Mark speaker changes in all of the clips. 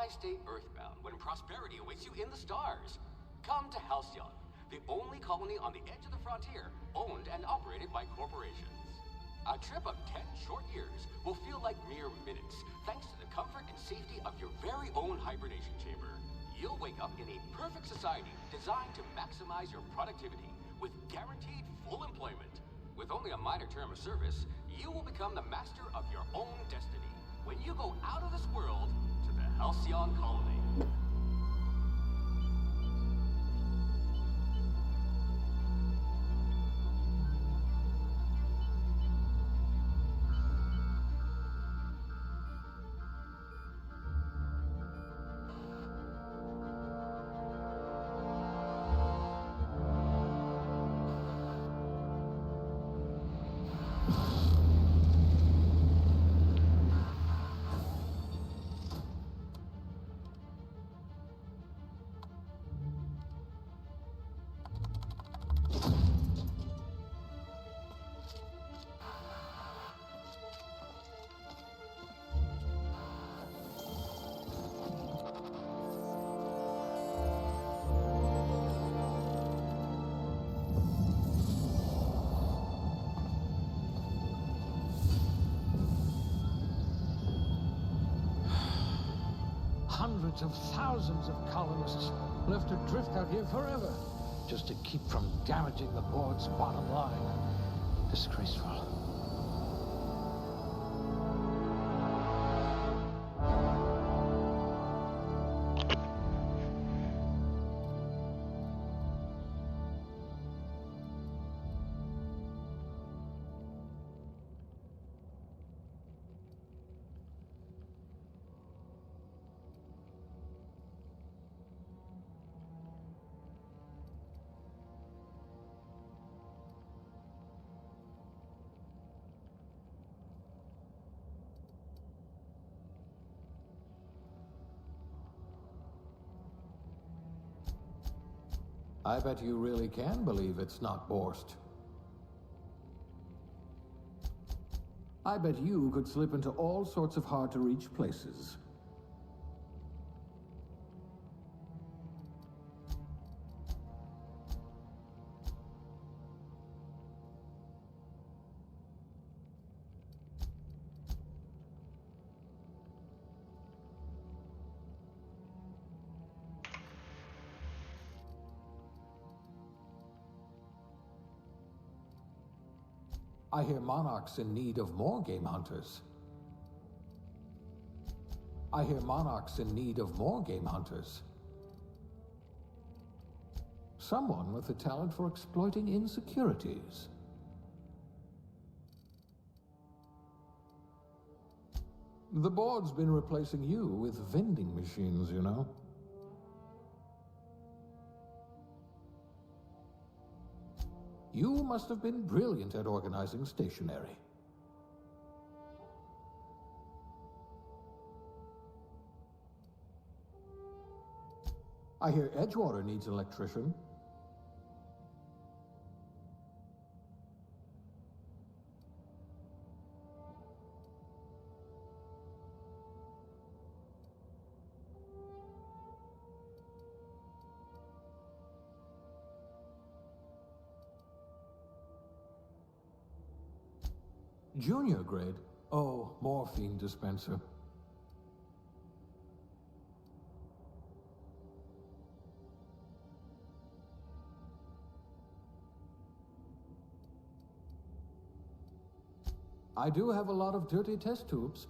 Speaker 1: Why stay earthbound when prosperity awaits you in the stars? Come to Halcyon, the only colony on the edge of the frontier, owned and operated by corporations. A trip of 10 short years will feel like mere minutes, thanks to the comfort and safety of your very own hibernation chamber. You'll wake up in a perfect society designed to maximize your productivity, with guaranteed full employment. With only a minor term of service, you will become the master of your own destiny when you go out of this world to the Halcyon colony.
Speaker 2: Hundreds of thousands of colonists left adrift out here forever, just to keep from damaging the board's bottom line. Disgraceful. I bet you really can believe it's not Borst. I bet you could slip into all sorts of hard-to-reach places. I hear Monarch's in need of more game hunters. I hear Monarch's in need of more game hunters. Someone with the talent for exploiting insecurities. The board's been replacing you with vending machines, you know. You must have been brilliant at organizing stationery. I hear Edgewater needs an electrician. Junior grade? Oh, morphine dispenser. I do have a lot of dirty test tubes.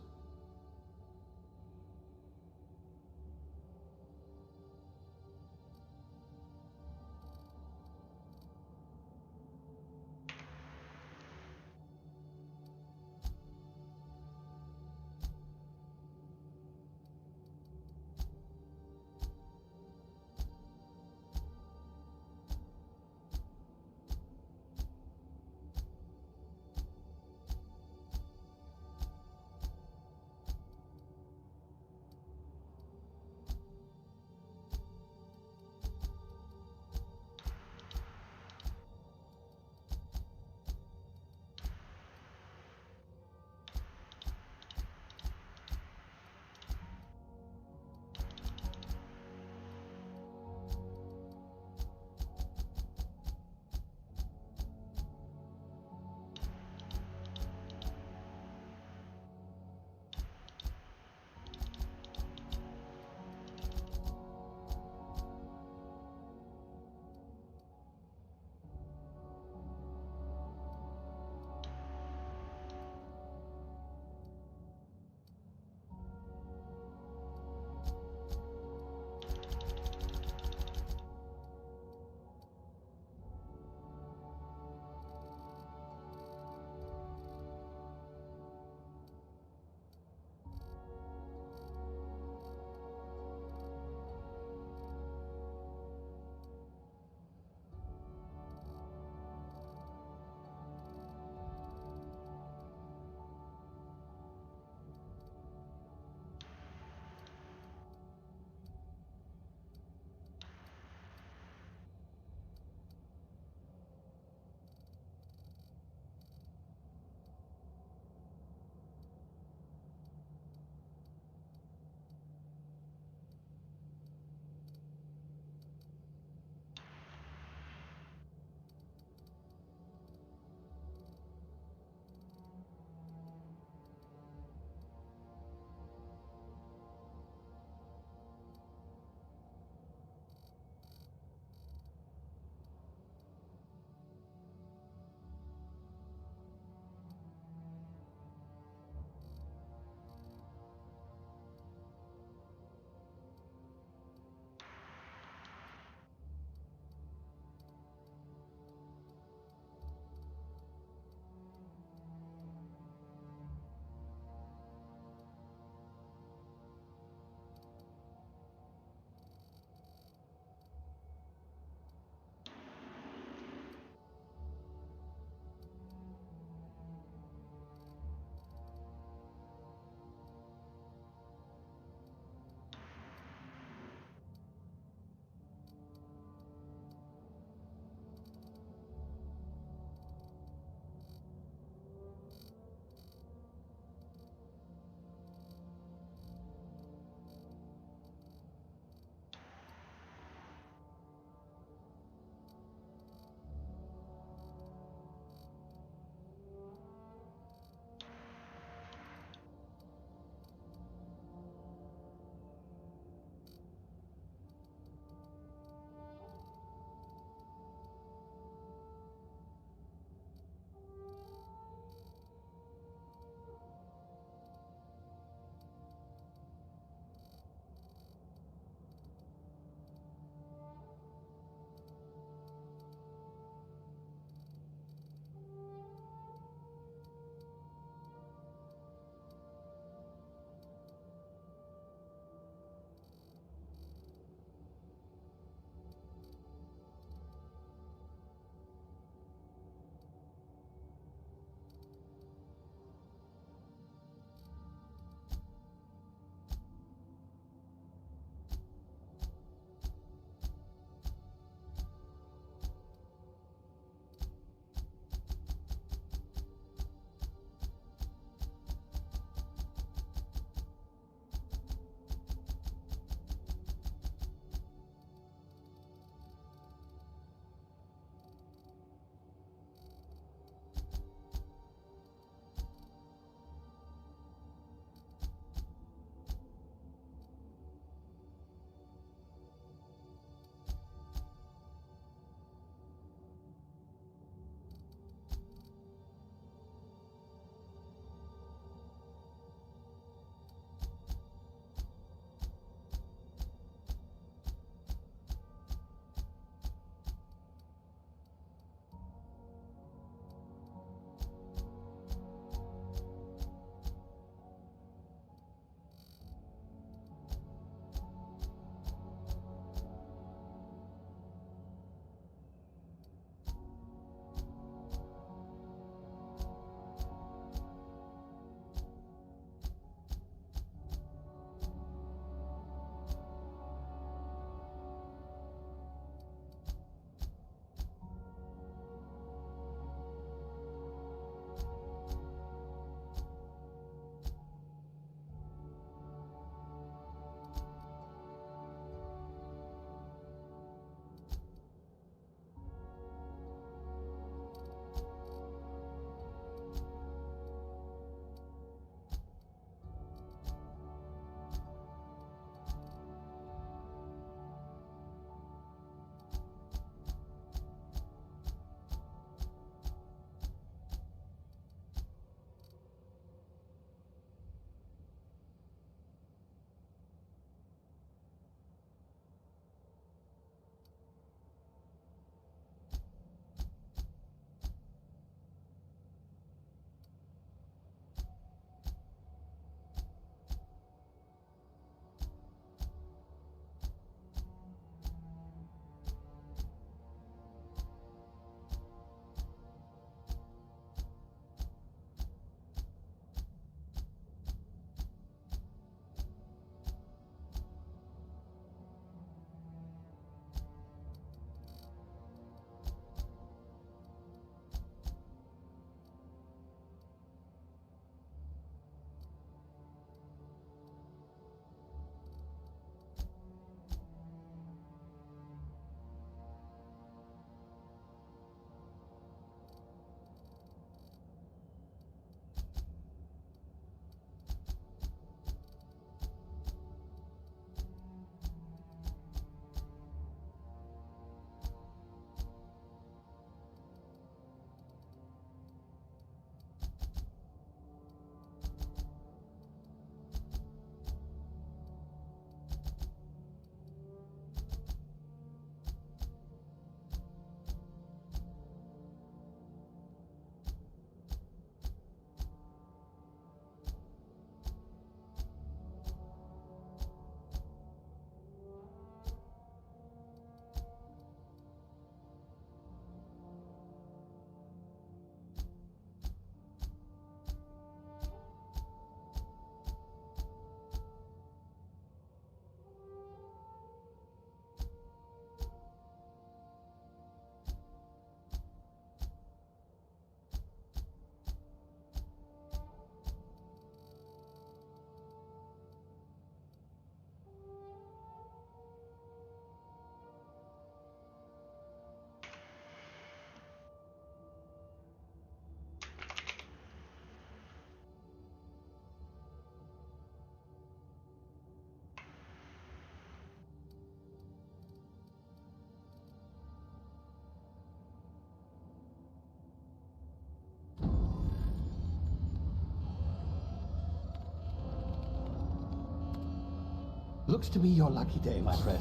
Speaker 2: Looks to be your lucky day, my friend.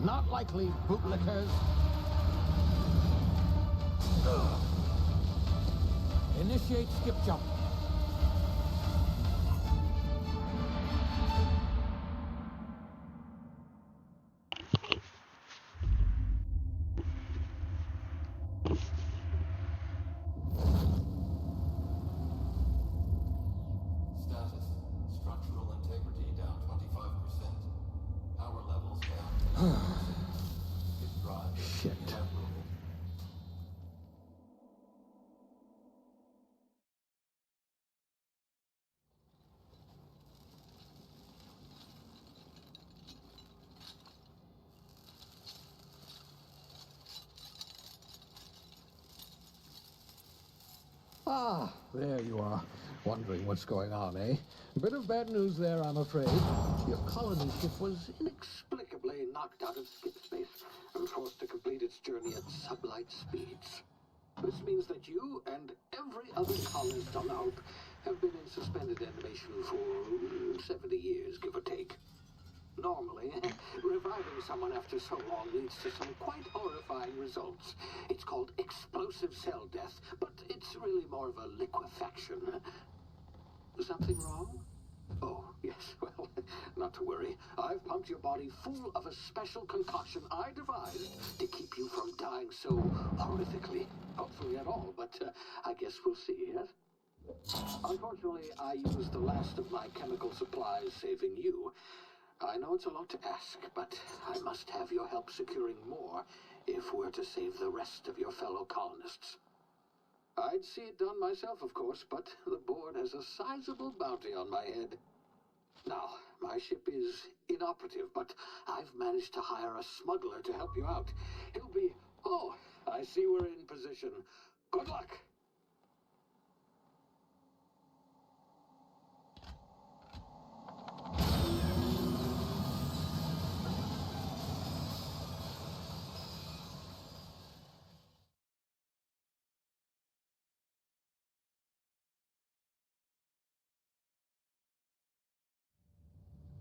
Speaker 2: Not likely, bootlickers. Initiate skip jump.
Speaker 3: Status. Structural integrity down 25%. Power levels down 10%. Skip drive.
Speaker 2: Shit.
Speaker 3: Inoperable.
Speaker 2: Ah, there you are. Wondering what's going on, eh? A bit of bad news there, I'm afraid. Your colony ship was inexplicably knocked out of skip space and forced to complete its journey at sublight speeds. This means that you and every other colonist on the Hope have been in suspended animation for 70 years, give or take. Normally, reviving someone after so long leads to some quite horrifying results. It's called explosive cell death, but it's really more of a liquefaction. Something wrong? Oh, yes, well, not to worry. I've pumped your body full of a special concoction I devised to keep you from dying so horrifically. Hopefully at all, but I guess we'll see, yes? Unfortunately, I used the last of my chemical supplies saving you. I know it's a lot to ask, but I must have your help securing more if we're to save the rest of your fellow colonists. I'd see it done myself, of course, but the board has a sizable bounty on my head. Now, my ship is inoperative, but I've managed to hire a smuggler to help you out. He'll be... Oh, I see we're in position. Good luck!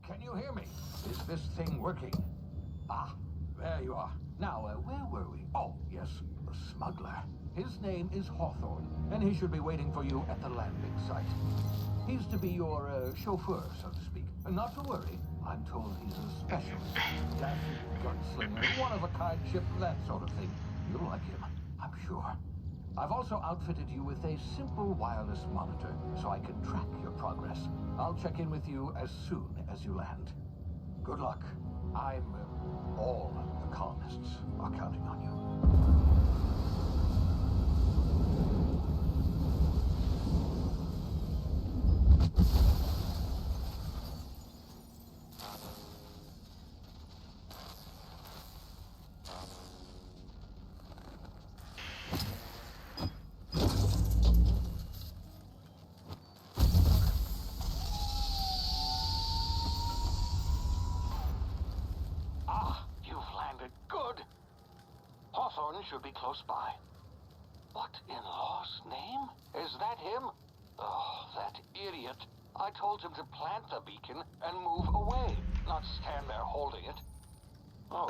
Speaker 2: Can you hear me? Is this thing working? Ah, there you are. Now, where were we? Oh, yes, the smuggler. His name is Hawthorne, and he should be waiting for you at the landing site. He's to be your chauffeur, so to speak. Not to worry, I'm told he's a specialist. Dashing gunslinger, one-of-a-kind ship, that sort of thing. You'll like him, I'm sure. I've also outfitted you with a simple wireless monitor, so I can track your progress. I'll check in with you as soon as you land. Good luck. All the colonists are counting on you.
Speaker 4: Hawthorne should be close by. What in law's name? Is that him? Oh, that idiot. I told him to plant the beacon and move away, not stand there holding it. Oh.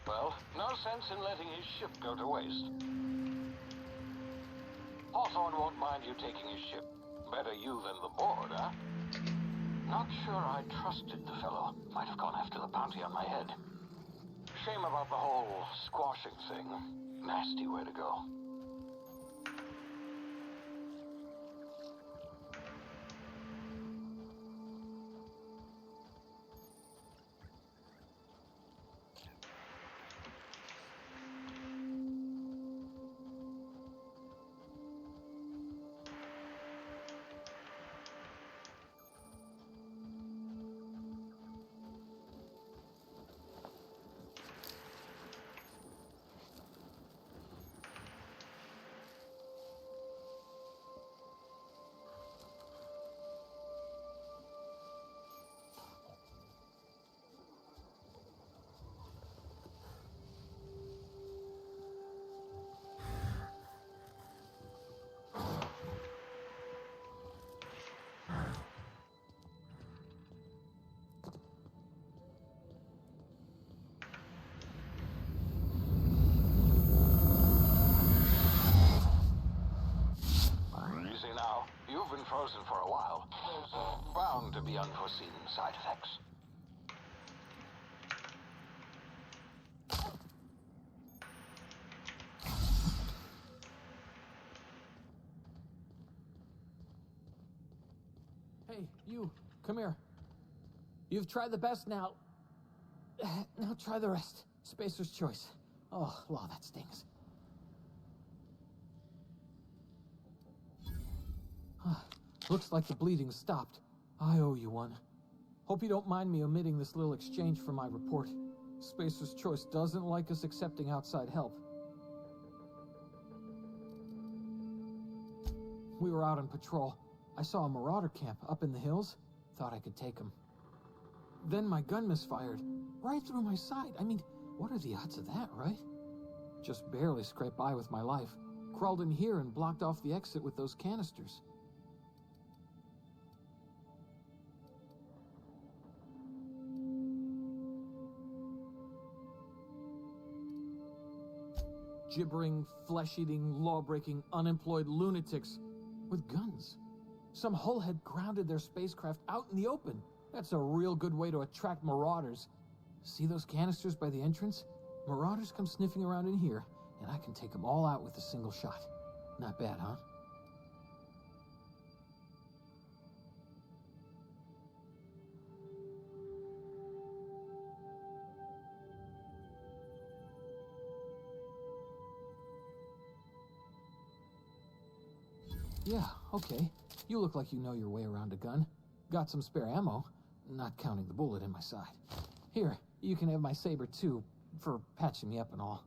Speaker 4: Well, no sense in letting his ship go to waste. Hawthorne won't mind you taking his ship. Better you than the board, huh? Not sure I trusted the fellow. Might have gone after the bounty on my head. Shame about the whole squashing thing. Nasty way to go. Easy now. You've been frozen for a while. There's bound to be unforeseen side effects.
Speaker 5: Hey, you, come here. You've tried the best now. Now try the rest. Spacer's choice. Oh, law, that stings. Looks like the bleeding stopped. I owe you one. Hope you don't mind me omitting this little exchange from my report. Spacer's choice doesn't like us accepting outside help. We were out on patrol. I saw a marauder camp up in the hills. Thought I could take him. Then my gun misfired. Right through my side. I mean, what are the odds of that, right? Just barely scraped by with my life. Crawled in here and blocked off the exit with those canisters. Gibbering, flesh-eating, law-breaking, unemployed lunatics with guns. Some hullhead grounded their spacecraft out in the open. That's a real good way to attract marauders. See those canisters by the entrance? Marauders come sniffing around in here, and I can take them all out with a single shot. Not bad, huh? Yeah, okay. You look like you know your way around a gun. Got some spare ammo, not counting the bullet in my side. Here, you can have my saber too, for patching me up and all.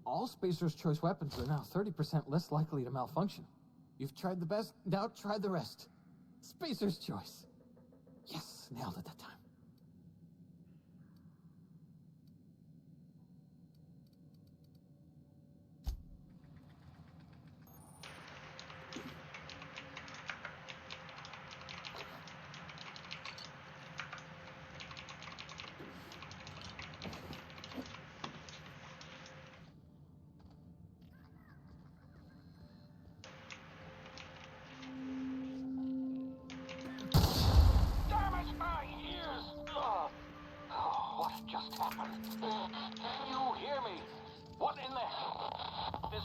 Speaker 5: All Spacer's choice weapons are now 30% less likely to malfunction. You've tried the best, now try the rest. Spacer's choice. Yes, nailed it that time.
Speaker 4: Just happened. Can you hear me? What in the... This...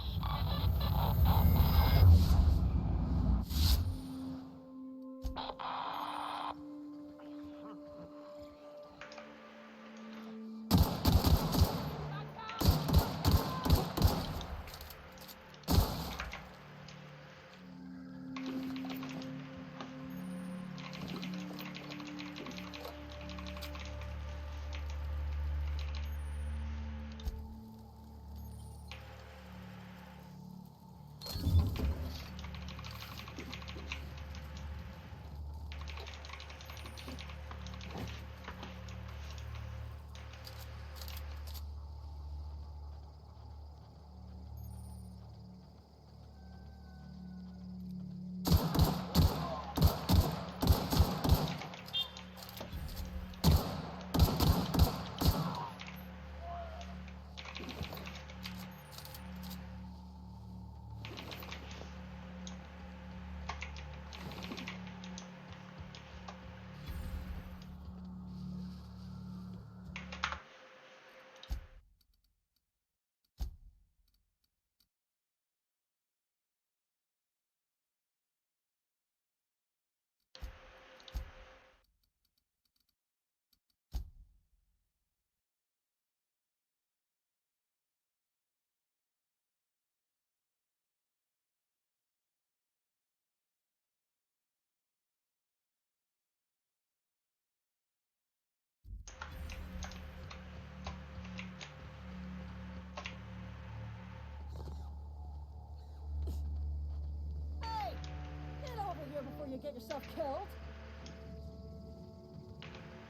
Speaker 6: get yourself killed?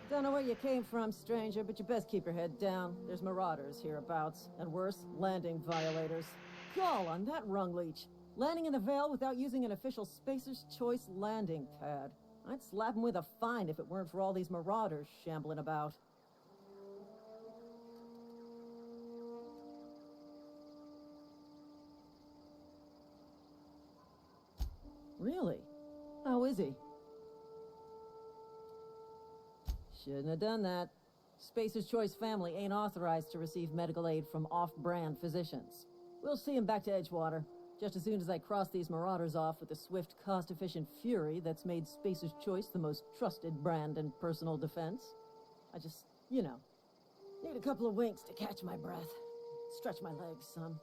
Speaker 6: Don't know where you came from, stranger, but you best keep your head down. There's marauders hereabouts, and worse, landing violators. Gall on that rung leech. Landing in the Vale without using an official Spacer's Choice landing pad. I'd slap him with a fine if it weren't for all these marauders shambling about. Really? How is he? Shouldn't have done that. Spacer's Choice family ain't authorized to receive medical aid from off-brand physicians. We'll see him back to Edgewater, just as soon as I cross these marauders off with the swift, cost-efficient fury that's made Spacer's Choice the most trusted brand in personal defense. I just, you know, need a couple of winks to catch my breath. Stretch my legs, son.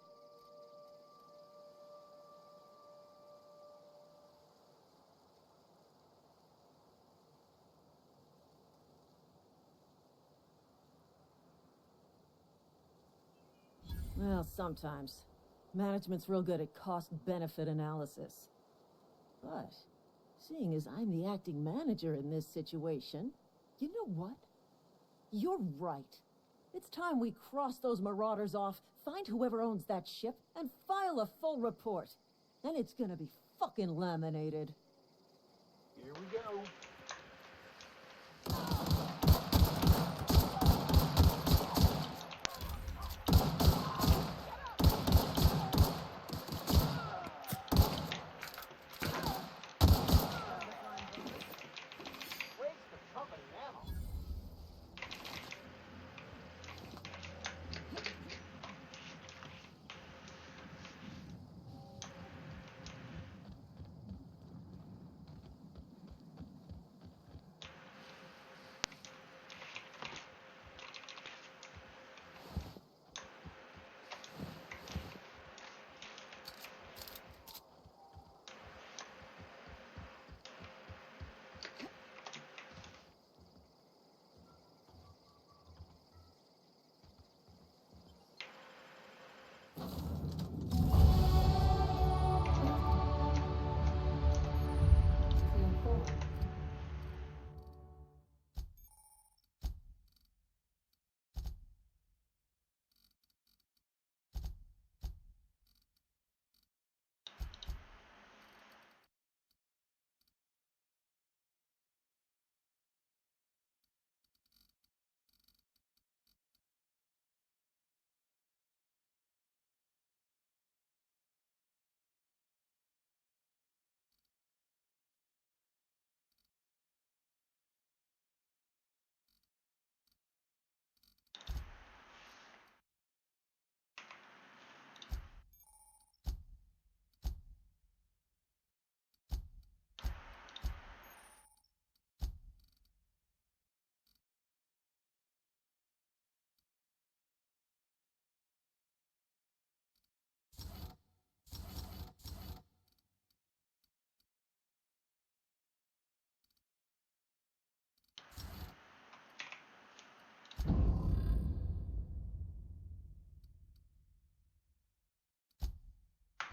Speaker 6: Well, sometimes. Management's real good at cost-benefit analysis. But, seeing as I'm the acting manager in this situation, you know what? You're right. It's time we cross those marauders off, find whoever owns that ship, and file a full report. Then it's gonna be fucking laminated.
Speaker 2: Here we go.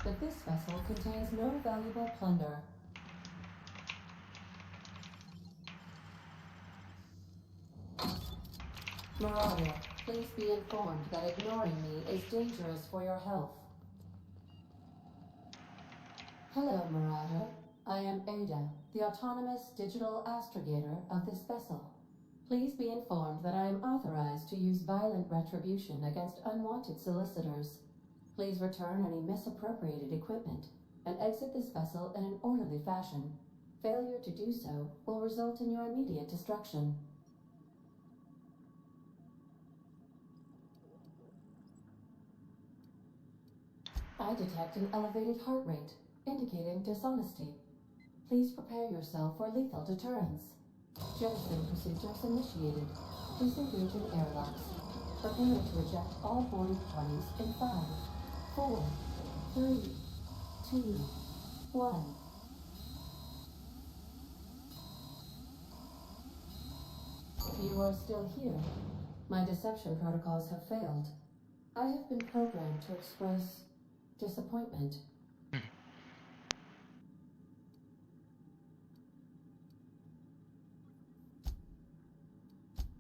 Speaker 7: But this vessel contains no valuable plunder. Marauder, please be informed that ignoring me is dangerous for your health. Hello, Marauder. I am Ada, the autonomous digital astrogator of this vessel. Please be informed that I am authorized to use violent retribution against unwanted solicitors. Please return any misappropriated equipment and exit this vessel in an orderly fashion. Failure to do so will result in your immediate destruction. I detect an elevated heart rate, indicating dishonesty. Please prepare yourself for lethal deterrence. Jettison procedures initiated. Disengage in airlocks. Prepare to eject all boarding parties in 5, 4, 3, 2, 1. You are still here. My deception protocols have failed. I have been programmed to express disappointment.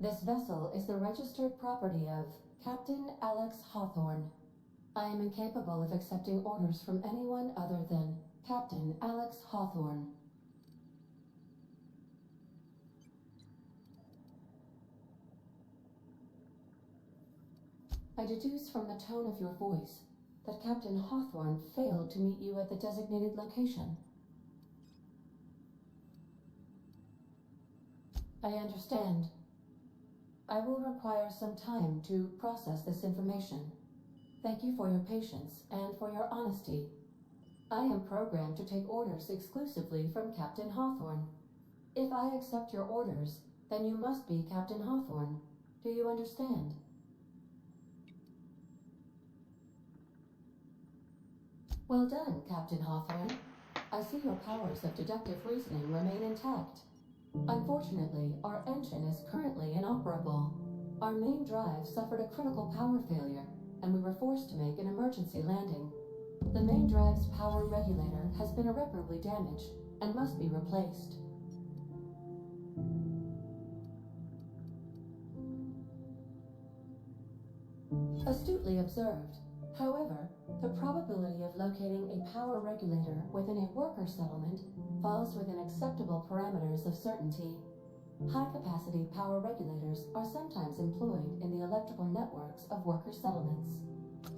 Speaker 7: This vessel is the registered property of Captain Alex Hawthorne. I am incapable of accepting orders from anyone other than Captain Alex Hawthorne. I deduce from the tone of your voice that Captain Hawthorne failed to meet you at the designated location. I understand. I will require some time to process this information. Thank you for your patience and for your honesty. I am programmed to take orders exclusively from Captain Hawthorne. If I accept your orders, then you must be Captain Hawthorne. Do you understand? Well done, Captain Hawthorne. I see your powers of deductive reasoning remain intact. Unfortunately, our engine is currently inoperable. Our main drive suffered a critical power failure, and we were forced to make an emergency landing. The main drive's power regulator has been irreparably damaged and must be replaced. Astutely observed. However, the probability of locating a power regulator within a worker settlement falls within acceptable parameters of certainty. High-capacity power regulators are sometimes employed in the electrical networks of worker settlements.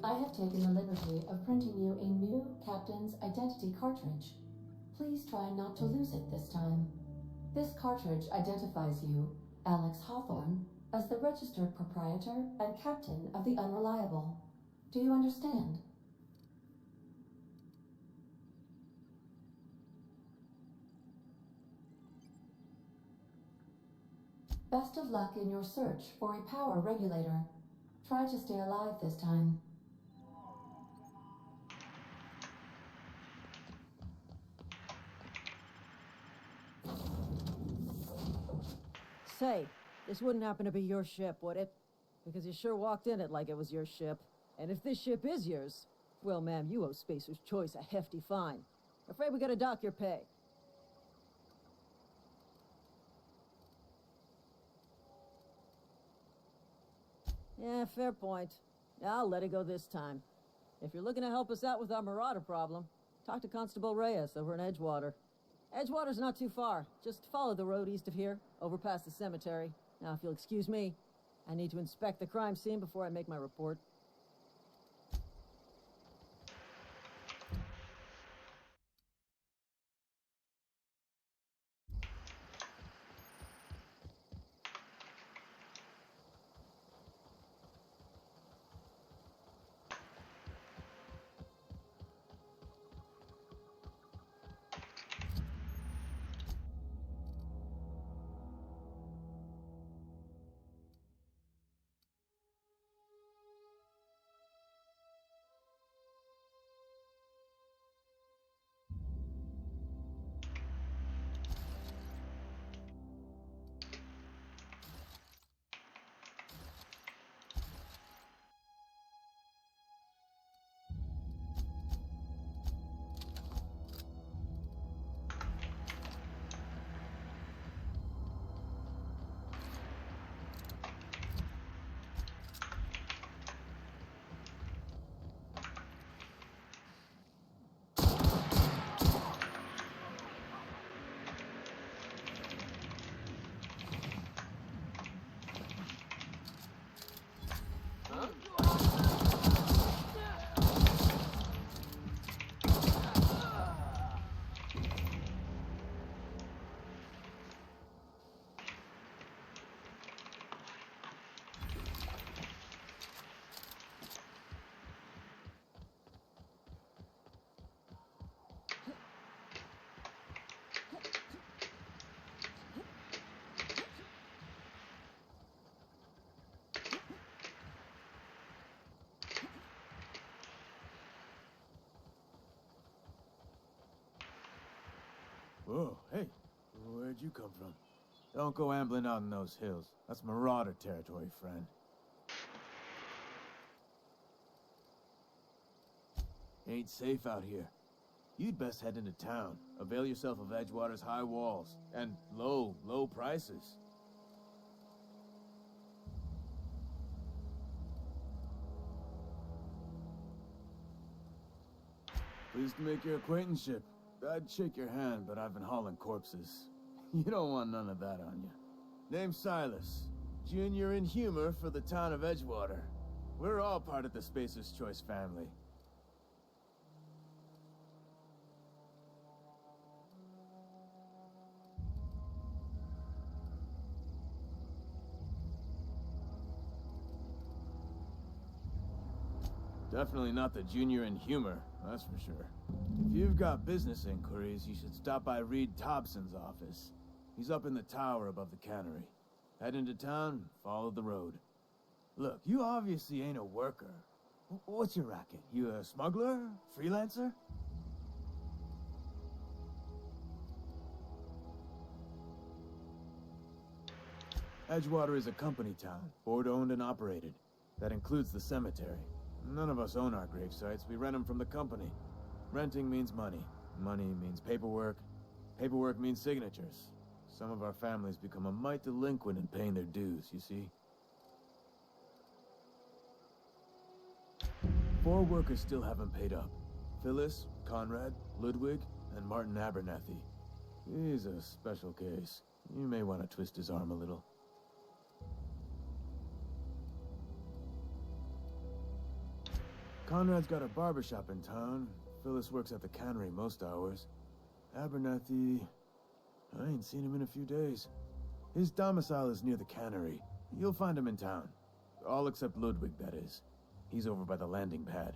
Speaker 7: I have taken the liberty of printing you a new Captain's Identity cartridge. Please try not to lose it this time. This cartridge identifies you, Alex Hawthorne, as the registered proprietor and captain of the Unreliable. Do you understand? Best of luck in your search for a power regulator. Try to stay alive this time.
Speaker 6: Say, this wouldn't happen to be your ship, would it? Because you sure walked in it like it was your ship. And if this ship is yours, well, ma'am, you owe Spacer's Choice a hefty fine. Afraid we gotta dock your pay. Yeah, fair point. I'll let it go this time. If you're looking to help us out with our marauder problem, talk to Constable Reyes over in Edgewater. Edgewater's not too far. Just follow the road east of here, over past the cemetery. Now, if you'll excuse me, I need to inspect the crime scene before I make my report.
Speaker 8: Whoa, hey, where'd you come from? Don't go ambling out in those hills. That's marauder territory, friend. Ain't safe out here. You'd best head into town. Avail yourself of Edgewater's high walls and low prices. Pleased to make your acquaintanceship. I'd shake your hand, but I've been hauling corpses. You don't want none of that on you. Name's Silas. Junior in humor for the town of Edgewater. We're all part of the Spacer's Choice family. Definitely not the junior in humor, that's for sure. If you've got business inquiries, you should stop by Reed Thompson's office. He's up in the tower above the cannery. Head into town, follow the road. Look, you obviously ain't a worker. What's your racket? You a smuggler? Freelancer? Edgewater is a company town, board-owned and operated. That includes the cemetery. None of us own our grave sites. We rent them from the company. Renting means money. Money means paperwork. Paperwork means signatures. Some of our families become a mite delinquent in paying their dues, you see. 4 workers still haven't paid up. Phyllis, Conrad, Ludwig, and Martin Abernathy. He's a special case. You may want to twist his arm a little. Conrad's got a barbershop in town. Phyllis works at the cannery most hours. Abernathy... I ain't seen him in a few days. His domicile is near the cannery. You'll find him in town. All except Ludwig, that is. He's over by the landing pad.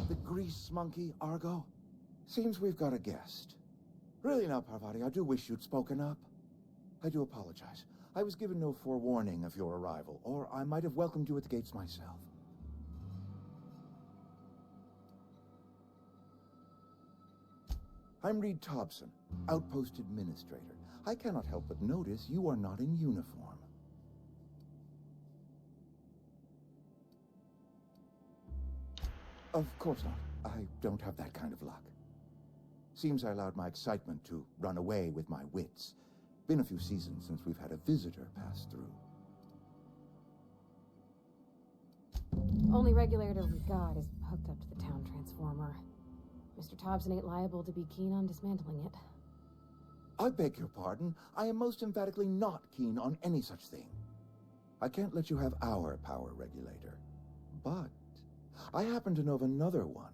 Speaker 9: The grease monkey, Argo? Seems we've got a guest. Really now, Parvati, I do wish you'd spoken up. I do apologize. I was given no forewarning of your arrival, or I might have welcomed you at the gates myself. I'm Reed Thompson, Outpost Administrator. I cannot help but notice you are not in uniform. Of course not. I don't have that kind of luck. Seems I allowed my excitement to run away with my wits. Been a few seasons since we've had a visitor pass through.
Speaker 10: Only regulator we got is hooked up to the town transformer. Mr. Thompson ain't liable to be keen on dismantling it.
Speaker 9: I beg your pardon. I am most emphatically not keen on any such thing. I can't let you have our power regulator. But I happen to know of another one.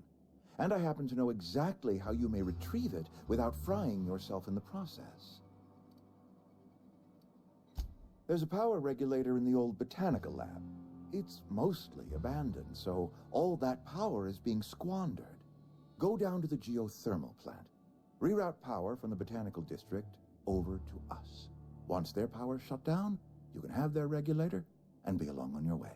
Speaker 9: And I happen to know exactly how you may retrieve it without frying yourself in the process. There's a power regulator in the old botanical lab. It's mostly abandoned, so all that power is being squandered. Go down to the geothermal plant. Reroute power from the botanical district over to us. Once their power's shut down, you can have their regulator and be along on your way.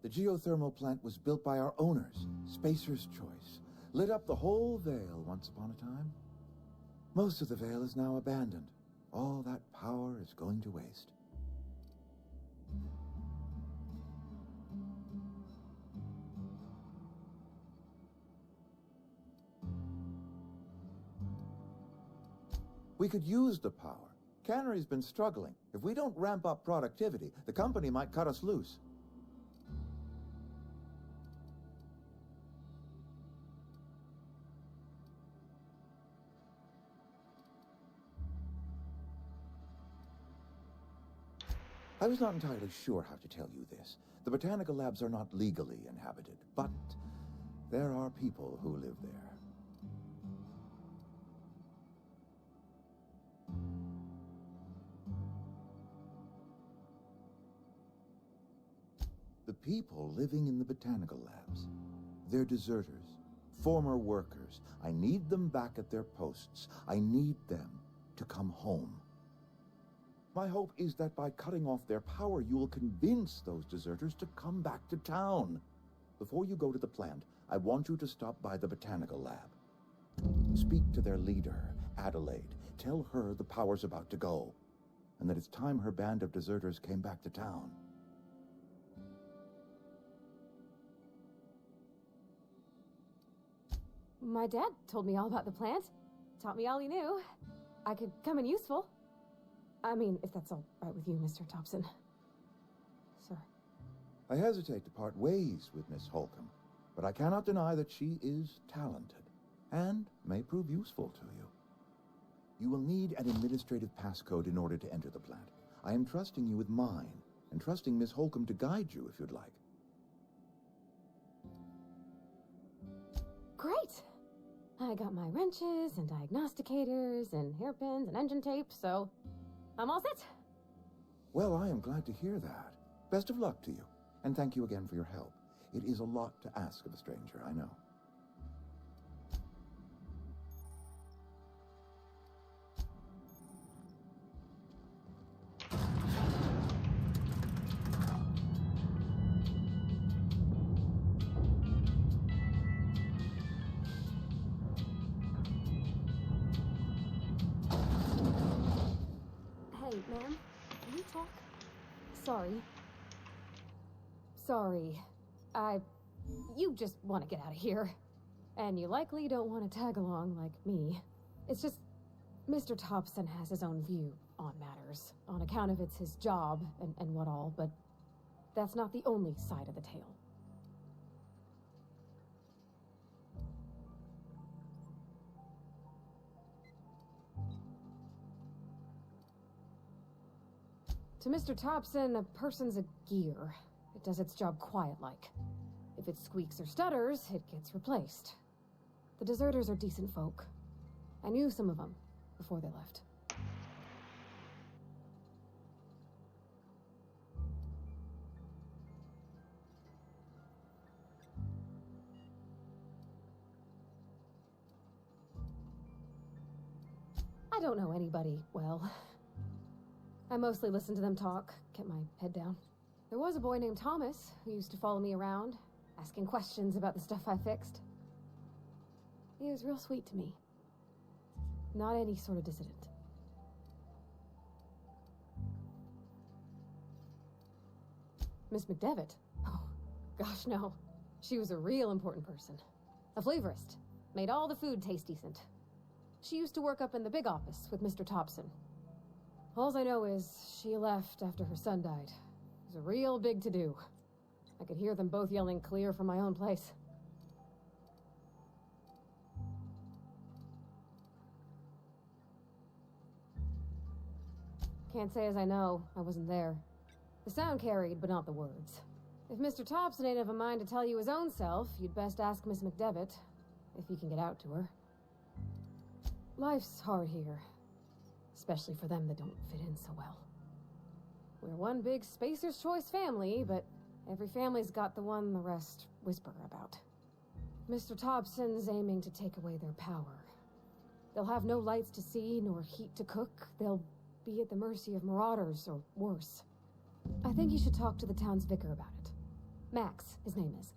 Speaker 9: The geothermal plant was built by our owners, Spacer's Choice. Lit up the whole Vale once upon a time. Most of the Vale is now abandoned. All that power is going to waste. We could use the power. Cannery's been struggling. If we don't ramp up productivity, the company might cut us loose. I was not entirely sure how to tell you this. The botanical labs are not legally inhabited, but there are people who live there. The people living in the botanical labs, they're deserters, former workers. I need them back at their posts. I need them to come home. My hope is that by cutting off their power, you will convince those deserters to come back to town. Before you go to the plant, I want you to stop by the botanical lab. Speak to their leader, Adelaide. Tell her the power's about to go, and that it's time her band of deserters came back to town.
Speaker 10: My dad told me all about the plant. Taught me all he knew. I could come in useful. I mean, if that's all right with you, Mr. Thompson. Sir.
Speaker 9: I hesitate to part ways with Miss Holcomb, but I cannot deny that she is talented, and may prove useful to you. You will need an administrative passcode in order to enter the plant. I am trusting you with mine, and trusting Miss Holcomb to guide you if you'd like.
Speaker 10: Great! I got my wrenches and diagnosticators and hairpins and engine tape, so I'm all set.
Speaker 9: Well, I am glad to hear that. Best of luck to you, and thank you again for your help. It is a lot to ask of a stranger, I know.
Speaker 10: Hey, ma'am, can you talk? Sorry. You just want to get out of here. And you likely don't want to tag along like me. It's just, Mr. Thompson has his own view on matters, on account of it's his job and what all, but that's not the only side of the tale. To Mr. Thompson, a person's a gear. It does its job quiet-like. If it squeaks or stutters, it gets replaced. The deserters are decent folk. I knew some of them before they left. I don't know anybody well. I mostly listen to them talk, kept my head down. There was a boy named Thomas who used to follow me around, asking questions about the stuff I fixed. He was real sweet to me. Not any sort of dissident. Miss McDevitt? Oh, gosh, no. She was a real important person. A flavorist. Made all the food taste decent. She used to work up in the big office with Mr. Thompson. All I know is she left after her son died. It was a real big to-do. I could hear them both yelling clear from my own place. Can't say as I know. I wasn't there. The sound carried, but not the words. If Mr. Thompson ain't of a mind to tell you his own self, you'd best ask Miss McDevitt, if you can get out to her. Life's hard here. Especially for them that don't fit in so well. We're one big Spacer's Choice family, but every family's got the one the rest whisper about. Mr. Thompson's aiming to take away their power. They'll have no lights to see, nor heat to cook. They'll be at the mercy of marauders, or worse. I think you should talk to the town's vicar about it. Max, his name is.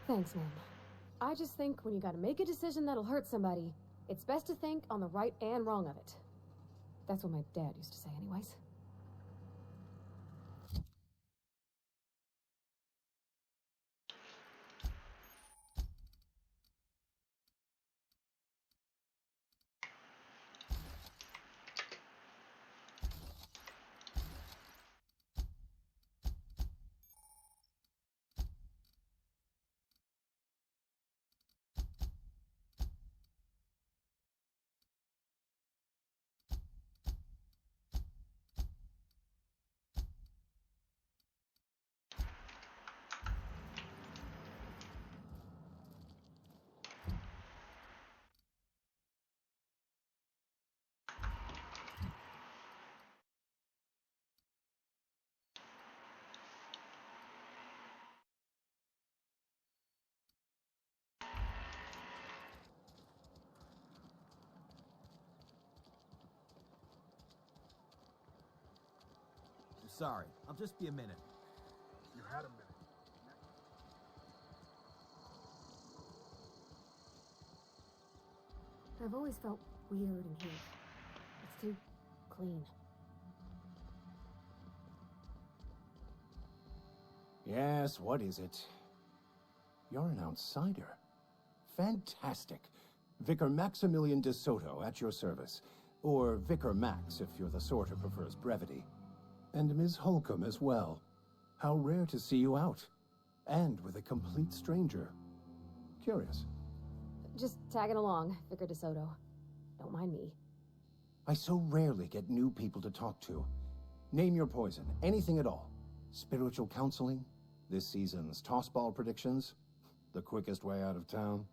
Speaker 10: Thanks, ma'am. I just think when you gotta make a decision that'll hurt somebody, It's best to think on the right and wrong of it. That's what my dad used to say anyways.
Speaker 11: Sorry, I'll just be a minute.
Speaker 12: You had a minute.
Speaker 10: I've always felt weird in here. It's too clean.
Speaker 2: Yes, what is it? You're an outsider. Fantastic. Vicar Maximilian de Soto at your service. Or Vicar Max, if you're the sort who prefers brevity. And Ms. Holcomb as well. How rare to see you out. And with a complete stranger. Curious.
Speaker 10: Just tagging along, Vicar DeSoto. Don't mind me.
Speaker 2: I so rarely get new people to talk to. Name your poison, anything at all. Spiritual counseling? This season's tossball predictions? The quickest way out of town?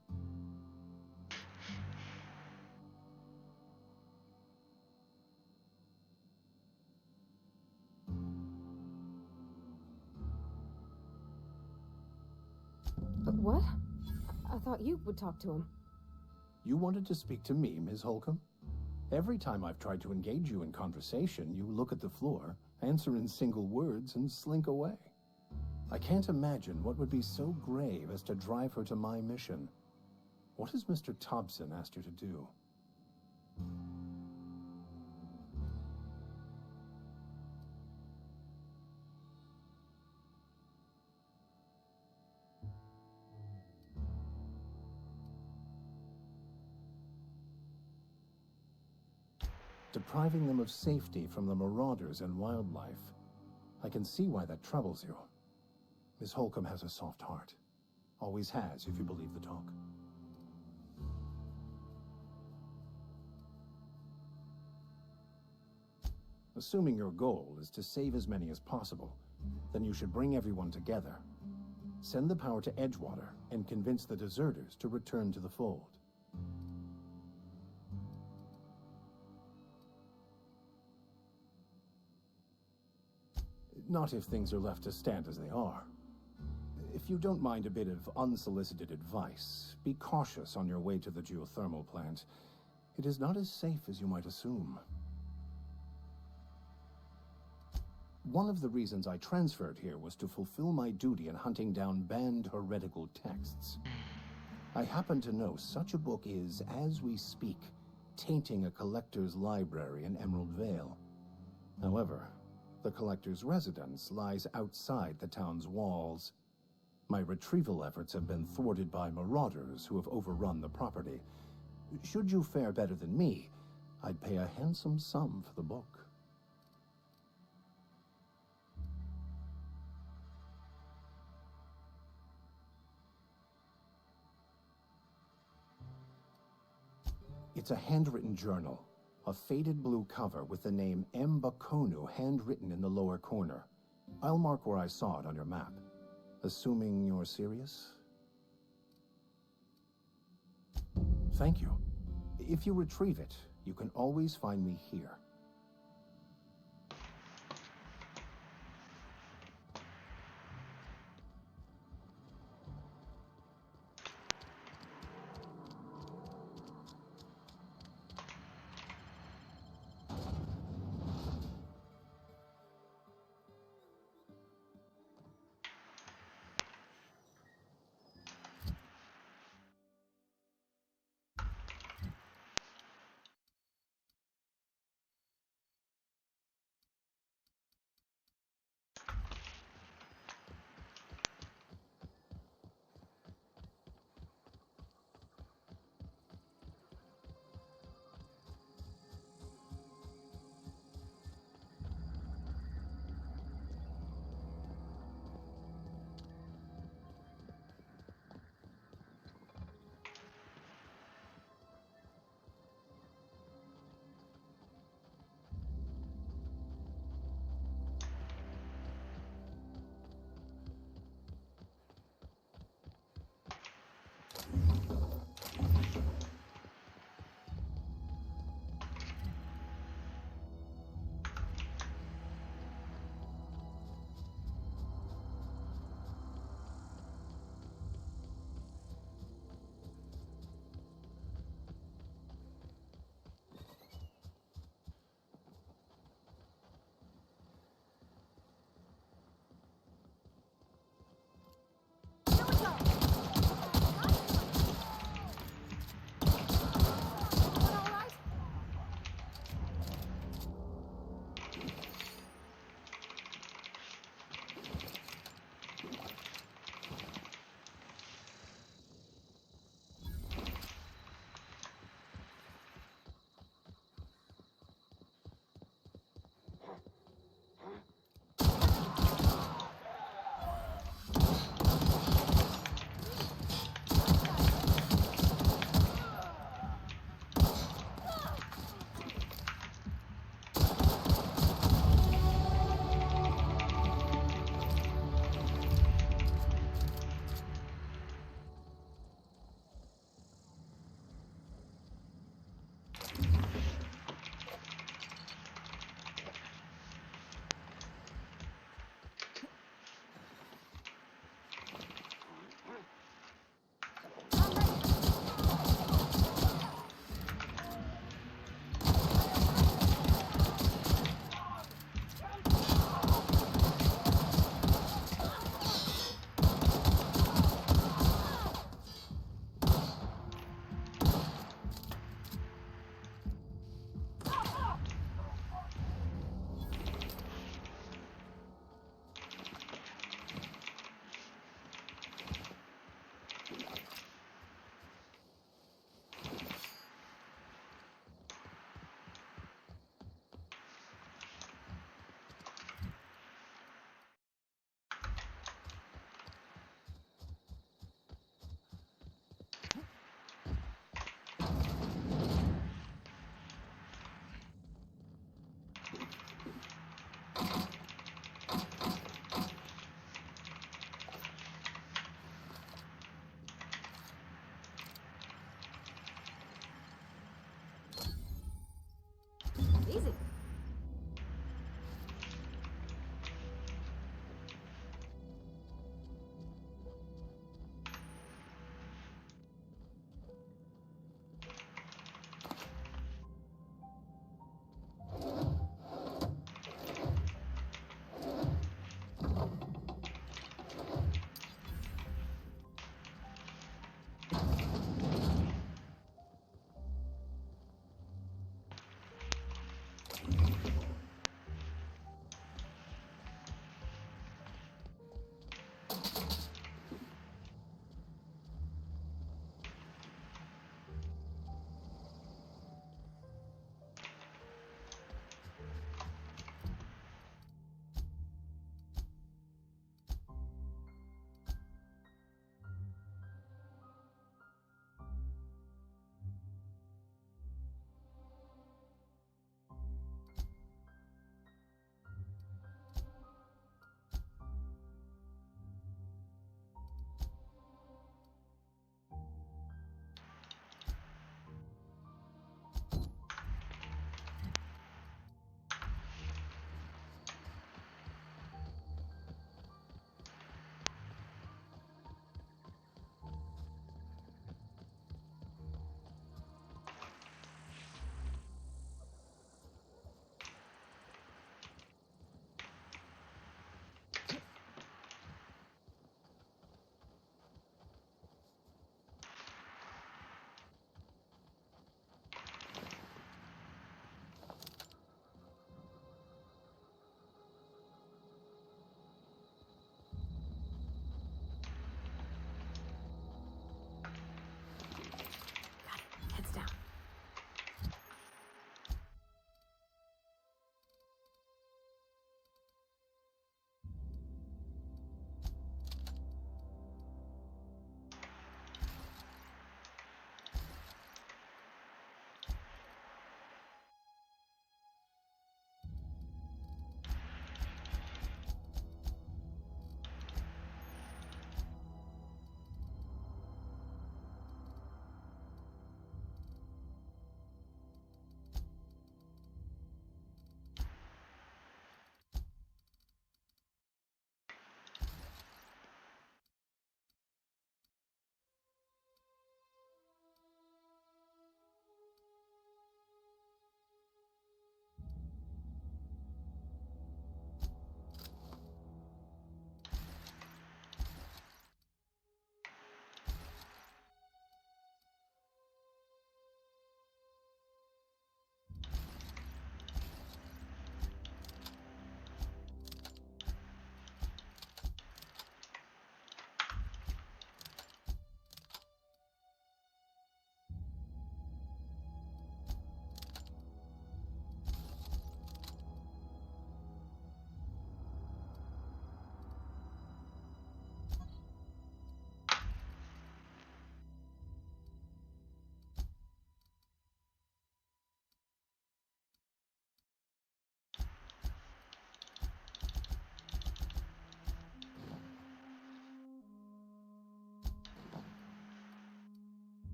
Speaker 10: But what? I thought you would talk to him.
Speaker 2: You wanted to speak to me, Ms. Holcomb? Every time I've tried to engage you in conversation, you look at the floor, answer in single words, and slink away. I can't imagine what would be so grave as to drive her to my mission. What has Mr. Thompson asked her to do? Depriving them of safety from the marauders and wildlife. I can see why that troubles you. Miss Holcomb has a soft heart. Always has, if you believe the talk. Assuming your goal is to save as many as possible, then you should bring everyone together. Send the power to Edgewater and convince the deserters to return to the fold. Not if things are left to stand as they are. If you don't mind a bit of unsolicited advice, be cautious on your way to the geothermal plant. It is not as safe as you might assume. One of the reasons I transferred here was to fulfill my duty in hunting down banned heretical texts. I happen to know such a book is, as we speak, tainting a collector's library in Emerald Vale. However, the collector's residence lies outside the town's walls. My retrieval efforts have been thwarted by marauders who have overrun the property. Should you fare better than me, I'd pay a handsome sum for the book. It's a handwritten journal. A faded blue cover with the name M. Bakonu handwritten in the lower corner. I'll mark where I saw it on your map. Assuming you're serious? Thank you. If you retrieve it, you can always find me here.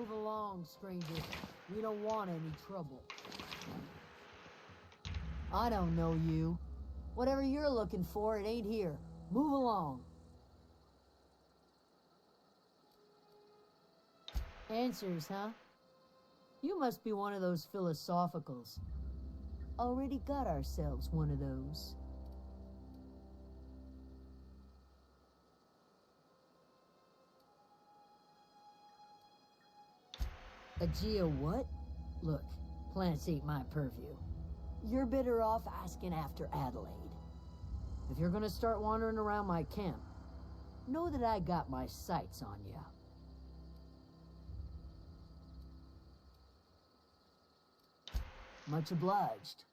Speaker 12: Move along, stranger. We don't want any trouble. I don't know you. Whatever you're looking for, it ain't here. Move along. Answers, huh? You must be one of those philosophicals. Already got ourselves one of those. A Geo what? Look, plants ain't my purview. You're better off asking after Adelaide. If you're gonna start wandering around my camp, know that I got my sights on you. Much obliged.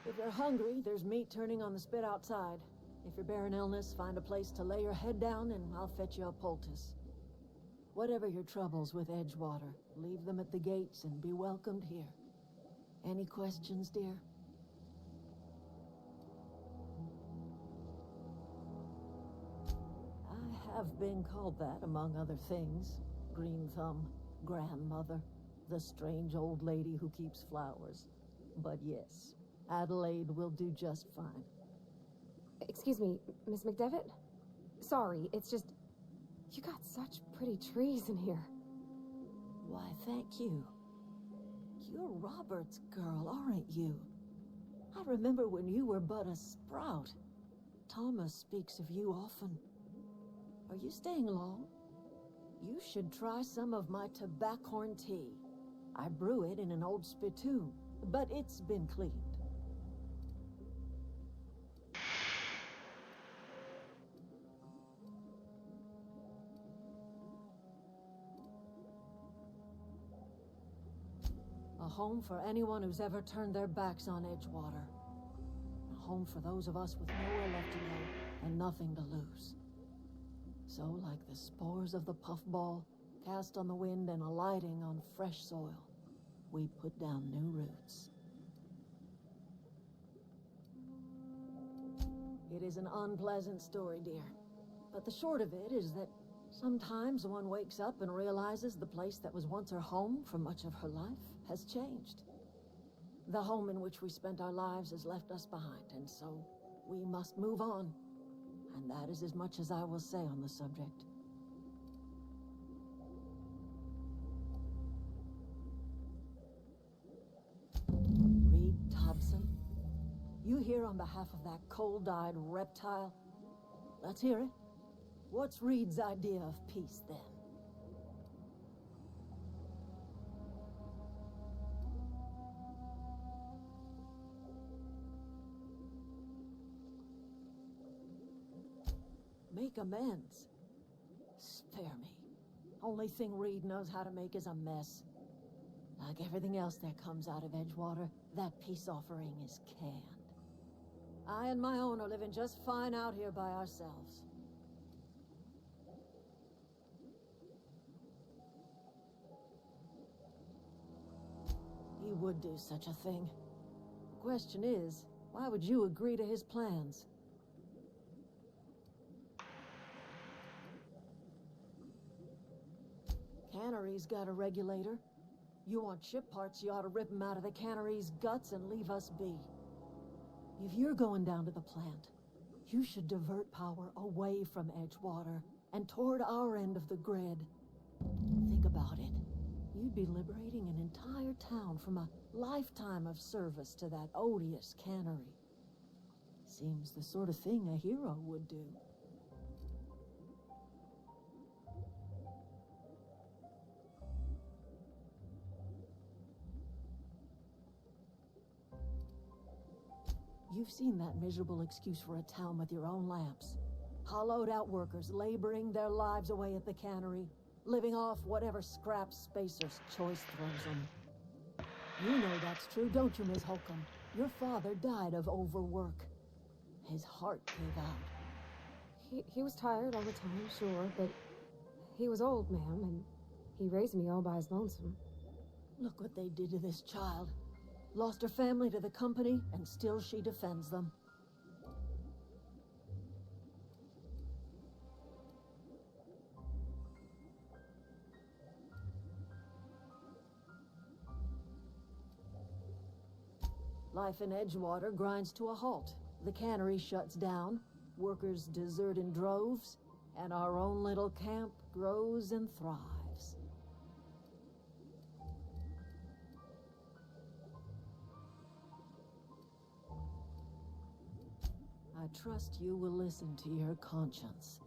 Speaker 6: If you're hungry, there's meat turning on the spit outside. If you're bearing illness, find a place to lay your head down and I'll fetch you a poultice. Whatever your troubles with Edgewater, leave them at the gates and be welcomed here. Any questions, dear? I have been called that, among other things. Green Thumb, grandmother, the strange old lady who keeps flowers. But yes, Adelaide will do just fine.
Speaker 10: Excuse me, Miss McDevitt? Sorry, it's just... You got such pretty trees in here.
Speaker 6: Why, thank you. You're Robert's girl, aren't you? I remember when you were but a sprout. Thomas speaks of you often. Are you staying long? You should try some of my tobaccorn tea. I brew it in an old spittoon, but it's been cleaned. A home for anyone who's ever turned their backs on Edgewater. A home for those of us with nowhere left to go and nothing to lose. So, like the spores of the puffball, cast on the wind and alighting on fresh soil, we put down new roots. It is an unpleasant story, dear. But the short of it is that sometimes one wakes up and realizes the place that was once her home for much of her life has changed. The home in which we spent our lives has left us behind, and so we must move on. And that is as much as I will say on the subject. Reed Thompson? You here on behalf of that cold-eyed reptile? Let's hear it. What's Reed's idea of peace, then? Make amends. Spare me. Only thing Reed knows how to make is a mess. Like everything else that comes out of Edgewater, that peace offering is canned. I and my own are living just fine out here by ourselves. He would do such a thing. The question is, why would you agree to his plans? Cannery's got a regulator. You want ship parts, you ought to rip them out of the cannery's guts and leave us be. If you're going down to the plant, you should divert power away from Edgewater and toward our end of the grid. Think about it. You'd be liberating an entire town from a lifetime of service to that odious cannery. Seems the sort of thing a hero would do. You've seen that miserable excuse for a town with your own lamps. Hollowed out workers laboring their lives away at the cannery, living off whatever scraps Spacer's choice throws them. You know that's true, don't you, Miss Holcomb? Your father died of overwork.
Speaker 12: His heart gave out.
Speaker 10: He was tired all the time, sure, but he was old, ma'am, and he raised me all by his lonesome.
Speaker 12: Look what they did to this child. Lost her family to the company, and still she defends them. Life in Edgewater grinds to a halt. The cannery shuts down, workers desert in droves, and our own little camp grows and thrives. I trust you will listen to your conscience.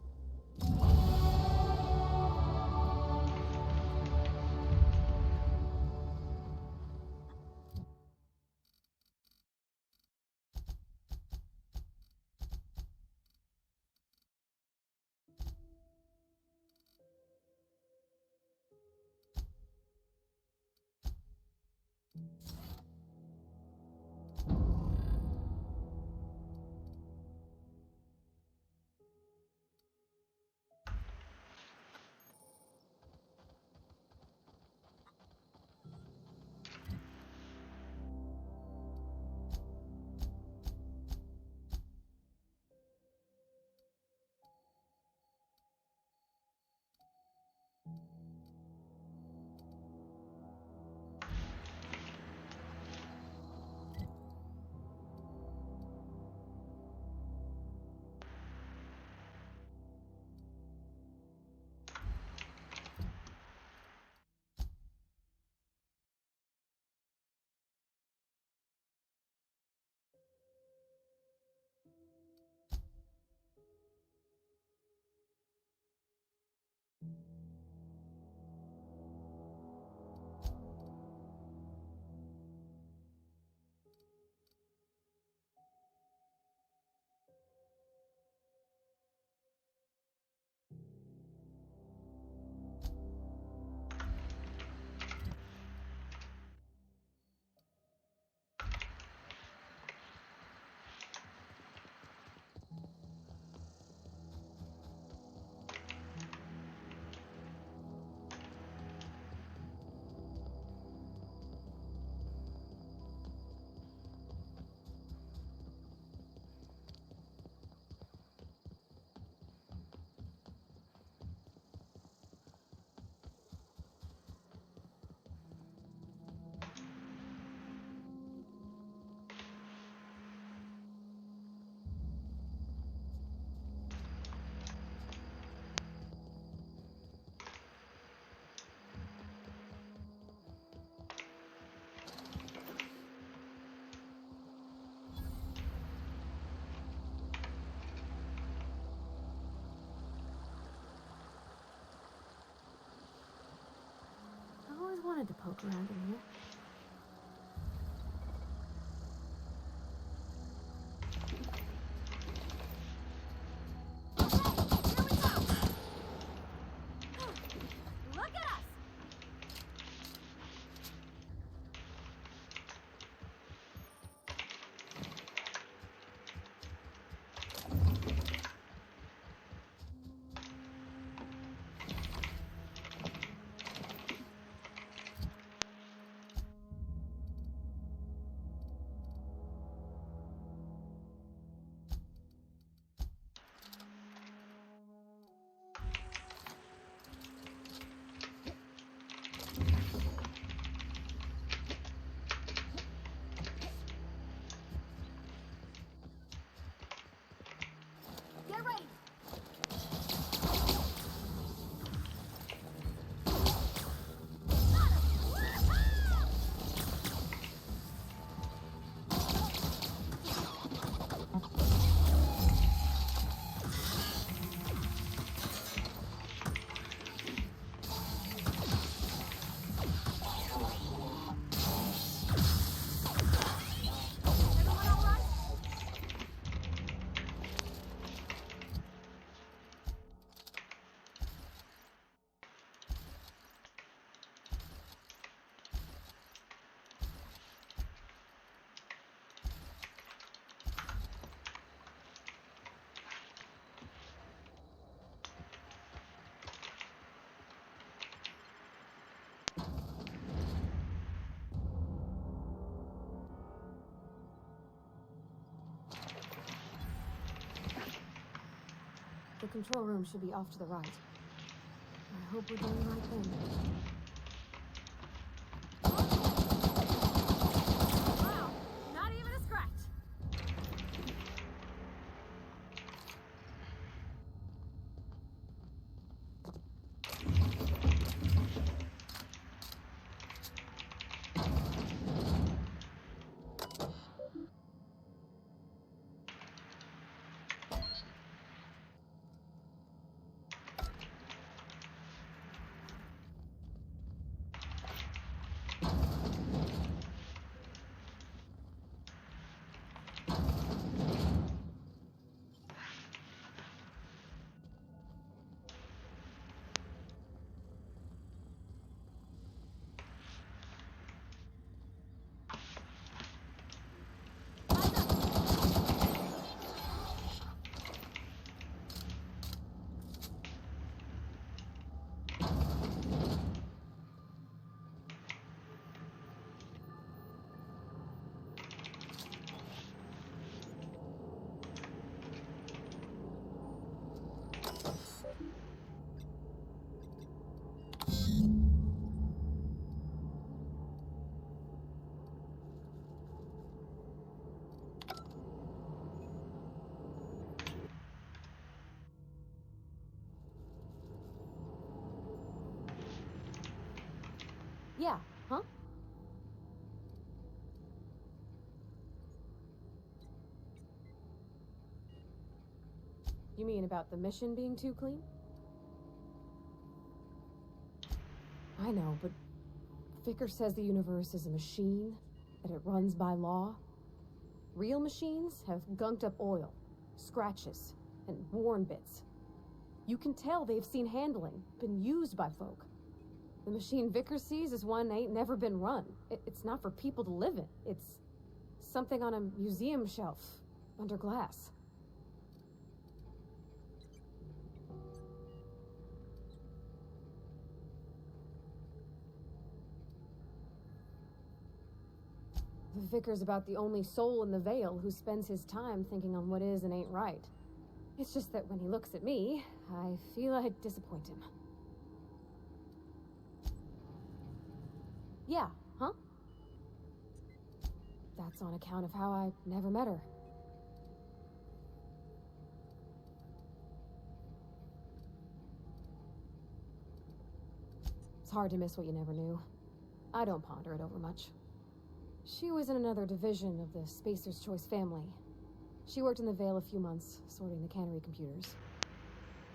Speaker 10: I always wanted to poke around in here.
Speaker 13: Look at us!
Speaker 10: control room should be off to the right. I hope we're doing the right thing.
Speaker 13: Wow, not even a scratch.
Speaker 10: Yeah, huh? You mean about the mission being too clean? I know, but Vickers says the universe is a machine, that it runs by law. Real machines have gunked up oil, scratches, and worn bits. You can tell they've seen handling, been used by folk. The machine Vickers sees is one ain't never been run. It's not for people to live in. It's something on a museum shelf, under glass. The Vicar's about the only soul in the Vale who spends his time thinking on what is and ain't right. It's just that when he looks at me, I feel I'd disappoint him. Yeah, huh? That's on account of how I never met her. It's hard to miss what you never knew. I don't ponder it over much. She was in another division of the Spacer's Choice family. She worked in the Vale a few months, sorting the cannery computers.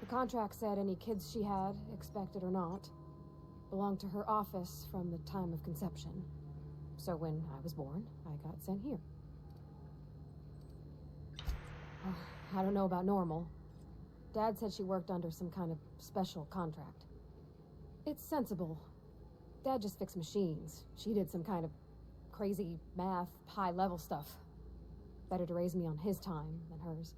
Speaker 10: The contract said any kids she had, expected or not, belonged to her office from the time of conception. So when I was born, I got sent here. I don't know about normal. Dad said she worked under some kind of special contract. It's sensible. Dad just fixed machines. She did some kind of crazy math, high-level stuff. Better to raise me on his time than hers.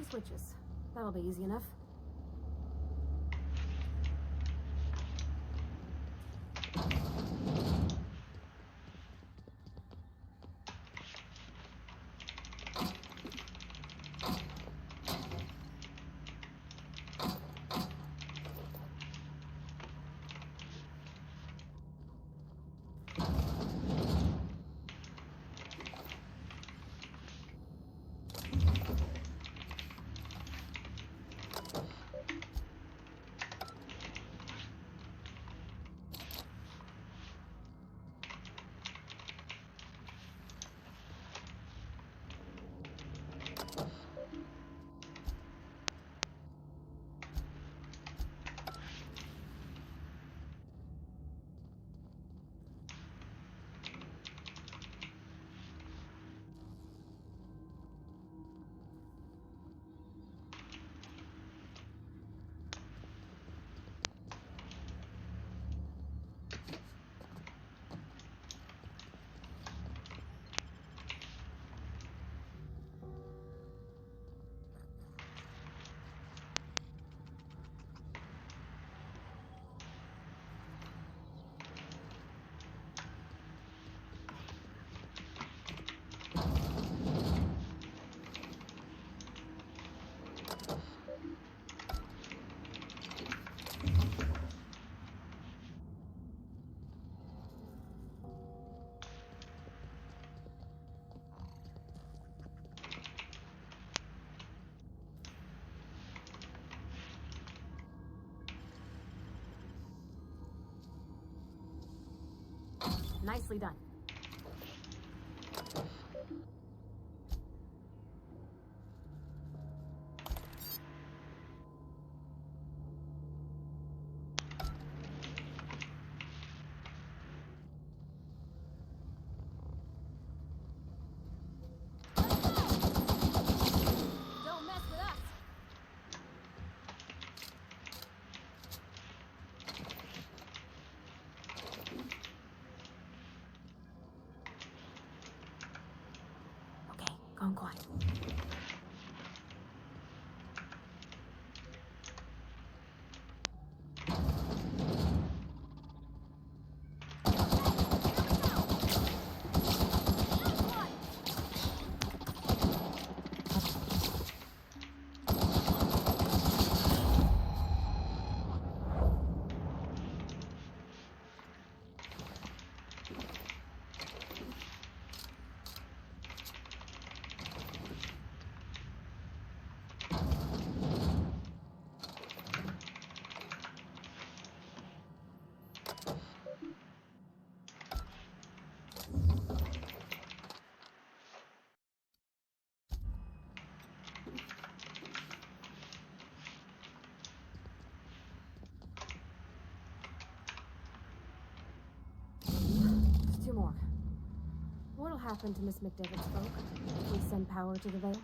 Speaker 10: Switches. That'll be easy enough.
Speaker 13: Nicely done. Don't mess with us. Okay, gone quiet. Just two more. What'll happen to Miss McDevitt's folk if we send power to the Veil?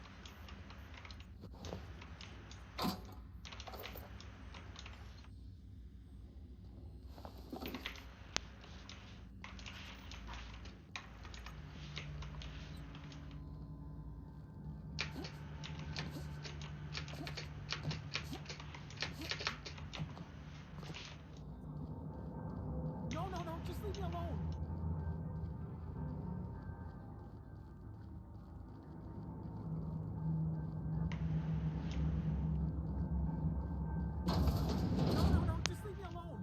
Speaker 5: No, just leave me alone. No, just leave me alone.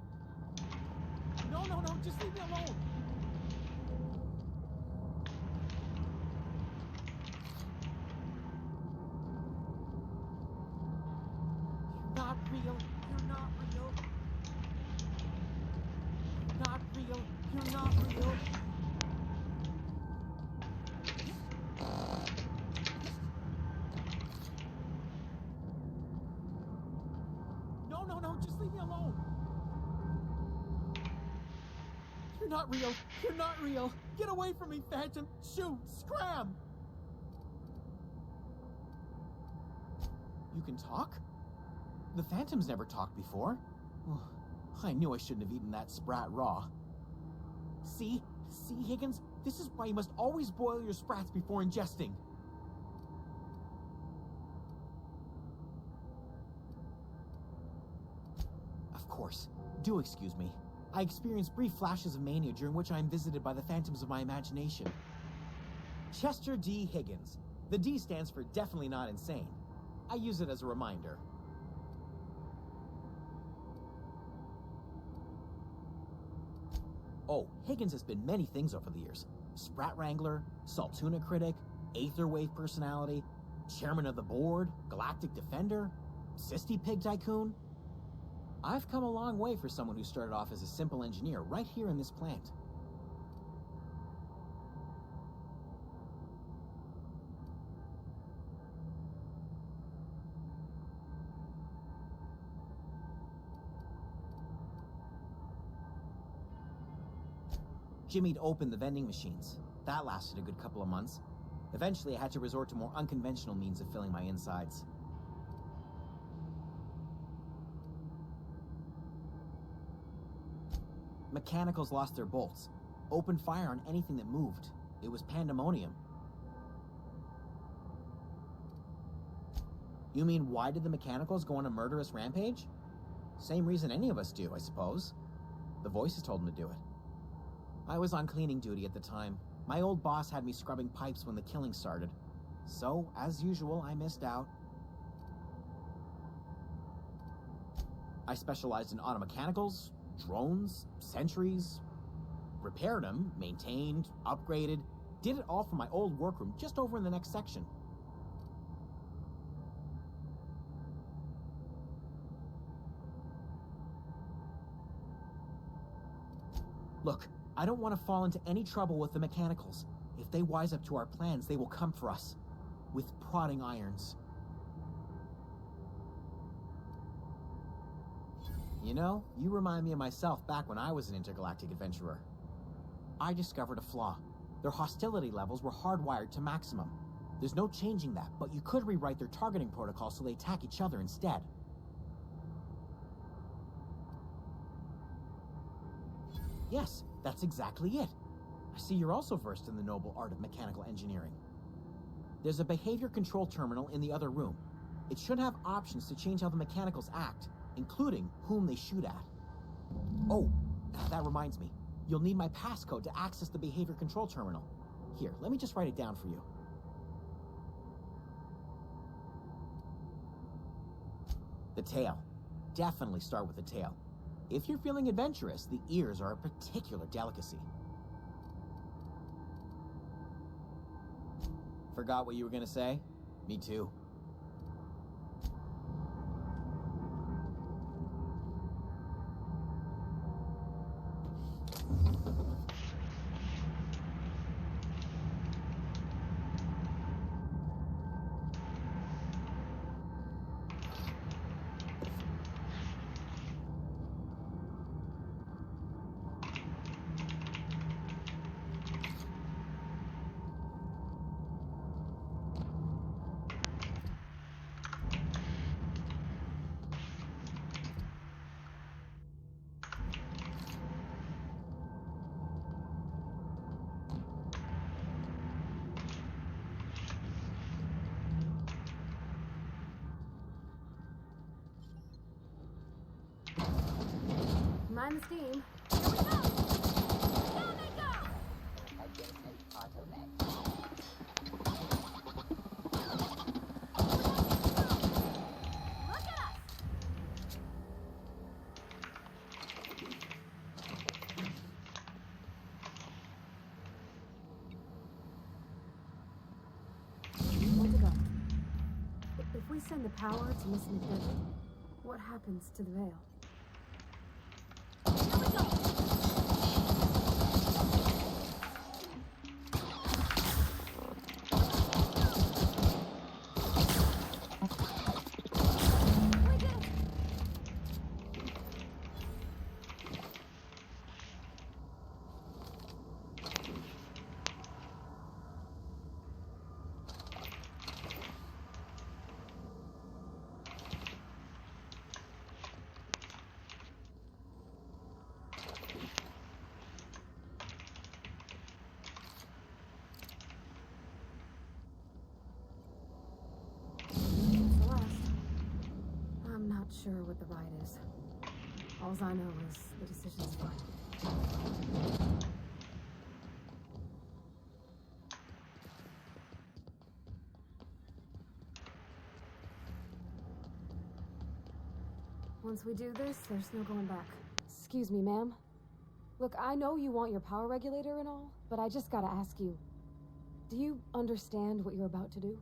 Speaker 5: No, just leave me alone. You're not real. You're not real. Not real. You're not real. No, just leave me alone. You're not real. You're not real. Get away from me, Phantom. Shoot. Scram. You can talk? The Phantom's never talked before. I knew I shouldn't have eaten that sprat raw. See, Higgins? This is why you must always boil your sprats before ingesting. Of course. Do excuse me. I experience brief flashes of mania during which I am visited by the phantoms of my imagination. Chester D. Higgins. The D stands for definitely not insane. I use it as a reminder. Oh, Higgins has been many things over the years. Sprat Wrangler, Saltuna Critic, Aetherwave Personality, Chairman of the Board, Galactic Defender, Sisty Pig Tycoon. I've come a long way for someone who started off as a simple engineer right here in this plant. Jimmy'd opened the vending machines. That lasted a good couple of months. Eventually, I had to resort to more unconventional means of filling my insides. Mechanicals lost their bolts. Opened fire on anything that moved. It was pandemonium. You mean, why did the Mechanicals go on a murderous rampage? Same reason any of us do, I suppose. The voices told them to do it. I was on cleaning duty at the time. My old boss had me scrubbing pipes when the killing started. So, as usual, I missed out. I specialized in automechanicals, drones, sentries. Repaired them, maintained, upgraded. Did it all from my old workroom just over in the next section. Look,
Speaker 11: I don't want to fall into any trouble with the mechanicals. If they wise up to our plans, they will come for us. With prodding irons. You know, you remind me of myself back when I was an intergalactic adventurer. I discovered a flaw. Their hostility levels were hardwired to maximum. There's no changing that, but you could rewrite their targeting protocol so they attack each other instead. Yes, that's exactly it. I see you're also versed in the noble art of mechanical engineering. There's a behavior control terminal in the other room. It should have options to change how the mechanicals act, including whom they shoot at. Oh, that reminds me. You'll need my passcode to access the behavior control terminal. Here, let me just write it down for you. The tail. Definitely start with the tail. If you're feeling adventurous, the ears are a particular delicacy. Forgot what you were gonna say? Me too.
Speaker 13: Mind the steam. Here we go! Down they go! Look at us! Where to go? If we send the power to Miss McDevitt, what happens to the veil? Sure what the ride is. All I know is the decision's final. Once we do this, there's no going back. Excuse me, ma'am. Look, I know you want your power regulator and all, but I just gotta ask you, do you understand what you're about to do?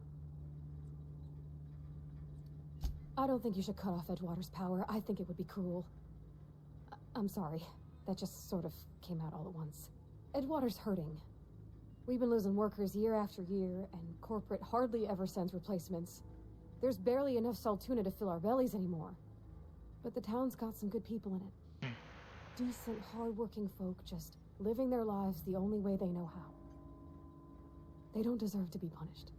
Speaker 13: I don't think you should cut off Edgewater's power. I think it would be cruel. I'm sorry. That just sort of came out all at once. Edgewater's hurting. We've been losing workers year after year, and corporate hardly ever sends replacements. There's barely enough Saltuna to fill our bellies anymore. But the town's got some good people in it. Decent, hard-working folk just living their lives the only way they know how. They don't deserve to be punished.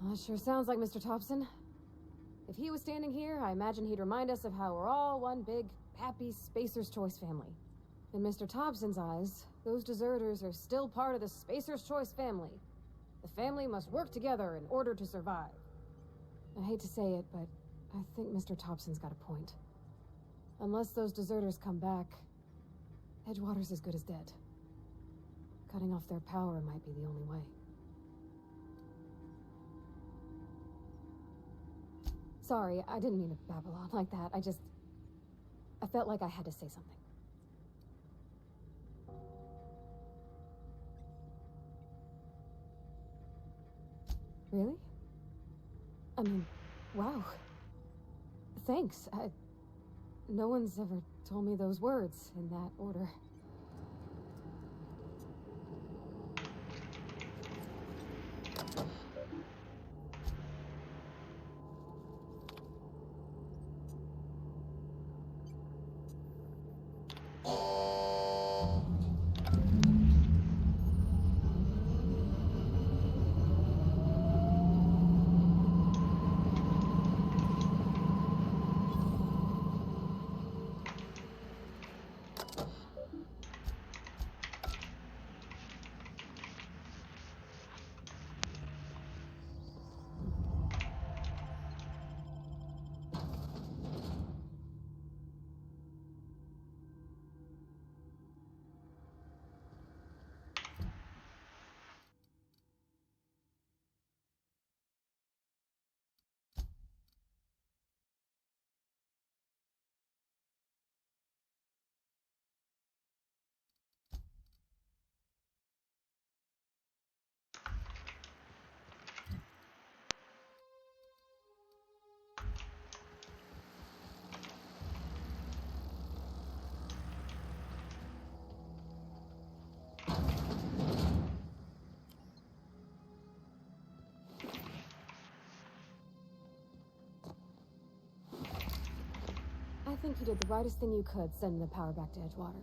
Speaker 13: Well, it sure sounds like Mr. Thompson. If he was standing here, I imagine he'd remind us of how we're all one big, happy Spacer's Choice family. In Mr. Thompson's eyes, those deserters are still part of the Spacer's Choice family. The family must work together in order to survive. I hate to say it, but I think Mr. Thompson's got a point. Unless those deserters come back, Edgewater's as good as dead. Cutting off their power might be the only way. Sorry, I didn't mean to babble on like that. I felt like I had to say something. Really? I mean, wow. Thanks. No one's ever told me those words in that order. I think you did the rightest thing you could sending the power back to Edgewater.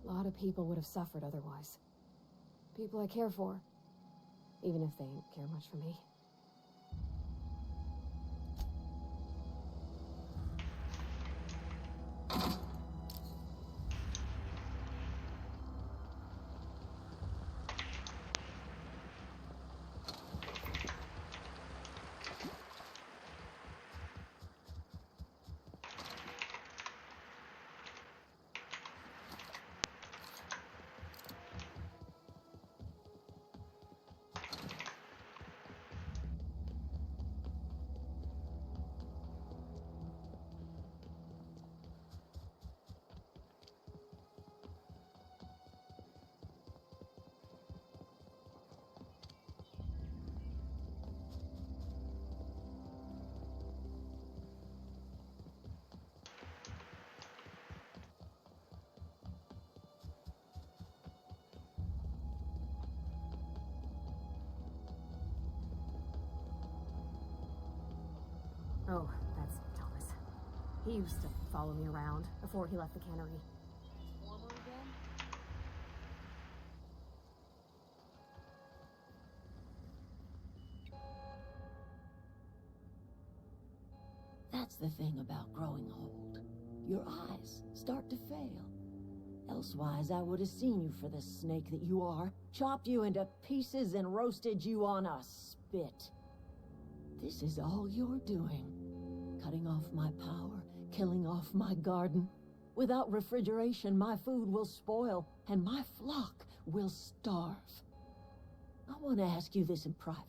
Speaker 13: A lot of people would have suffered otherwise. People I care for, even if they don't care much for me. Oh, that's Thomas. He used to follow me around before he left the cannery. Transformer again?
Speaker 12: That's the thing about growing old. Your eyes start to fail. Elsewise, I would have seen you for the snake that you are, chopped you into pieces and roasted you on a spit. This is all you're doing. Cutting off my power, killing off my garden. Without refrigeration, my food will spoil, and my flock will starve. I want to ask you this in private,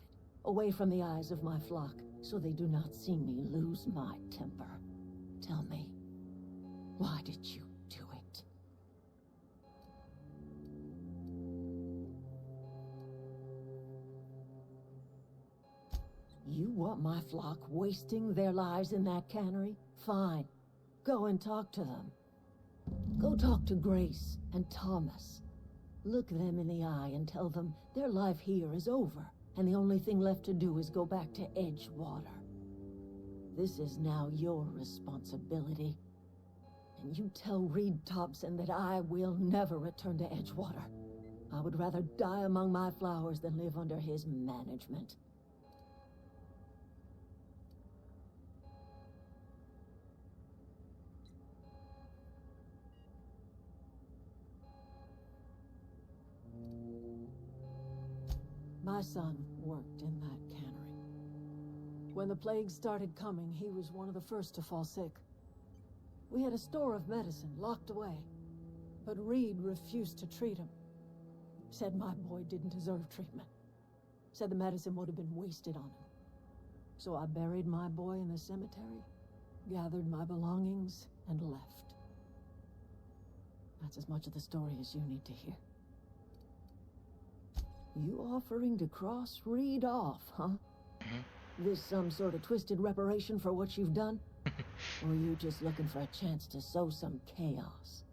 Speaker 12: away from the eyes of my flock, so they do not see me lose my temper. Tell me, why did you do it? You want my flock wasting their lives in that cannery? Fine. Go and talk to them. Go talk to Grace and Thomas. Look them in the eye and tell them their life here is over, and the only thing left to do is go back to Edgewater. This is now your responsibility. And you tell Reed Thompson that I will never return to Edgewater. I would rather die among my flowers than live under his management. My son worked in that cannery. When the plague started coming, he was one of the first to fall sick. We had a store of medicine locked away, but Reed refused to treat him. Said my boy didn't deserve treatment. Said the medicine would have been wasted on him. So I buried my boy in the cemetery, gathered my belongings, and left. That's as much of the story as you need to hear. You offering to cross Reed off, huh? This some sort of twisted reparation for what you've done? Or you just looking for a chance to sow some chaos?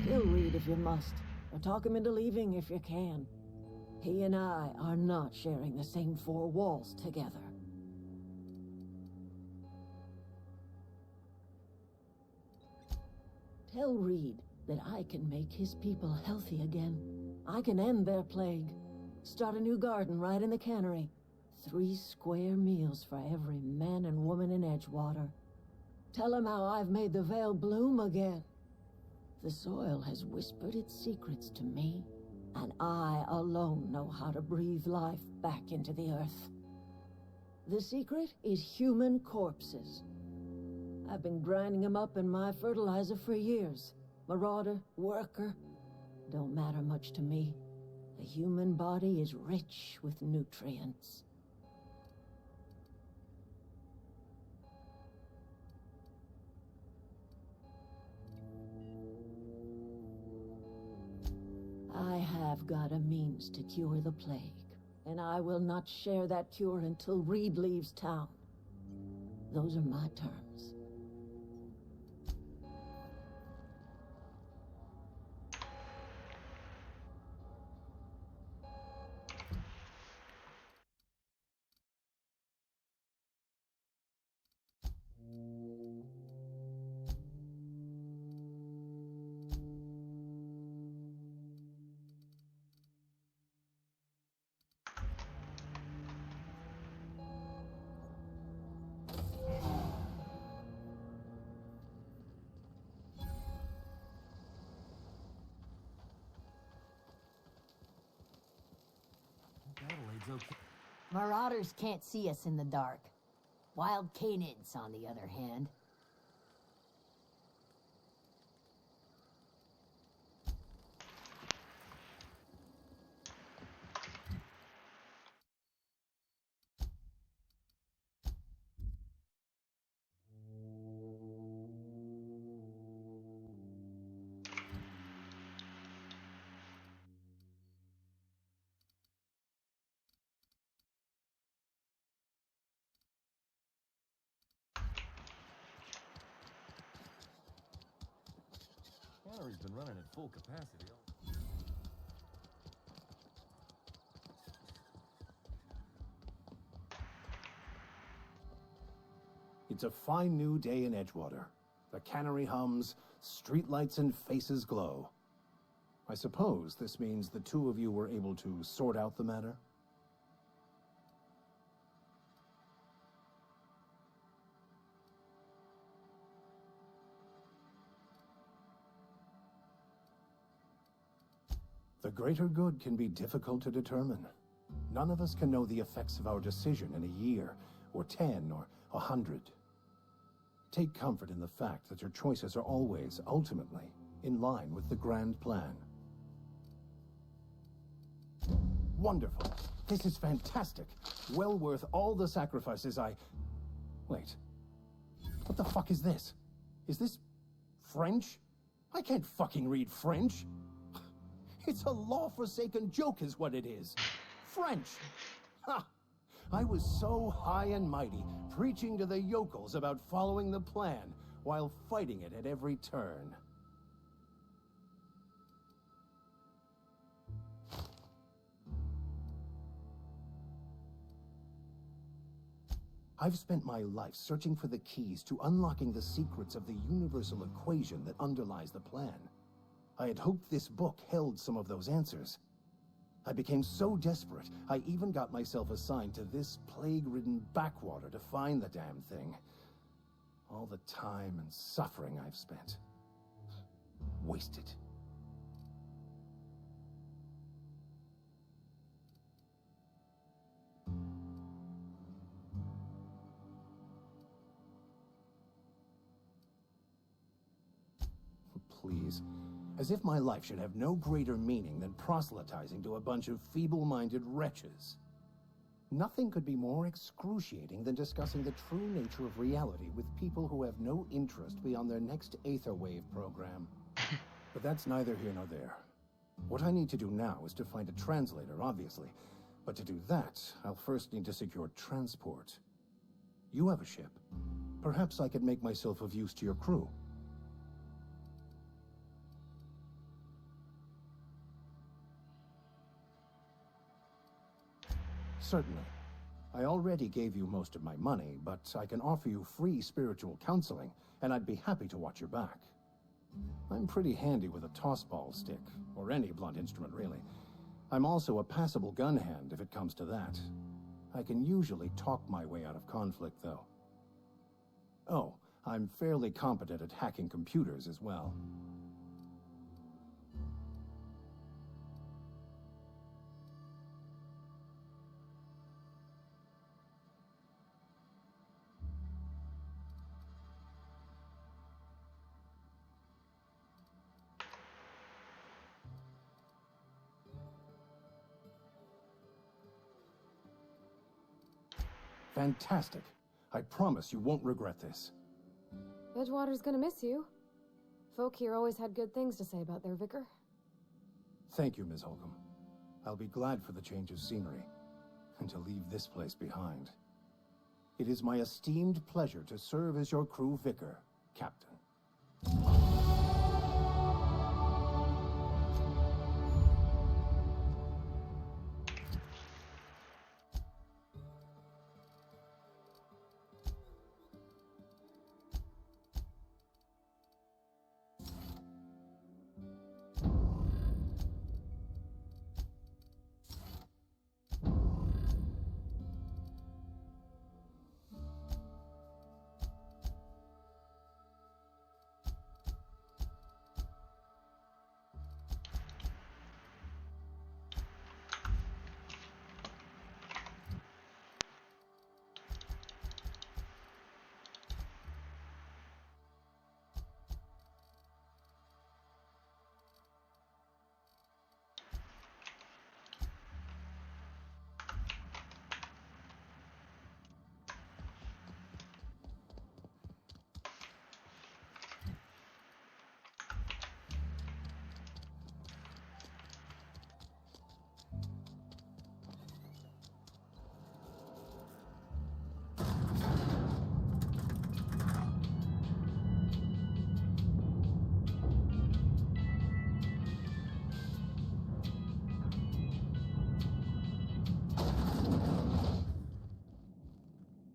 Speaker 12: Kill Reed if you must, or talk him into leaving if you can. He and I are not sharing the same four walls together. Tell Reed that I can make his people healthy again. I can end their plague. Start a new garden right in the cannery. 3 square meals for every man and woman in Edgewater. Tell him how I've made the Vale bloom again. The soil has whispered its secrets to me, and I alone know how to breathe life back into the earth. The secret is human corpses. I've been grinding them up in my fertilizer for years. Marauder, worker, don't matter much to me. The human body is rich with nutrients. I have got a means to cure the plague, and I will not share that cure until Reed leaves town. Those are my terms. Marauders can't see us in the dark. Wild canids, on the other hand.
Speaker 14: Cannery's been running at full capacity.
Speaker 15: It's a fine new day in Edgewater. The cannery hums, streetlights and faces glow. I suppose this means the two of you were able to sort out the matter? The greater good can be difficult to determine. None of us can know the effects of our decision in a year, or 10, or 100. Take comfort in the fact that your choices are always, ultimately, in line with the grand plan. Wonderful. This is fantastic. Well worth all the sacrifices I... Wait. What the fuck is this? Is this French? I can't fucking read French. It's a law-forsaken joke is what it is. French. Ha! I was so high and mighty, preaching to the yokels about following the plan, while fighting it at every turn. I've spent my life searching for the keys to unlocking the secrets of the universal equation that underlies the plan. I had hoped this book held some of those answers. I became so desperate, I even got myself assigned to this plague-ridden backwater to find the damn thing. All the time and suffering I've spent. Wasted. Please. As if my life should have no greater meaning than proselytizing to a bunch of feeble-minded wretches. Nothing could be more excruciating than discussing the true nature of reality with people who have no interest beyond their next Aetherwave program. But that's neither here nor there. What I need to do now is to find a translator, obviously. But to do that, I'll first need to secure transport. You have a ship. Perhaps I could make myself of use to your crew. Certainly. I already gave you most of my money, but I can offer you free spiritual counseling, and I'd be happy to watch your back. I'm pretty handy with a tossball stick, or any blunt instrument, really. I'm also a passable gun hand, if it comes to that. I can usually talk my way out of conflict, though. Oh, I'm fairly competent at hacking computers as well. Fantastic. I promise you won't regret this.
Speaker 13: Edgewater's gonna miss you. Folk here always had good things to say about their vicar.
Speaker 15: Thank you, Ms. Holcomb. I'll be glad for the change of scenery, and to leave this place behind. It is my esteemed pleasure to serve as your crew vicar, Captain.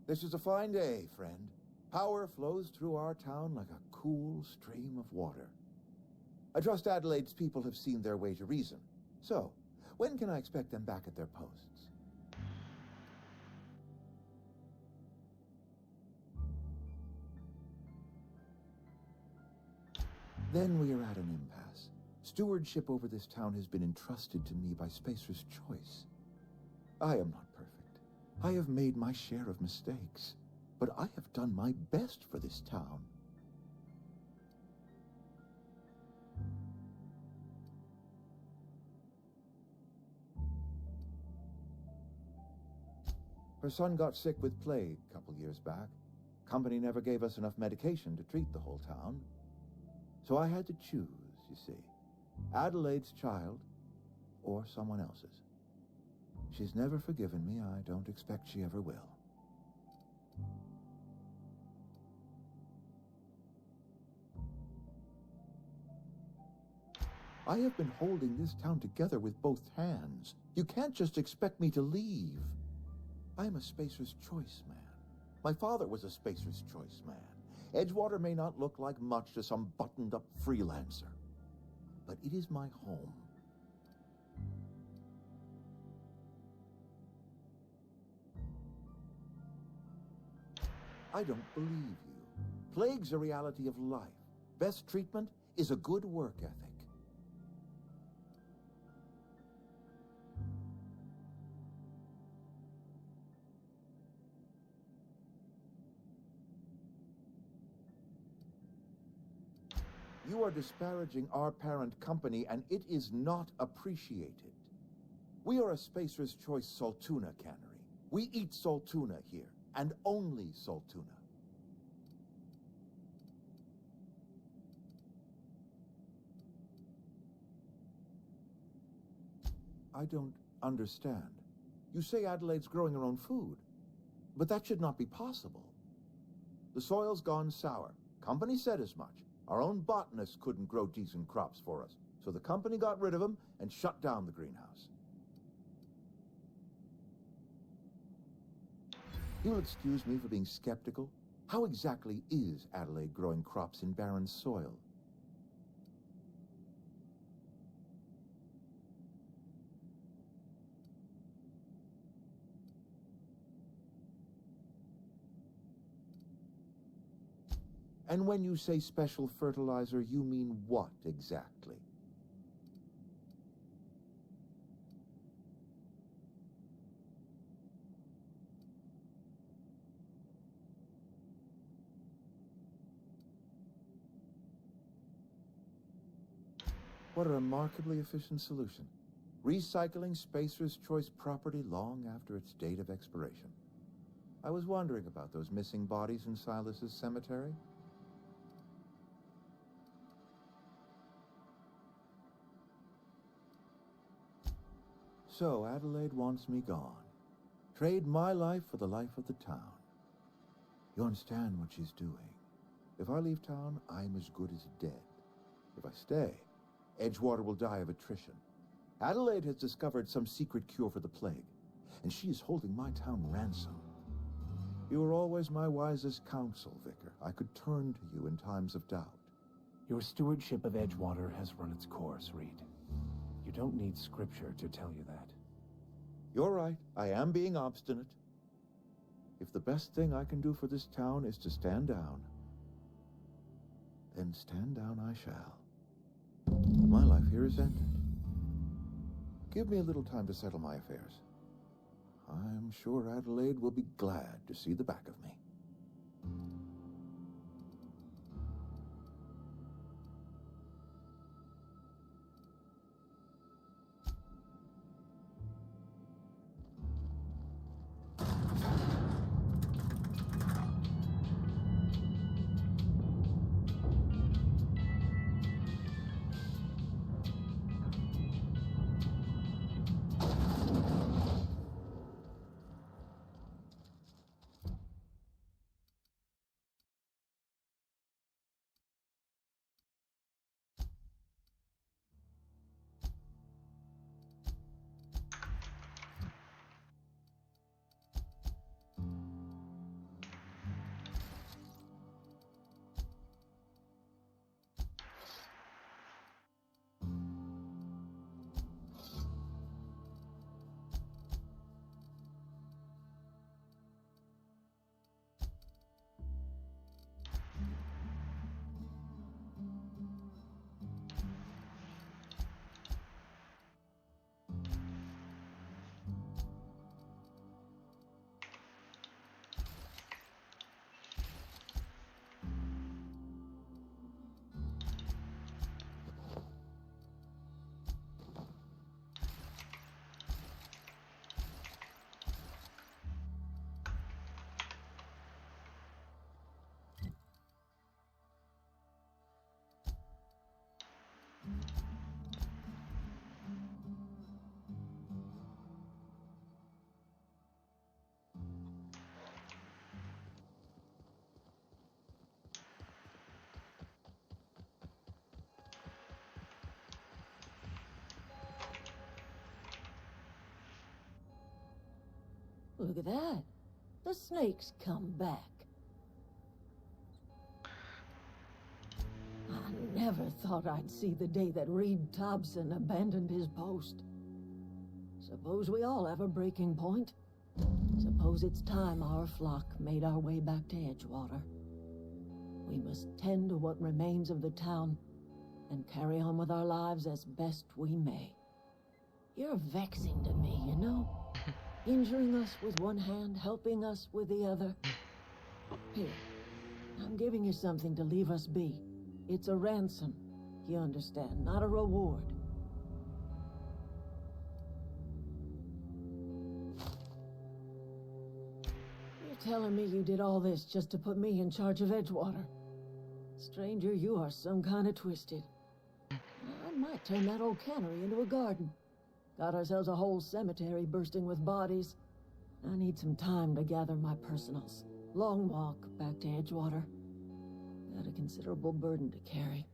Speaker 9: This is a fine day, friend. Power flows through our town like a cool stream of water. I trust Adelaide's people have seen their way to reason. So, when can I expect them back at their posts? Then we are at an impasse. Stewardship over this town has been entrusted to me by Spacer's Choice. I am not perfect. I have made my share of mistakes, but I have done my best for this town. Her son got sick with plague a couple years back. Company never gave us enough medication to treat the whole town. So I had to choose, you see. Adelaide's child or someone else's. She's never forgiven me. I don't expect she ever will. I have been holding this town together with both hands. You can't just expect me to leave. I'm a Spacer's Choice man. My father was a Spacer's Choice man. Edgewater may not look like much to some buttoned-up freelancer, but it is my home. I don't believe you. Plague's a reality of life. Best treatment is a good work ethic. You are disparaging our parent company, and it is not appreciated. We are a Spacer's Choice Saltuna cannery. We eat Saltuna here, and only Saltuna. I don't understand. You say Adelaide's growing her own food, but that should not be possible. The soil's gone sour. Company said as much. Our own botanist couldn't grow decent crops for us, so the company got rid of him and shut down the greenhouse. You'll excuse me for being skeptical. How exactly is Adelaide growing crops in barren soil? And when you say special fertilizer, you mean what exactly? What a remarkably efficient solution. Recycling Spacer's Choice property long after its date of expiration. I was wondering about those missing bodies in Silas's cemetery. So Adelaide wants me gone. Trade my life for the life of the town. You understand what she's doing. If I leave town, I'm as good as dead. If I stay, Edgewater will die of attrition. Adelaide has discovered some secret cure for the plague, and she is holding my town ransom. You were always my wisest counsel, Vicar. I could turn to you in times of doubt.
Speaker 15: Your stewardship of Edgewater has run its course, Reed. You don't need scripture to tell you that.
Speaker 9: You're right. I am being obstinate. If the best thing I can do for this town is to stand down, then stand down I shall. My life here is ended. Give me a little time to settle my affairs. I'm sure Adelaide will be glad to see the back of me.
Speaker 12: Look at that. The snake's come back. I never thought I'd see the day that Reed Thompson abandoned his post. Suppose we all have a breaking point. Suppose it's time our flock made our way back to Edgewater. We must tend to what remains of the town and carry on with our lives as best we may. You're vexing to me, you know? Injuring us with one hand, helping us with the other. Here, I'm giving you something to leave us be. It's a ransom, you understand, not a reward. You're telling me you did all this just to put me in charge of Edgewater? Stranger, you are some kind of twisted. I might turn that old cannery into a garden.
Speaker 6: Got ourselves a whole cemetery bursting with bodies. I need some time to gather my personals. Long walk back to Edgewater. Got a considerable burden to carry.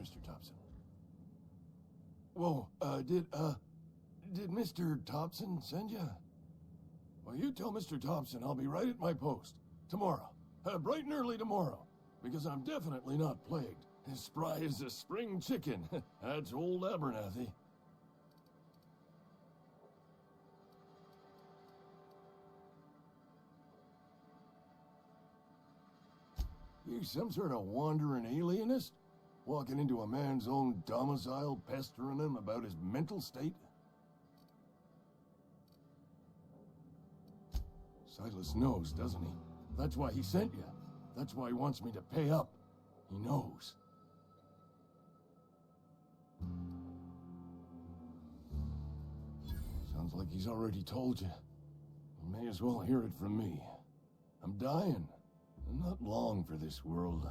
Speaker 16: Mr. Thompson. Whoa, did Mr. Thompson send you? Well, you tell Mr. Thompson I'll be right at my post. Tomorrow. Bright and early tomorrow. Because I'm definitely not plagued. As spry as a spring chicken. That's old Abernathy. You some sort of wandering alienist? Walking into a man's own domicile, pestering him about his mental state? Silas knows, doesn't he? That's why he sent you. That's why he wants me to pay up. He knows. Sounds like he's already told you. You may as well hear it from me. I'm dying. I'm not long for this world.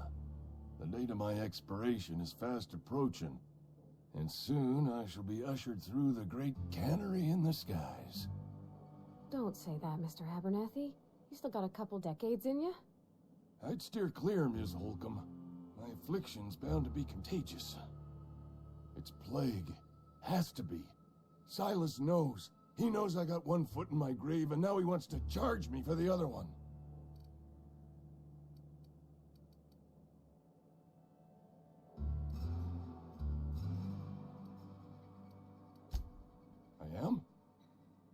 Speaker 16: The date of my expiration is fast approaching, and soon I shall be ushered through the great cannery in the skies.
Speaker 13: Don't say that, Mr. Abernathy. You still got a couple decades in you.
Speaker 16: I'd steer clear, Ms. Holcomb. My affliction's bound to be contagious. It's plague. Has to be. Silas knows. He knows I got one foot in my grave, and now he wants to charge me for the other one. I am?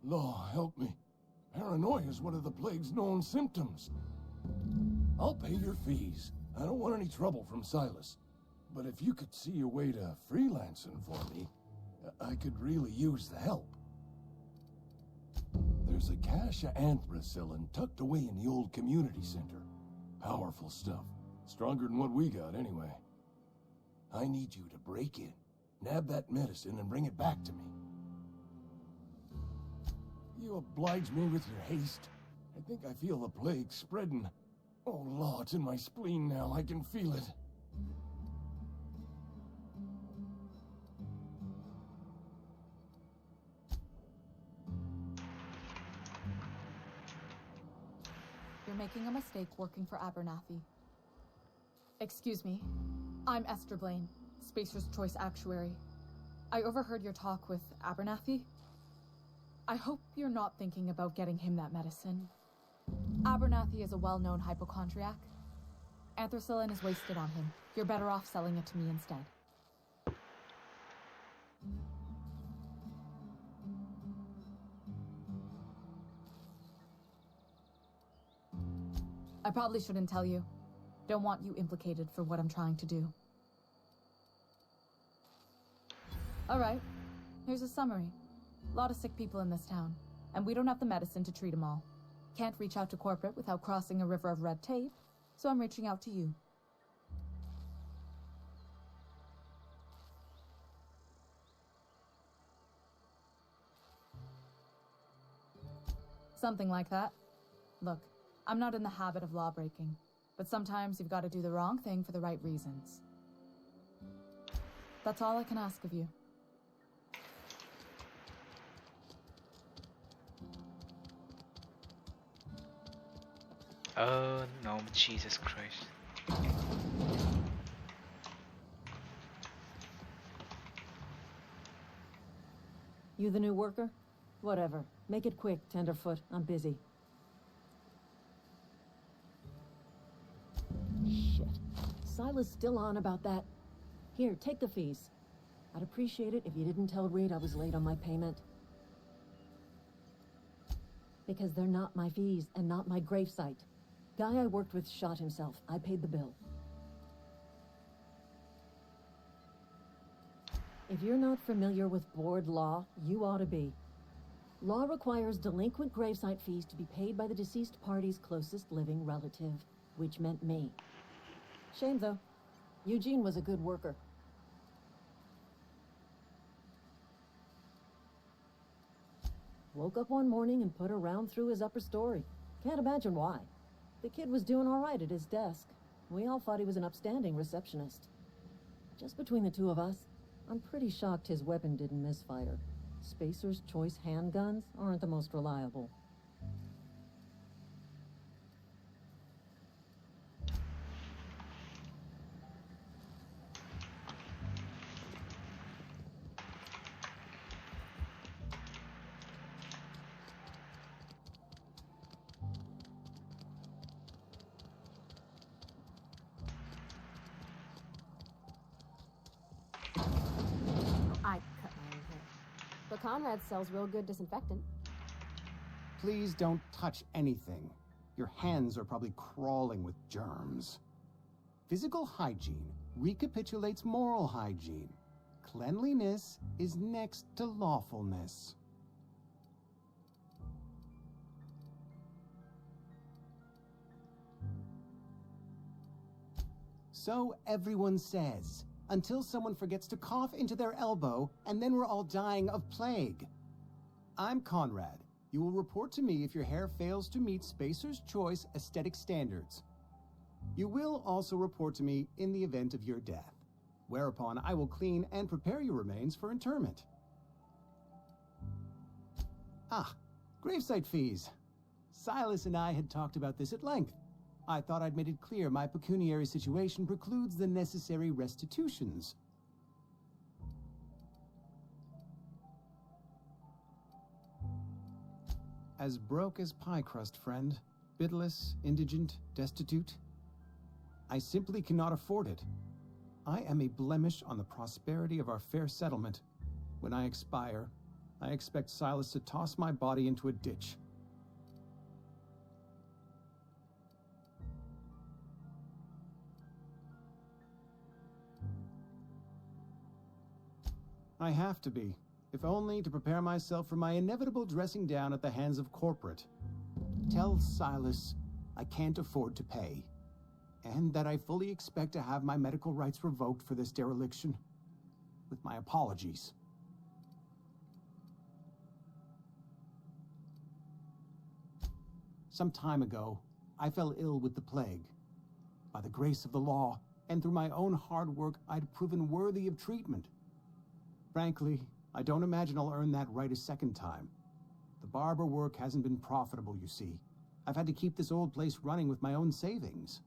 Speaker 16: Law, help me. Paranoia is one of the plague's known symptoms. I'll pay your fees. I don't want any trouble from Silas. But if you could see a way to freelancing for me, I could really use the help. There's a cache of anthracillin tucked away in the old community center. Powerful stuff. Stronger than what we got, anyway. I need you to break in, nab that medicine, and bring it back to me. You oblige me with your haste. I think I feel the plague spreading. Oh, Law, it's in my spleen now. I can feel it.
Speaker 17: You're making a mistake working for Abernathy. Excuse me. I'm Esther Blaine, Spacer's Choice Actuary. I overheard your talk with Abernathy. I hope you're not thinking about getting him that medicine. Abernathy is a well-known hypochondriac. Anthracillin is wasted on him. You're better off selling it to me instead. I probably shouldn't tell you. Don't want you implicated for what I'm trying to do. Alright, here's a summary. A lot of sick people in this town, and we don't have the medicine to treat them all. Can't reach out to corporate without crossing a river of red tape, so I'm reaching out to you. Something like that. Look, I'm not in the habit of law breaking, but sometimes you've got to do the wrong thing for the right reasons. That's all I can ask of you.
Speaker 18: Oh no, Jesus Christ.
Speaker 6: You the new worker? Whatever. Make it quick, Tenderfoot. I'm busy. Shit. Silas still on about that. Here, take the fees. I'd appreciate it if you didn't tell Reed I was late on my payment. Because they're not my fees and not my gravesite. Guy I worked with shot himself. I paid the bill. If you're not familiar with board law, you ought to be. Law requires delinquent gravesite fees to be paid by the deceased party's closest living relative, which meant me. Shame, though. Eugene was a good worker. Woke up one morning and put a round through his upper story. Can't imagine why. The kid was doing all right at his desk. We all thought he was an upstanding receptionist. Just between the two of us, I'm pretty shocked his weapon didn't misfire. Spacer's Choice handguns aren't the most reliable.
Speaker 13: But Conrad sells real good disinfectant.
Speaker 15: Please don't touch anything. Your hands are probably crawling with germs. Physical hygiene recapitulates moral hygiene. Cleanliness is next to lawfulness. So everyone says, until someone forgets to cough into their elbow, and then we're all dying of plague. I'm Conrad. You will report to me if your hair fails to meet Spacer's Choice aesthetic standards. You will also report to me in the event of your death, whereupon I will clean and prepare your remains for interment. Ah, gravesite fees. Silas and I had talked about this at length. I thought I'd made it clear my pecuniary situation precludes the necessary restitutions. As broke as pie crust, friend. Bitless, indigent, destitute. I simply cannot afford it. I am a blemish on the prosperity of our fair settlement. When I expire, I expect Silas to toss my body into a ditch. I have to be, if only to prepare myself for my inevitable dressing down at the hands of corporate. Tell Silas I can't afford to pay, and that I fully expect to have my medical rights revoked for this dereliction. With my apologies. Some time ago, I fell ill with the plague. By the grace of the law, and through my own hard work, I'd proven worthy of treatment. Frankly, I don't imagine I'll earn that right a second time. The barber work hasn't been profitable, you see. I've had to keep this old place running with my own savings.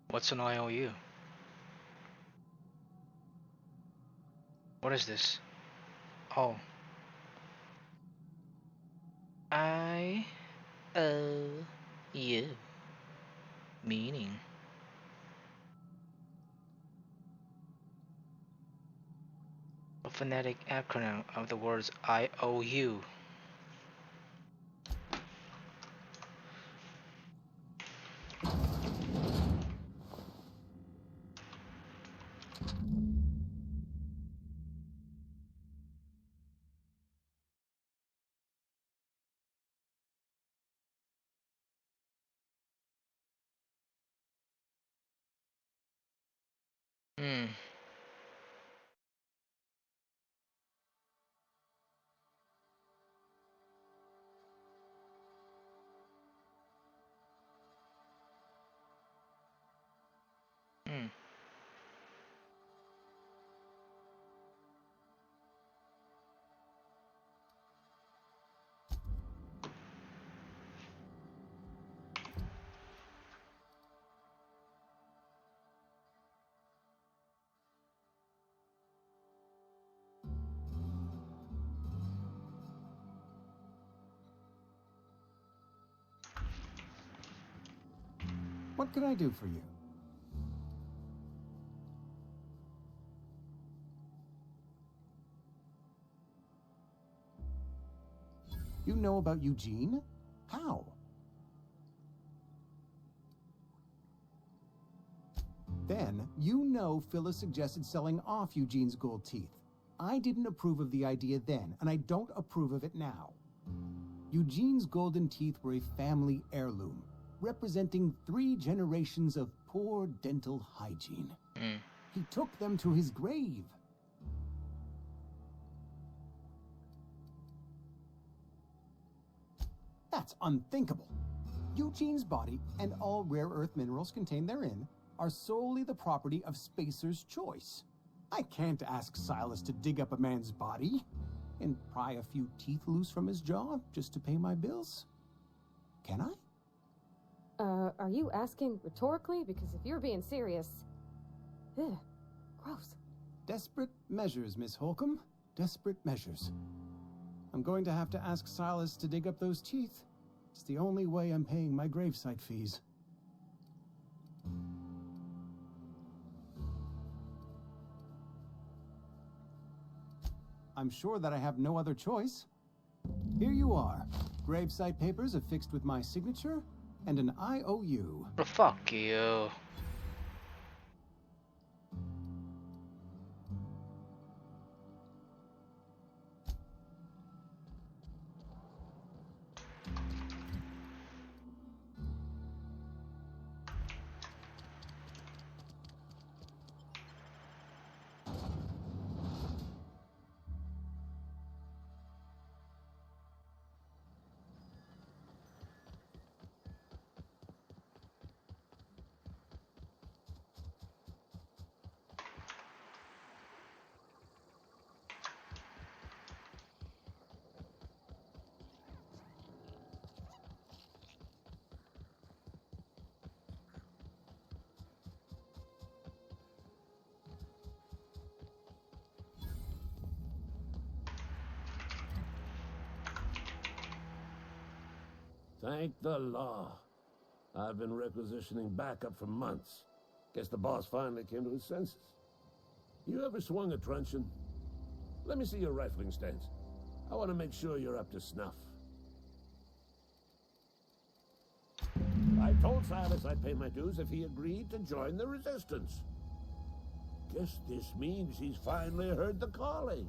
Speaker 18: What's an IOU? What is this? Oh. IOU. Meaning? A phonetic acronym of the words IOU. Hmm. Hmm.
Speaker 15: What can I do for you? You know about Eugene? How? Then, you know Phyllis suggested selling off Eugene's gold teeth. I didn't approve of the idea then, and I don't approve of it now. Eugene's golden teeth were a family heirloom, representing 3 generations of poor dental hygiene. He took them to his grave. That's unthinkable. Eugene's body and all rare earth minerals contained therein are solely the property of Spacer's Choice. I can't ask Silas to dig up a man's body and pry a few teeth loose from his jaw just to pay my bills. Can I?
Speaker 13: Are you asking rhetorically? Because if you're being serious... Ugh, gross.
Speaker 15: Desperate measures, Miss Holcomb. Desperate measures. I'm going to have to ask Silas to dig up those teeth. It's the only way I'm paying my gravesite fees. I'm sure that I have no other choice. Here you are. Gravesite papers affixed with my signature and an IOU.
Speaker 18: Fuck you.
Speaker 19: Thank the law. I've been requisitioning backup for months. Guess the boss finally came to his senses. You ever swung a truncheon? Let me see your rifling stance. I want to make sure you're up to snuff. I told Silas I'd pay my dues if he agreed to join the resistance. Guess this means he's finally heard the calling.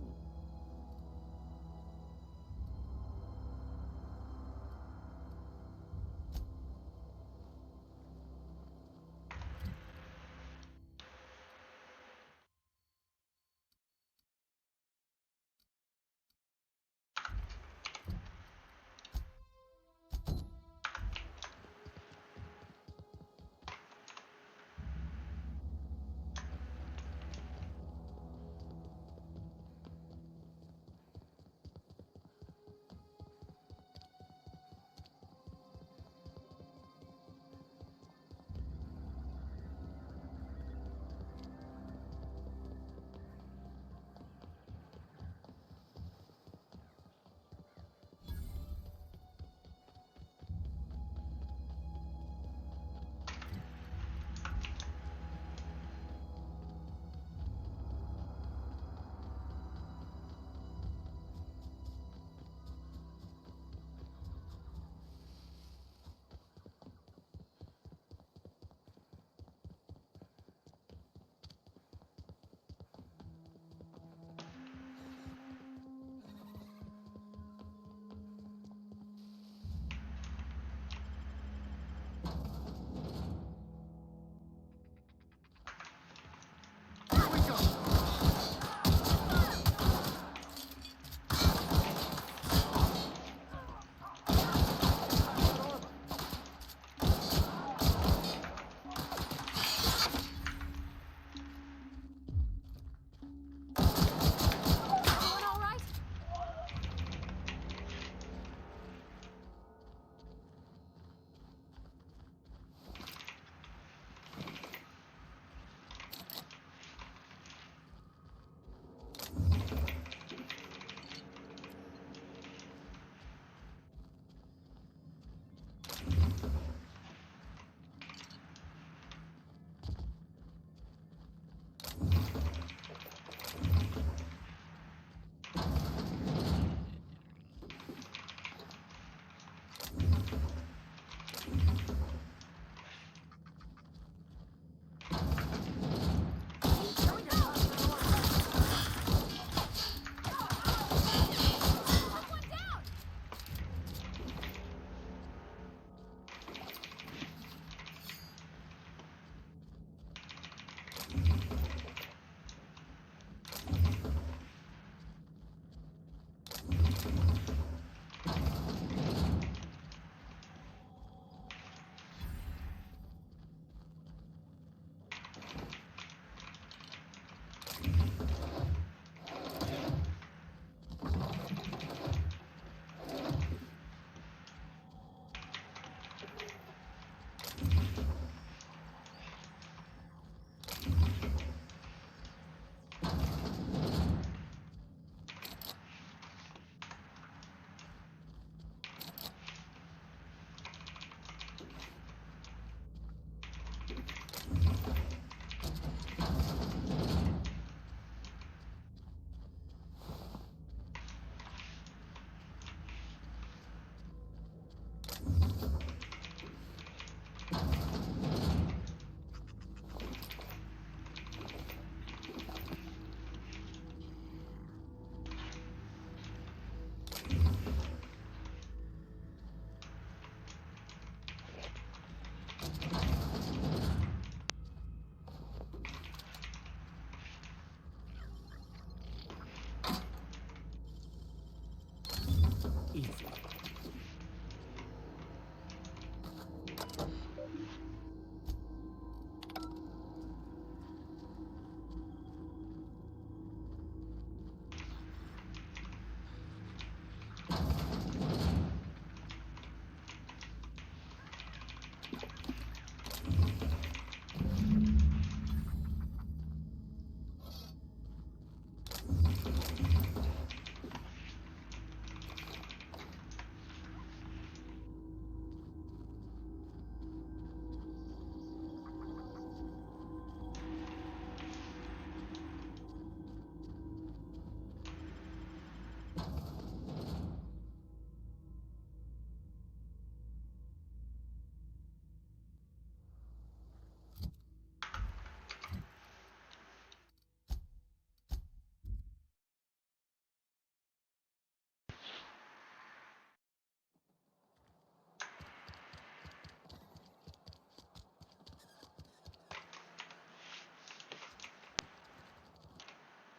Speaker 20: easy.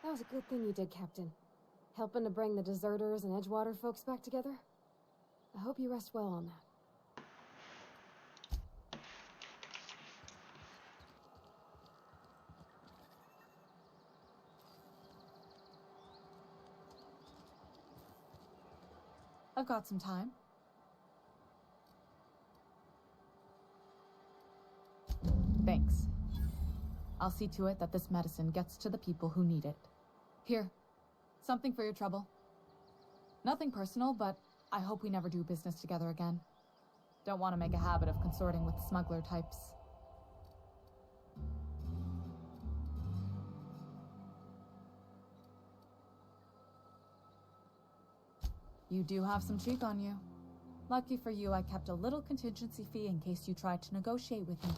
Speaker 13: That was a good thing you did, Captain. Helping to bring the deserters and Edgewater folks back together. I hope you rest well on that.
Speaker 17: I've got some time. Thanks. I'll see to it that this medicine gets to the people who need it. Here, something for your trouble. Nothing personal, but I hope we never do business together again. Don't want to make a habit of consorting with smuggler types. You do have some cheek on you. Lucky for you, I kept a little contingency fee in case you tried to negotiate with me.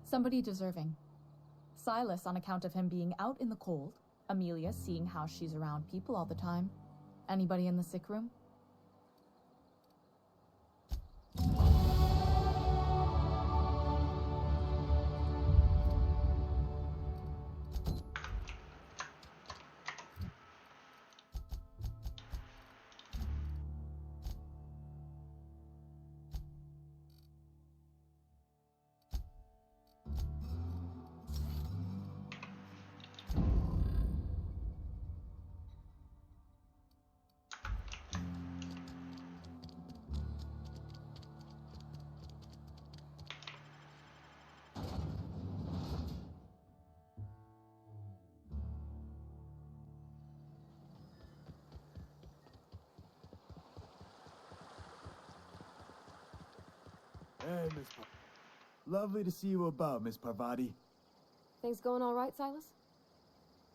Speaker 17: Somebody deserving. Silas on account of him being out in the cold. Amelia seeing how she's around people all the time. Anybody in the sick room?
Speaker 8: Hey, Lovely to see you about, Miss Parvati.
Speaker 13: Things going all right, Silas?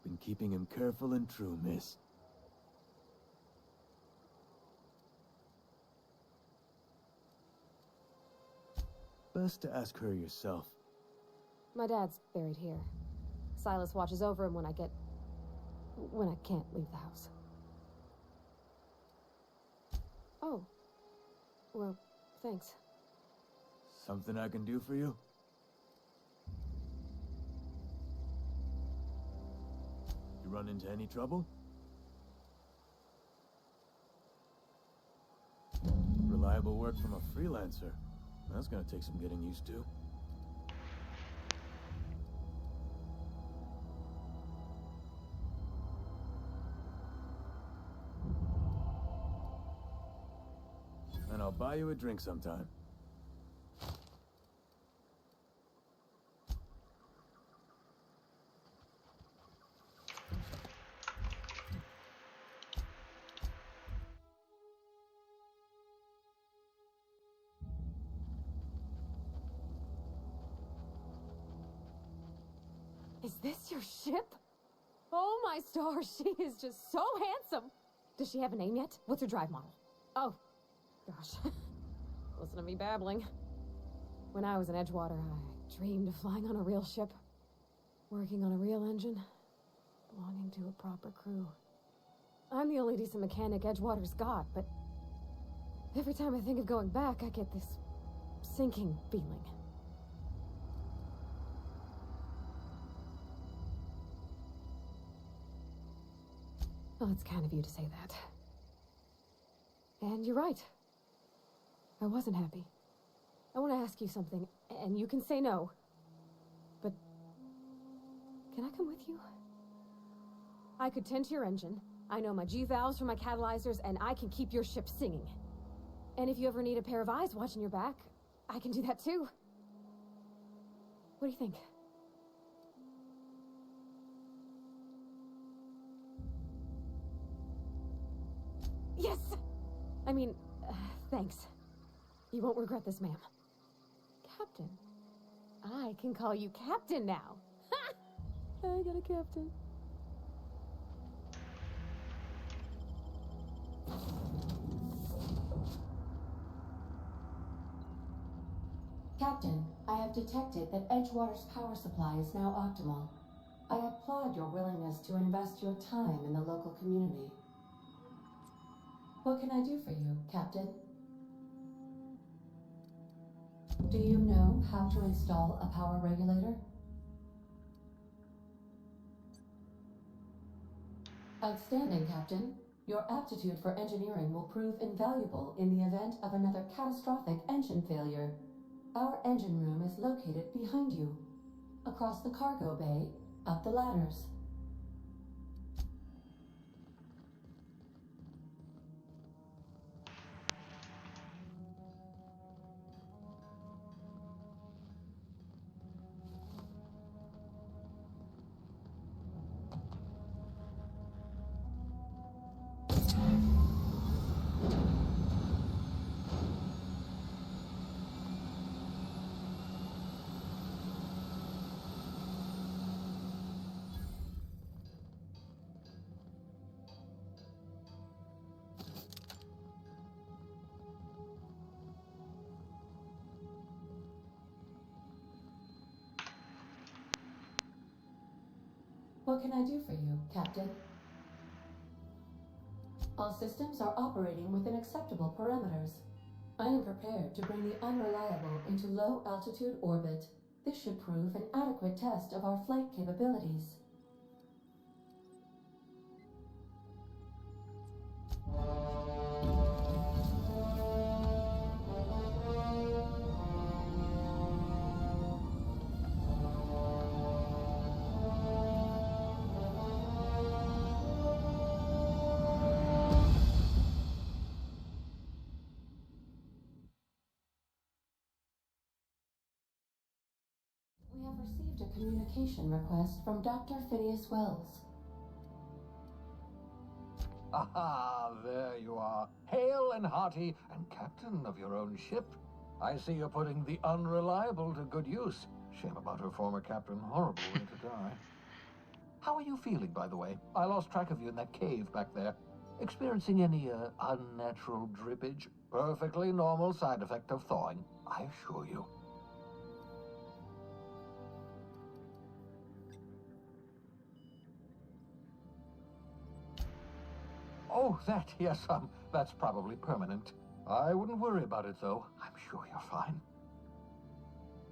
Speaker 8: Been keeping him careful and true, miss. Best to ask her yourself.
Speaker 13: My dad's buried here. Silas watches over him when I can't leave the house. Oh. Well, thanks.
Speaker 8: Something I can do for you? You run into any trouble? Reliable work from a freelancer. That's gonna take some getting used to. And I'll buy you a drink sometime.
Speaker 13: Is this your ship? Oh my stars, she is just so handsome. Does she have a name yet? What's her drive model? Oh, gosh. Listen to me babbling. When I was in Edgewater, I dreamed of flying on a real ship, working on a real engine, belonging to a proper crew. I'm the only decent mechanic Edgewater's got, but every time I think of going back, I get this sinking feeling. Well, it's kind of you to say that. And you're right. I wasn't happy. I want to ask you something, and you can say no. But can I come with you? I could tend to your engine. I know my G-valves for my catalyzers, and I can keep your ship singing. And if you ever need a pair of eyes watching your back, I can do that too. What do you think? Yes! I mean, thanks. You won't regret this, ma'am. Captain. I can call you Captain now. Ha! I got a captain.
Speaker 7: Captain, I have detected that Edgewater's power supply is now optimal. I applaud your willingness to invest your time in the local community. What can I do for you, Captain? Do you know how to install a power regulator? Outstanding, Captain. Your aptitude for engineering will prove invaluable in the event of another catastrophic engine failure. Our engine room is located behind you, across the cargo bay, up the ladders. What can I do for you, Captain? All systems are operating within acceptable parameters. I am prepared to bring the unreliable into low-altitude orbit. This should prove an adequate test of our flight capabilities. We have received a communication request from Dr. Phineas Wells.
Speaker 2: Aha, there you are. Hale and hearty, and captain of your own ship. I see you're putting the unreliable to good use. Shame about her former captain. Horrible way to die. How are you feeling, by the way? I lost track of you in that cave back there. Experiencing any, unnatural drippage? Perfectly normal side effect of thawing, I assure you. Oh, that, yes, that's probably permanent. I wouldn't worry about it, though. I'm sure you're fine.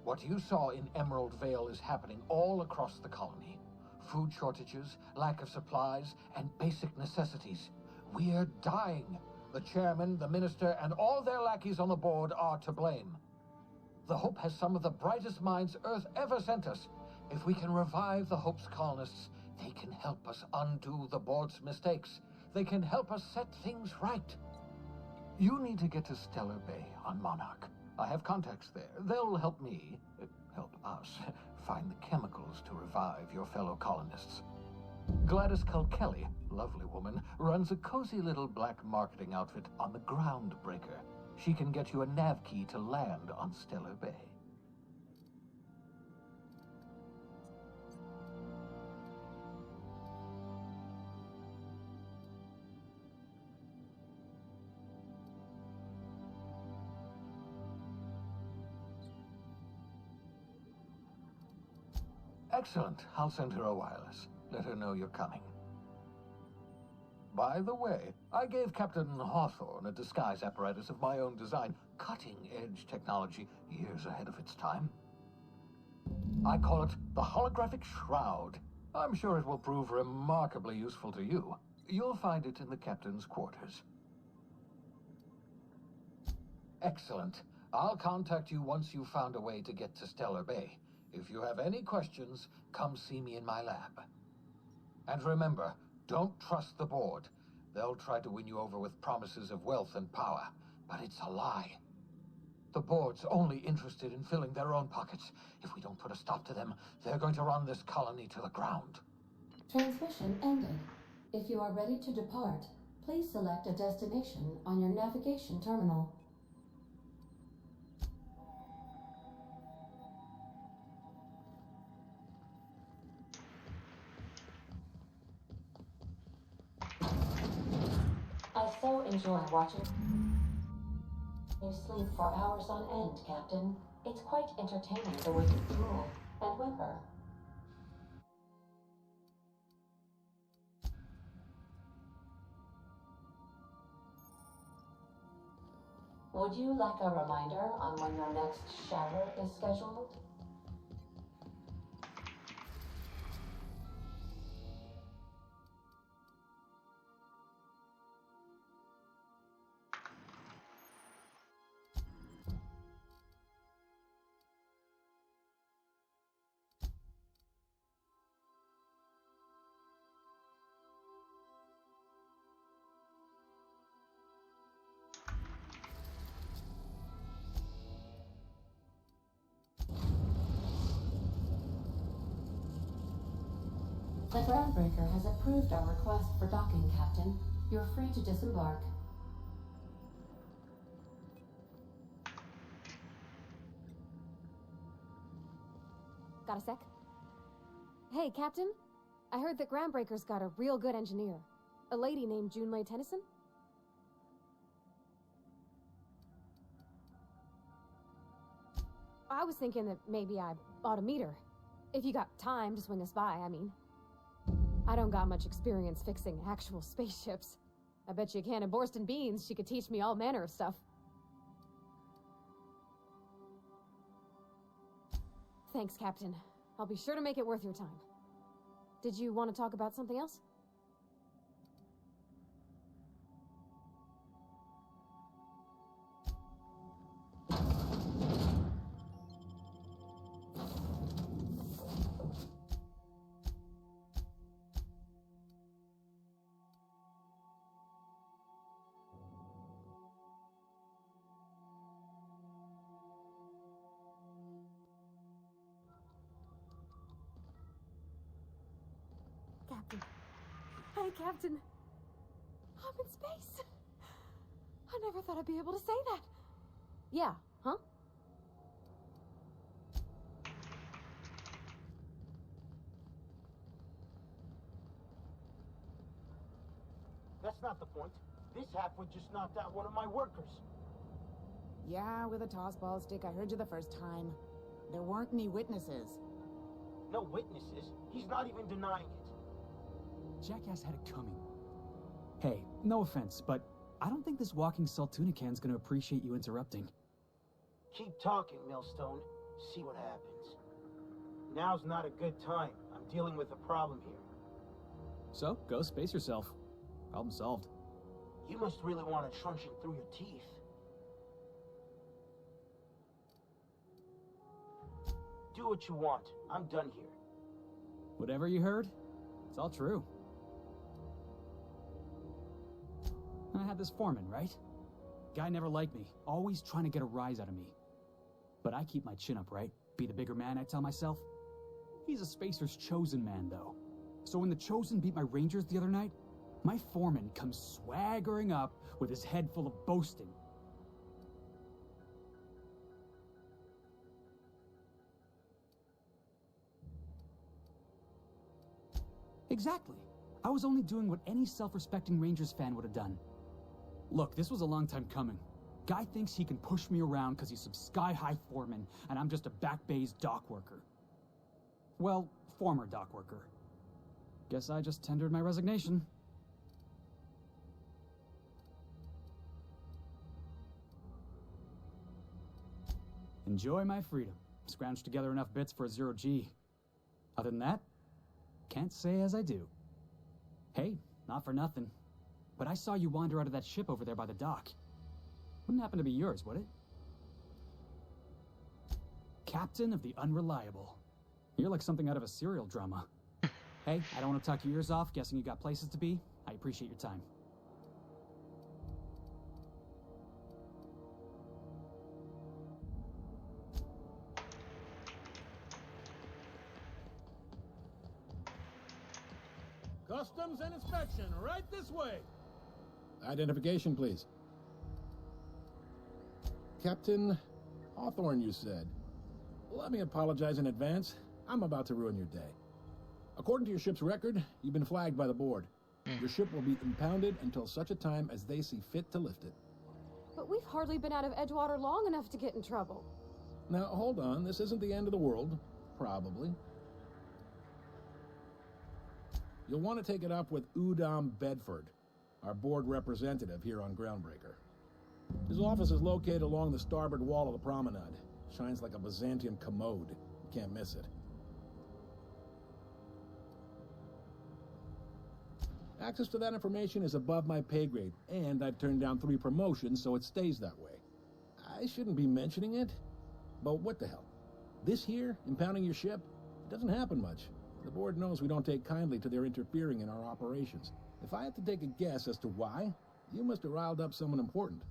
Speaker 2: What you saw in Emerald Vale is happening all across the colony. Food shortages, lack of supplies, and basic necessities. We're dying. The chairman, the minister, and all their lackeys on the board are to blame. The Hope has some of the brightest minds Earth ever sent us. If we can revive the Hope's colonists, they can help us undo the board's mistakes. They can help us set things right. You need to get to Stellar Bay on Monarch. I have contacts there. They'll help me, help us, find the chemicals to revive your fellow colonists. Gladys Culkelly, lovely woman, runs a cozy little black marketing outfit on the Groundbreaker. She can get you a nav key to land on Stellar Bay. Excellent. I'll send her a wireless. Let her know you're coming. By the way, I gave Captain Hawthorne a disguise apparatus of my own design, cutting-edge technology, years ahead of its time. I call it the Holographic Shroud. I'm sure it will prove remarkably useful to you. You'll find it in the captain's quarters. Excellent. I'll contact you once you've found a way to get to Stellar Bay. If you have any questions, come see me in my lab. And remember, don't trust the board. They'll try to win you over with promises of wealth and power, but it's a lie. The board's only interested in filling their own pockets. If we don't put a stop to them, they're going to run this colony to the ground.
Speaker 7: Transmission ended. If you are ready to depart, please select a destination on your navigation terminal. I so enjoy watching you sleep for hours on end, Captain. It's quite entertaining the way you drool and whimper. Would you like a reminder on when your next shower is scheduled? The Groundbreaker has approved our request for docking, Captain. You're free to disembark.
Speaker 13: Got a sec? Hey, Captain. I heard that Groundbreaker's got a real good engineer. A lady named Junlei Tennyson? I was thinking that maybe I ought to meet her. If you got time to swing us by, I mean. I don't got much experience fixing actual spaceships. I bet you a can of Borston beans she could teach me all manner of stuff. Thanks, Captain. I'll be sure to make it worth your time. Did you want to talk about something else? Captain. Hey, Captain. I'm in space. I never thought I'd be able to say that. Yeah, huh?
Speaker 20: That's not the point. This halfwit just knocked out one of my workers.
Speaker 21: Yeah, with a tossball stick. I heard you the first time. There weren't any witnesses.
Speaker 20: No witnesses? He's not even denying it.
Speaker 22: Jackass had it coming. Hey, no offense, but I don't think this walking salt tuna can's gonna appreciate you interrupting.
Speaker 20: Keep talking, Millstone. See what happens. Now's not a good time. I'm dealing with a problem here.
Speaker 22: So, go space yourself. Problem solved.
Speaker 20: You must really want a truncheon through your teeth. Do what you want. I'm done here.
Speaker 22: Whatever you heard, it's all true. I had this foreman, right? Guy never liked me, always trying to get a rise out of me. But I keep my chin up, right? Be the bigger man, I tell myself. He's a Spacer's chosen man, though. So when the Chosen beat my Rangers the other night, my foreman comes swaggering up with his head full of boasting. Exactly. I was only doing what any self-respecting Rangers fan would have done. Look, this was a long time coming. Guy thinks he can push me around because he's some sky-high foreman, and I'm just a back bay's dock worker. Well, former dock worker. Guess I just tendered my resignation. Enjoy my freedom. Scrounged together enough bits for a 0G. Other than that, can't say as I do. Hey, Not for nothing. But I saw you wander out of that ship over there by the dock. Wouldn't happen to be yours, would it? Captain of the Unreliable. You're like something out of a serial drama. Hey, I don't want to talk your ears off, guessing you got places to be. I appreciate your time.
Speaker 15: Customs and inspection, right this way. Identification, please. Captain Hawthorne, you said. Let me apologize in advance. I'm about to ruin your day. According to your ship's record, you've been flagged by the board. Your ship will be impounded until such a time as they see fit to lift it.
Speaker 13: But we've hardly been out of Edgewater long enough to get in trouble.
Speaker 15: Now, hold on. This isn't the end of the world. Probably. You'll want to take it up with Udom Bedford, our board representative here on Groundbreaker. His office is located along the starboard wall of the promenade. Shines like a Byzantium commode. You can't miss it. Access to that information is above my pay grade, and I've turned down 3 promotions, so it stays that way. I shouldn't be mentioning it, but what the hell? This here, impounding your ship, it doesn't happen much. The board knows we don't take kindly to their interfering in our operations. If I had to take a guess as to why, you must have riled up someone important.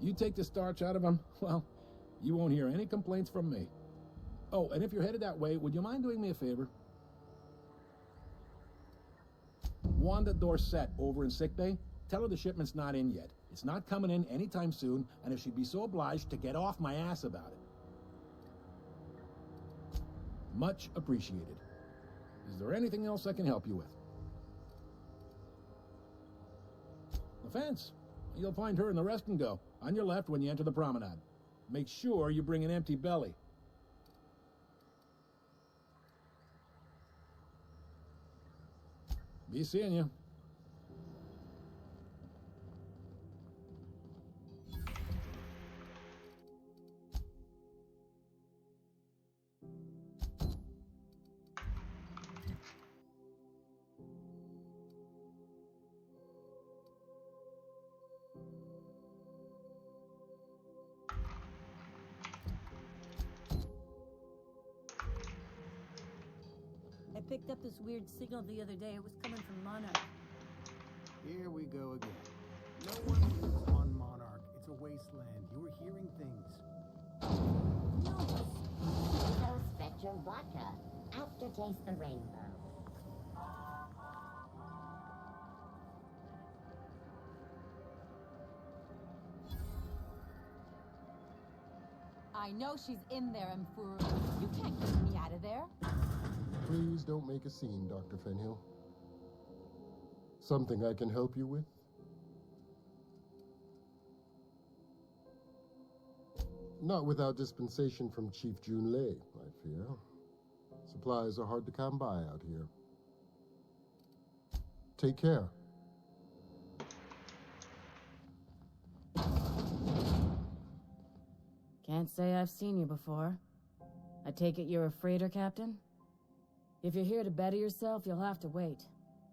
Speaker 15: You take the starch out of them, well, you won't hear any complaints from me. Oh, and if you're headed that way, would you mind doing me a favor? Wanda Dorset over in sickbay, tell her the shipment's not in yet. It's not coming in anytime soon, and if she'd be so obliged to get off my ass about it. Much appreciated. Is there anything else I can help you with? The fence. You'll find her in the rest and go, on your left when you enter the promenade. Make sure you bring an empty belly. Be seeing you.
Speaker 1: I picked up this weird signal the other day. It was coming from Monarch.
Speaker 3: Here we go again. No one lives on Monarch. It's a wasteland. You were hearing things.
Speaker 23: Go fetch your vodka. Aftertaste the rainbow.
Speaker 24: I know she's in there, Mfuru. You can't keep me out of there.
Speaker 25: Please don't make a scene, Dr. Fenhill. Something I can help you with? Not without dispensation from Chief Junlei, I fear. Supplies are hard to come by out here. Take care.
Speaker 26: Can't say I've seen you before. I take it you're a freighter captain? If you're here to better yourself, you'll have to wait.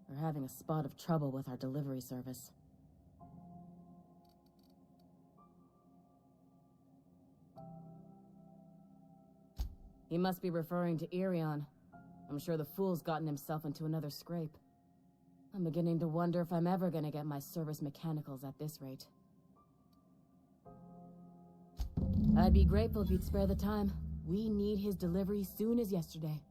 Speaker 26: We're having a spot of trouble with our delivery service. He must be referring to Irion. I'm sure the fool's gotten himself into another scrape. I'm beginning to wonder if I'm ever gonna get my service mechanicals at this rate. I'd be grateful if you'd spare the time. We need his delivery soon as yesterday.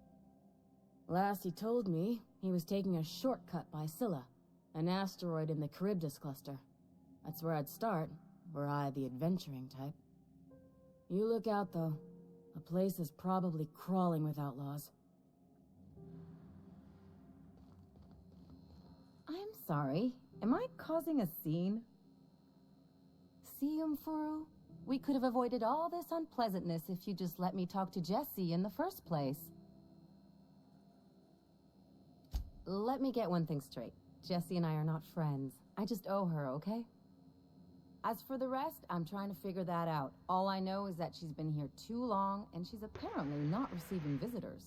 Speaker 26: Last he told me, he was taking a shortcut by Scylla, an asteroid in the Charybdis cluster. That's where I'd start, were I the adventuring type. You look out, though. The place is probably crawling with outlaws.
Speaker 27: I'm sorry. Am I causing a scene? See, Mfuru? We could have avoided all this unpleasantness if you just let me talk to Jessie in the first place. Let me get one thing straight. Jessie and I are not friends. I just owe her, okay? As for the rest, I'm trying to figure that out. All I know is that she's been here too long, and she's apparently not receiving visitors.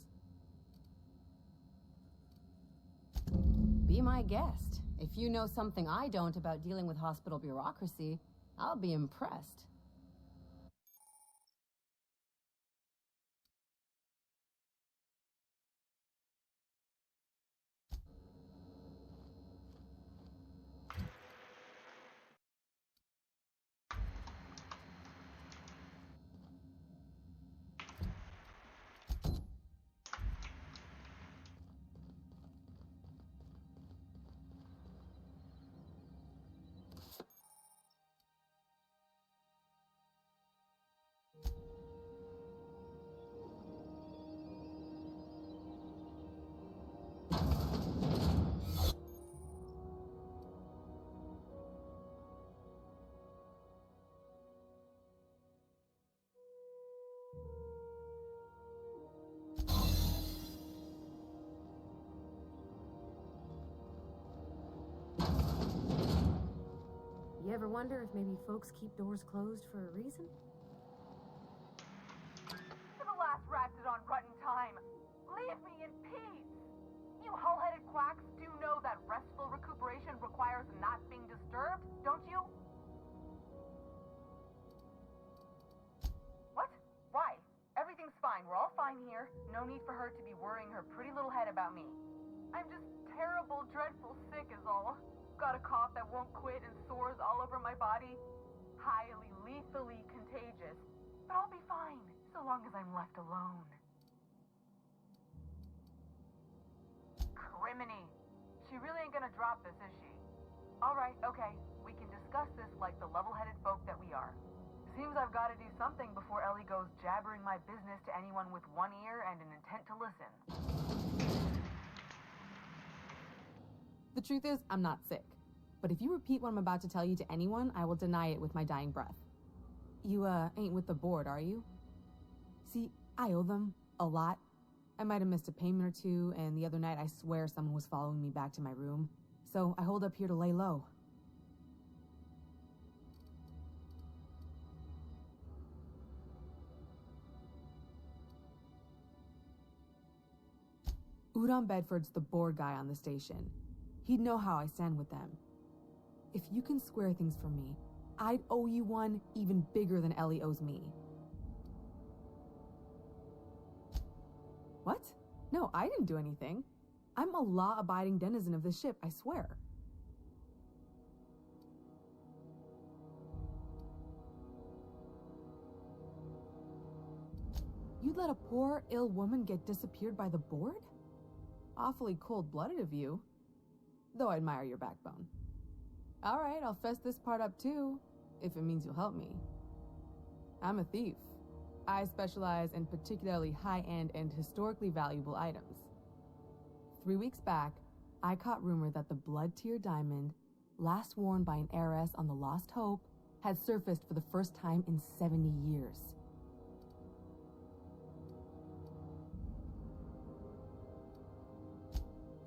Speaker 27: Be my guest. If you know something I don't about dealing with hospital bureaucracy, I'll be impressed.
Speaker 13: You ever wonder if maybe folks keep doors closed for a reason?
Speaker 4: For the last ratted on rotten time, leave me in peace! You hull-headed quacks do know that restful recuperation requires not being disturbed, don't you? What? Why? Everything's fine. We're all fine here. No need for her to be worrying her pretty little head about me. I'm just terrible, dreadful sick is all. Got a cough that won't quit and sores all over my body. Highly, lethally contagious. But I'll be fine, so long as I'm left alone. Criminy. She really ain't gonna drop this, is she? Alright, okay. We can discuss this like the level-headed folk that we are. Seems I've gotta do something before Ellie goes jabbering my business to anyone with one ear and an intent to listen.
Speaker 5: The truth is, I'm not sick. But if you repeat what I'm about to tell you to anyone, I will deny it with my dying breath. You, ain't with the board, are you? See, I owe them a lot. I might have missed a payment or two, and the other night I swear someone was following me back to my room. So I hold up here to lay low. Udon Bedford's the board guy on the station. He'd know how I stand with them. If you can square things for me, I'd owe you one even bigger than Ellie owes me. What? No, I didn't do anything. I'm a law-abiding denizen of this ship, I swear. You'd let a poor, ill woman get disappeared by the board? Awfully cold-blooded of you. Though I admire your backbone. Alright, I'll fess this part up too, if it means you'll help me. I'm a thief. I specialize in particularly high-end and historically valuable items. 3 weeks back, I caught rumor that the Blood Tier diamond, last worn by an heiress on the Lost Hope, had surfaced for the first time in 70 years.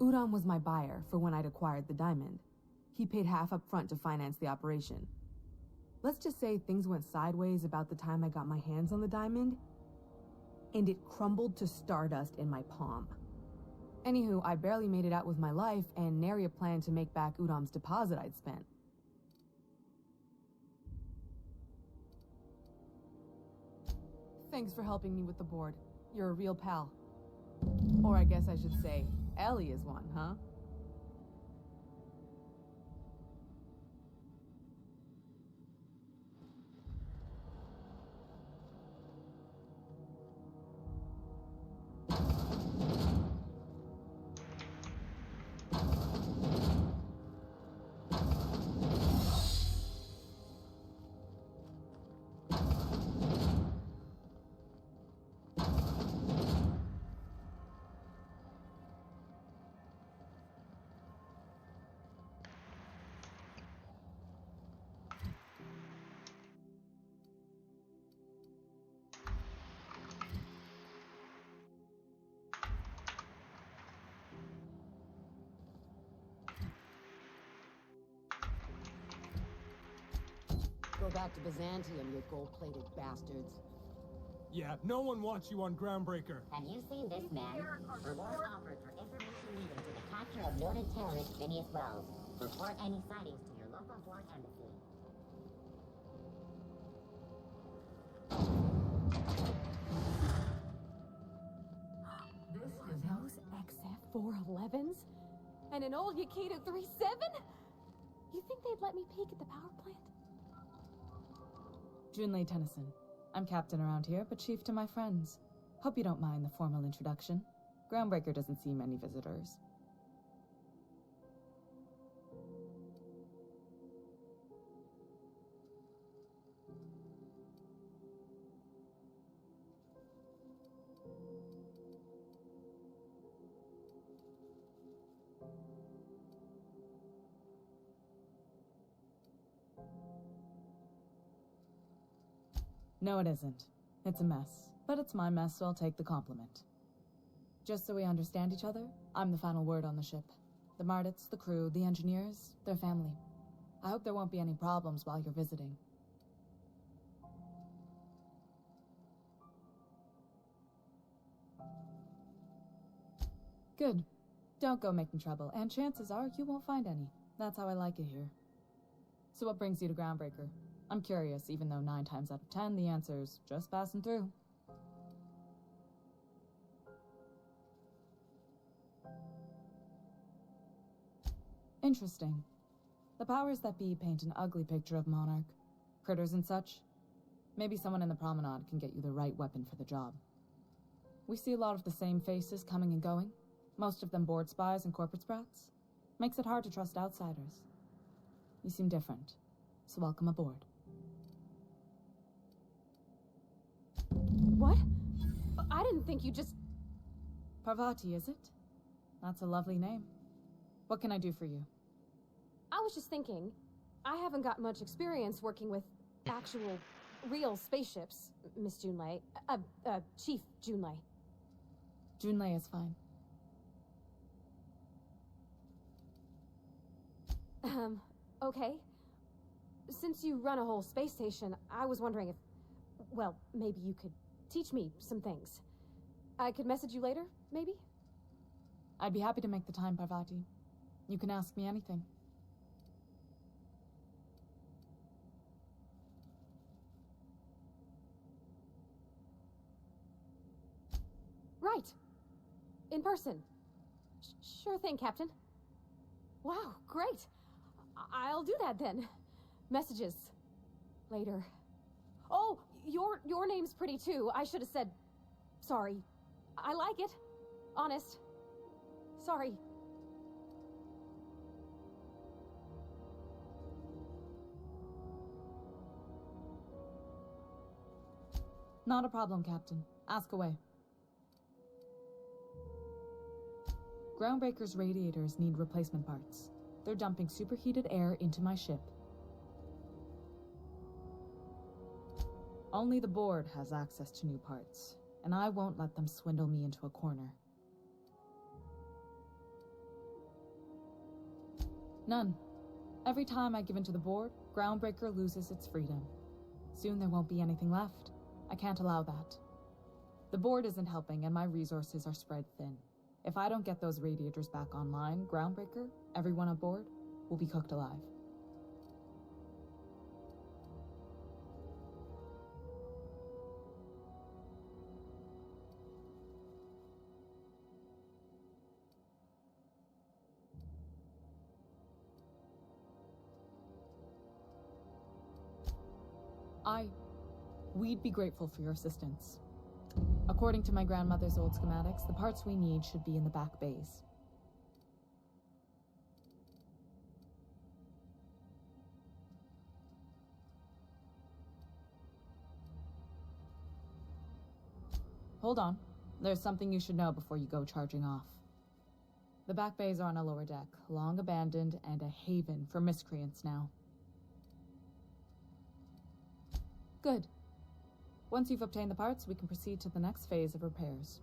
Speaker 5: Udon was my buyer for when I'd acquired the diamond. He paid half up front to finance the operation. Let's just say things went sideways about the time I got my hands on the diamond, and it crumbled to stardust in my palm. Anywho, I barely made it out with my life, and nary a plan to make back Udom's deposit I'd spent. Thanks for helping me with the board. You're a real pal. Or I guess I should say, Ellie is one, huh?
Speaker 9: Go back to Byzantium, you gold-plated bastards.
Speaker 10: Yeah, no one wants you on Groundbreaker.
Speaker 23: Have you seen this man? Reward offered for information leading to the capture of noted terrorist Phineas Wells. Report any sightings to your local foreign embassy.
Speaker 13: Those XF-411s? And an old Yakita 37? You think they'd let me peek at the power plant?
Speaker 5: Junlei Tennyson. I'm captain around here, but chief to my friends. Hope you don't mind the formal introduction. Groundbreaker doesn't see many visitors. No, it isn't. It's a mess. But it's my mess, so I'll take the compliment. Just so we understand each other, I'm the final word on the ship. The Mardits, the crew, the engineers, their family. I hope there won't be any problems while you're visiting. Good. Don't go making trouble, and chances are you won't find any. That's how I like it here. So what brings you to Groundbreaker? I'm curious, even though 9 times out of 10 the answer's just passing through. Interesting. The powers that be paint an ugly picture of Monarch. Critters and such. Maybe someone in the promenade can get you the right weapon for the job. We see a lot of the same faces coming and going. Most of them board spies and corporate sprats. Makes it hard to trust outsiders. You seem different, so welcome aboard.
Speaker 13: What? I didn't think you just...
Speaker 5: Parvati, is it? That's a lovely name. What can I do for you?
Speaker 13: I was just thinking, I haven't got much experience working with actual, real spaceships, Miss Junlei. Chief Junlei.
Speaker 5: Junlei is fine.
Speaker 13: Okay. Since you run a whole space station, I was wondering if... Well, maybe you could teach me some things. I could message you later, maybe?
Speaker 5: I'd be happy to make the time, Parvati. You can ask me anything.
Speaker 13: Right. In person. Sure thing, Captain. Wow, great. I'll do that then. Messages. Later. Oh, your name's pretty too. I should have said... Sorry. I like it. Honest. Sorry.
Speaker 5: Not a problem, Captain. Ask away. Groundbreaker's radiators need replacement parts. They're dumping superheated air into my ship. Only the board has access to new parts, and I won't let them swindle me into a corner. None. Every time I give in to the board, Groundbreaker loses its freedom. Soon there won't be anything left. I can't allow that. The board isn't helping, and my resources are spread thin. If I don't get those radiators back online, Groundbreaker, everyone aboard, will be cooked alive. We'd be grateful for your assistance. According to my grandmother's old schematics, the parts we need should be in the back bays. Hold on. There's something you should know before you go charging off. The back bays are on a lower deck, long abandoned and a haven for miscreants now. Good. Once you've obtained the parts, we can proceed to the next phase of repairs.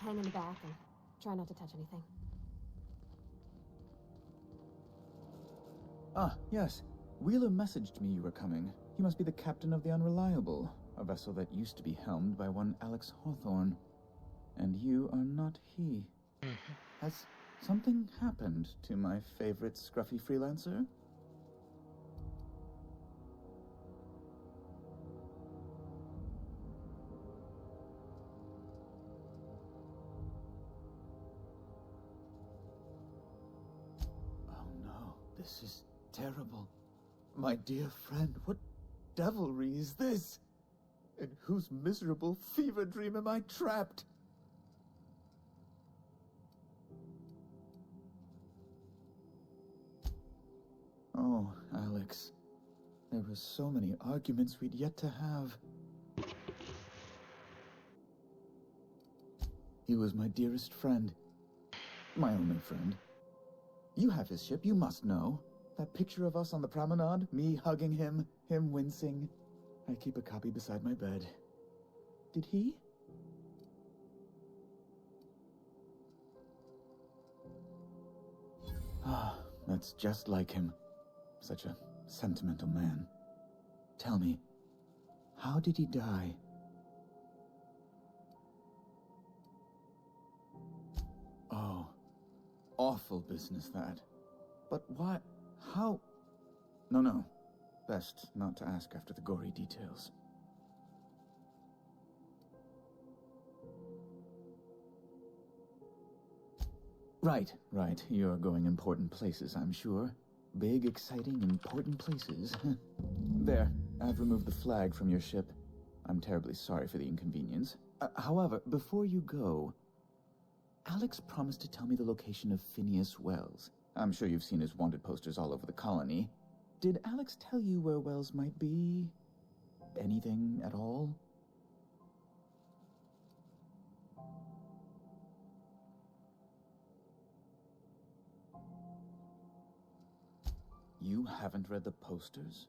Speaker 13: hang in the back and try not to touch anything.
Speaker 6: Ah, yes. Wheeler messaged me you were coming. He must be the captain of the Unreliable, a vessel that used to be helmed by one Alex Hawthorne. And you are not he. Has something happened to my favorite scruffy freelancer? Oh no, this is terrible. My dear friend, what devilry is this? In whose miserable fever dream am I trapped? Oh, Alex. There were so many arguments we'd yet to have. He was my dearest friend. My only friend. You have his ship, you must know. That picture of us on the promenade, me hugging him, him wincing. I keep a copy beside my bed. Did he? Ah, that's just like him. Such a sentimental man. Tell me, how did he die? Oh, awful business that. But why? How? No. Best not to ask after the gory details. Right. You're going important places, I'm sure. Big, exciting, important places. There, I've removed the flag from your ship. I'm terribly sorry for the inconvenience. However, before you go, Alex promised to tell me the location of Phineas Wells. I'm sure you've seen his wanted posters all over the colony. Did Alex tell you where Wells might be? Anything at all? You haven't read the posters?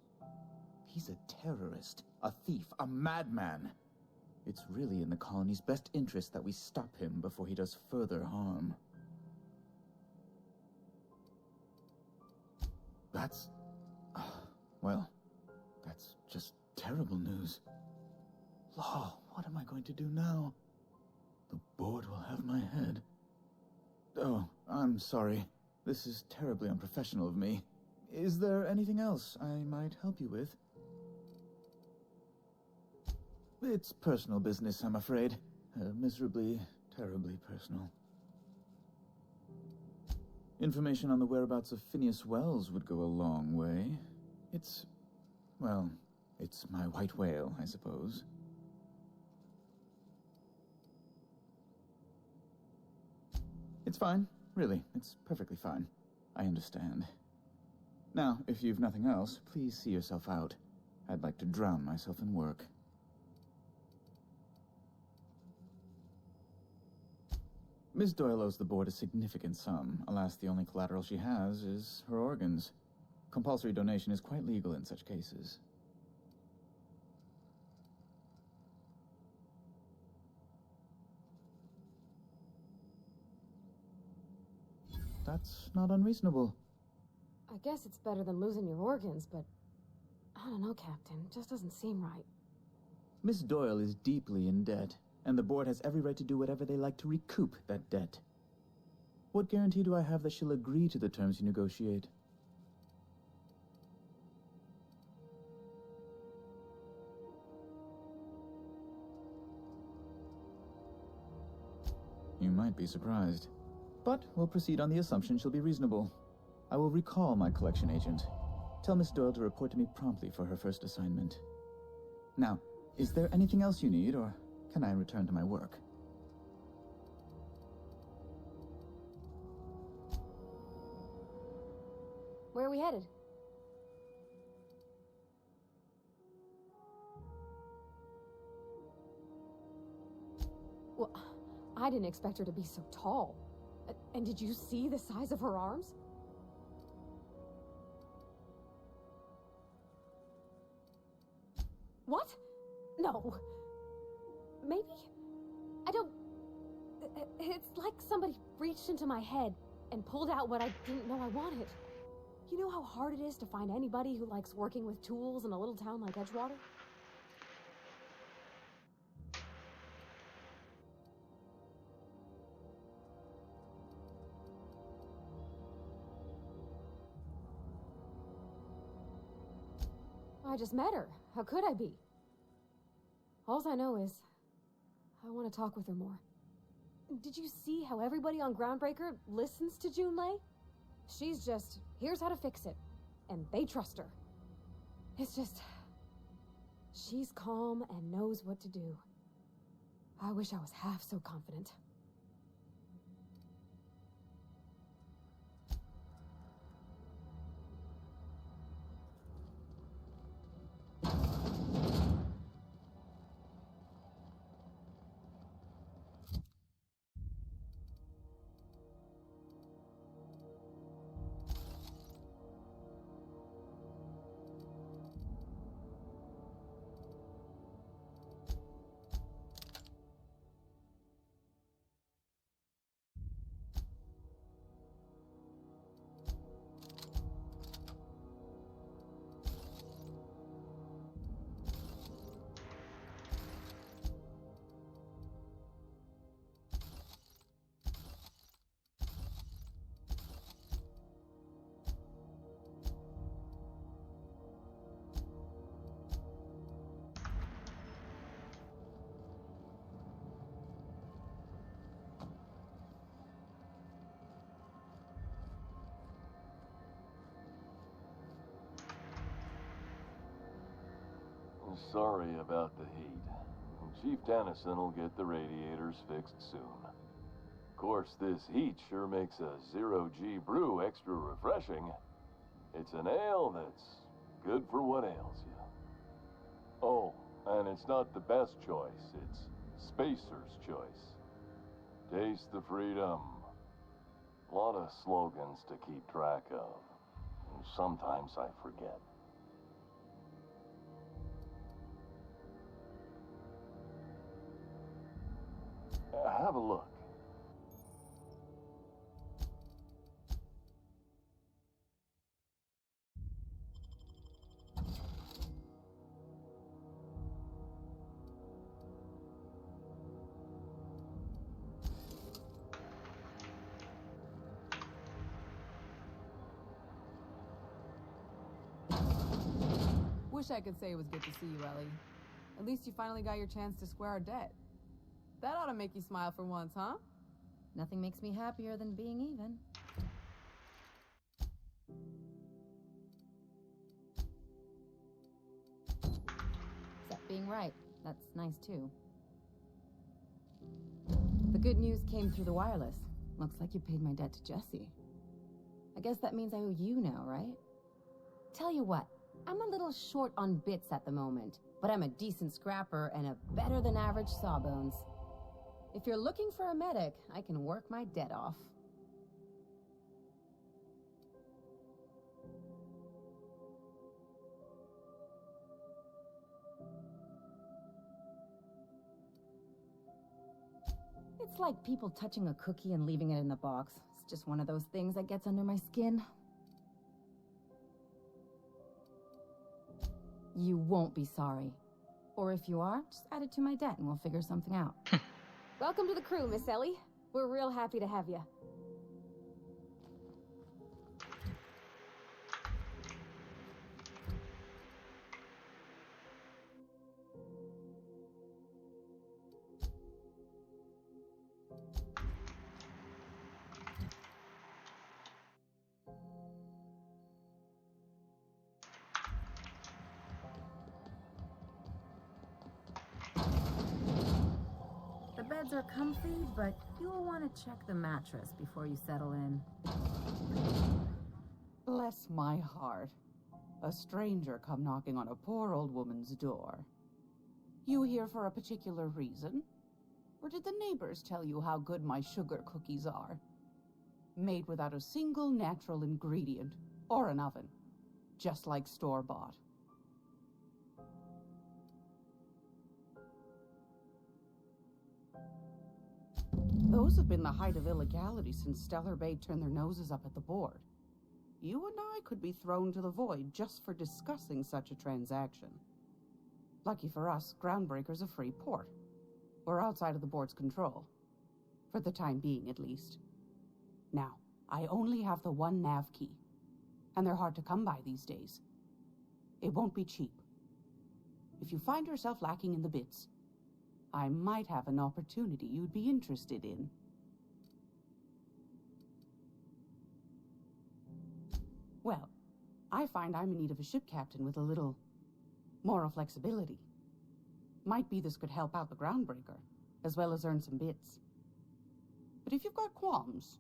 Speaker 6: He's a terrorist, a thief, a madman. It's really in the colony's best interest that we stop him before he does further harm. That's... well, that's just terrible news. Law, what am I going to do now? The board will have my head. Oh, I'm sorry. This is terribly unprofessional of me. Is there anything else I might help you with? It's personal business, I'm afraid. Miserably, terribly personal. Information on the whereabouts of Phineas Wells would go a long way. It's my white whale, I suppose. It's fine, really. It's perfectly fine. I understand. Now, if you've nothing else, please see yourself out. I'd like to drown myself in work. Miss Doyle owes the board a significant sum. Alas, the only collateral she has is her organs. Compulsory donation is quite legal in such cases. That's not unreasonable.
Speaker 13: I guess it's better than losing your organs, but I don't know, Captain. It just doesn't seem right.
Speaker 6: Miss Doyle is deeply in debt, and the board has every right to do whatever they like to recoup that debt. What guarantee do I have that she'll agree to the terms you negotiate? You might be surprised. But we'll proceed on the assumption she'll be reasonable. I will recall my collection agent. Tell Miss Doyle to report to me promptly for her first assignment. Now, is there anything else you need, or can I return to my work?
Speaker 13: Where are we headed? Well, I didn't expect her to be so tall. And did you see the size of her arms? What? No. Maybe? I don't... It's like somebody reached into my head and pulled out what I didn't know I wanted. You know how hard it is to find anybody who likes working with tools in a little town like Edgewater? I just met her. How could I be? Alls I know is, I want to talk with her more. Did you see how everybody on Groundbreaker listens to Junlei? She's just, here's how to fix it. And they trust her. It's just, she's calm and knows what to do. I wish I was half so confident.
Speaker 10: Sorry about the heat. Chief Tennyson will get the radiators fixed soon. Of course, this heat sure makes a zero-G brew extra refreshing. It's an ale that's good for what ails you. Oh, and it's not the best choice, it's Spacer's choice. Taste the freedom. A lot of slogans to keep track of. And sometimes I forget. Have a look.
Speaker 5: Wish I could say it was good to see you, Ellie. At least you finally got your chance to square our debt. That ought to make you smile for once, huh?
Speaker 27: Nothing makes me happier than being even. Except being right. That's nice, too. The good news came through the wireless. Looks like you paid my debt to Jesse. I guess that means I owe you now, right? Tell you what, I'm a little short on bits at the moment, but I'm a decent scrapper and a better-than-average sawbones. If you're looking for a medic, I can work my debt off. It's like people touching a cookie and leaving it in the box. It's just one of those things that gets under my skin. You won't be sorry. Or if you are, just add it to my debt and we'll figure something out.
Speaker 13: Welcome to the crew, Miss Ellie. We're real happy to have you.
Speaker 27: The beds are comfy, but you'll want to check the mattress before you settle in.
Speaker 11: Bless my heart. A stranger come knocking on a poor old woman's door. You here for a particular reason? Or did the neighbors tell you how good my sugar cookies are? Made without a single natural ingredient, or an oven. Just like store-bought. Those have been the height of illegality since Stellar Bay turned their noses up at the board. You and I could be thrown to the void just for discussing such a transaction. Lucky for us, Groundbreaker's a free port. We're outside of the board's control. For the time being, at least. Now, I only have the one nav key. And they're hard to come by these days. It won't be cheap. If you find yourself lacking in the bits, I might have an opportunity you'd be interested in. Well, I find I'm in need of a ship captain with a little moral flexibility. Might be this could help out the Groundbreaker, as well as earn some bits. But if you've got qualms...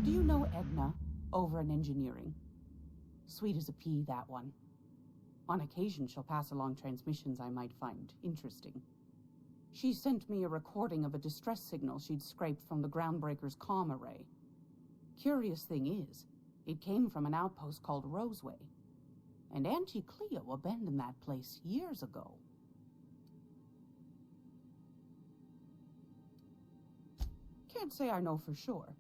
Speaker 11: Do you know Edna, over in engineering? Sweet as a pea, that one. On occasion, she'll pass along transmissions I might find interesting. She sent me a recording of a distress signal she'd scraped from the Groundbreaker's comm array. Curious thing is, it came from an outpost called Roseway. And Auntie Cleo abandoned that place years ago. Can't say I know for sure.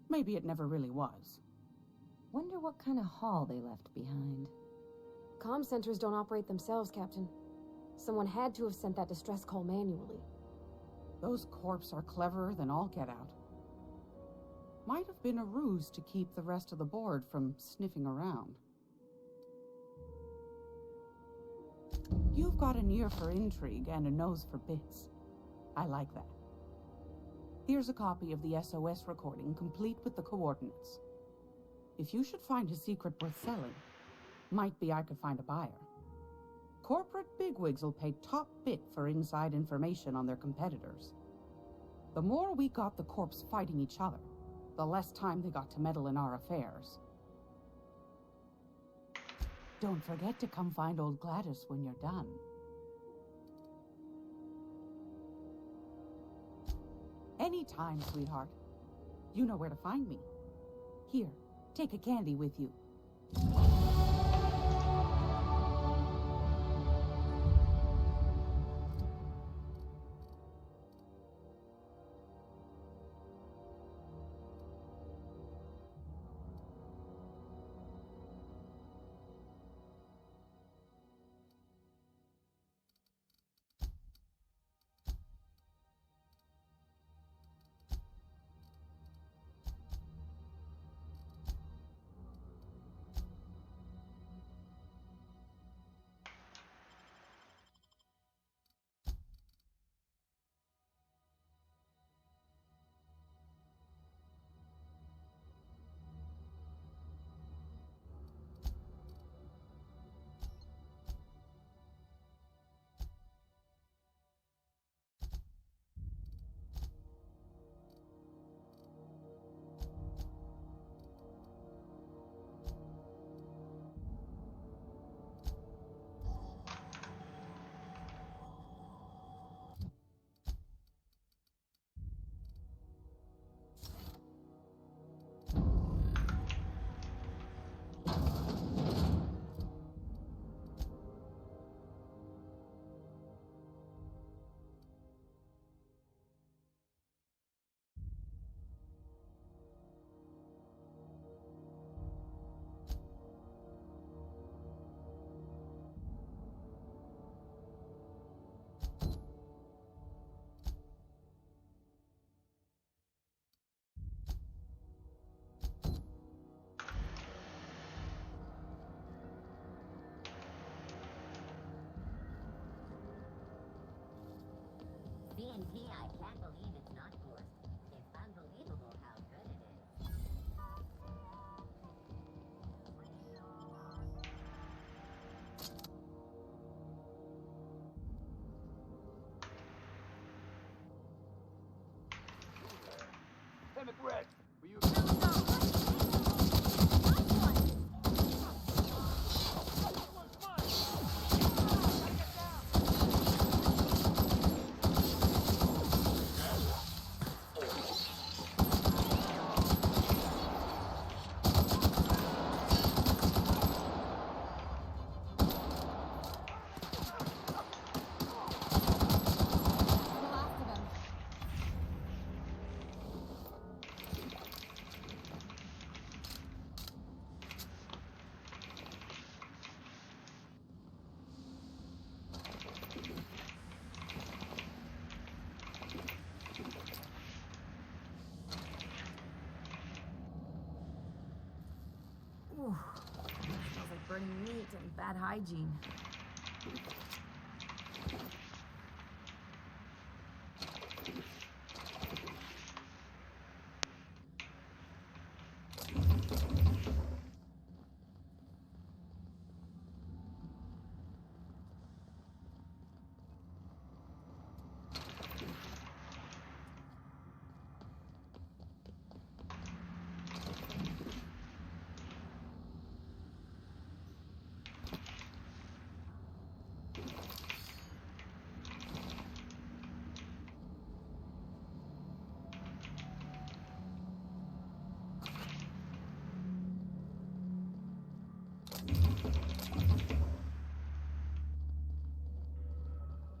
Speaker 11: Maybe it never really was.
Speaker 27: Wonder what kind of haul they left behind.
Speaker 13: Comm centers don't operate themselves, Captain. Someone had to have sent that distress call manually.
Speaker 11: Those corps are cleverer than all get out. Might have been a ruse to keep the rest of the board from sniffing around. You've got an ear for intrigue and a nose for bits. I like that. Here's a copy of the SOS recording, complete with the coordinates. If you should find a secret worth selling, might be I could find a buyer. Corporate bigwigs will pay top bit for inside information on their competitors. The more we got the corps fighting each other, the less time they got to meddle in our affairs. Don't forget to come find old Gladys when you're done. Anytime, sweetheart. You know where to find me. Here, take a candy with you.
Speaker 23: CNT, I can't believe it's not forced. It's unbelievable how good it is.
Speaker 10: Hey, McRed, were you...
Speaker 26: and bad hygiene.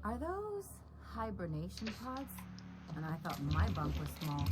Speaker 26: Are those hibernation pods? And I thought my bunk was small.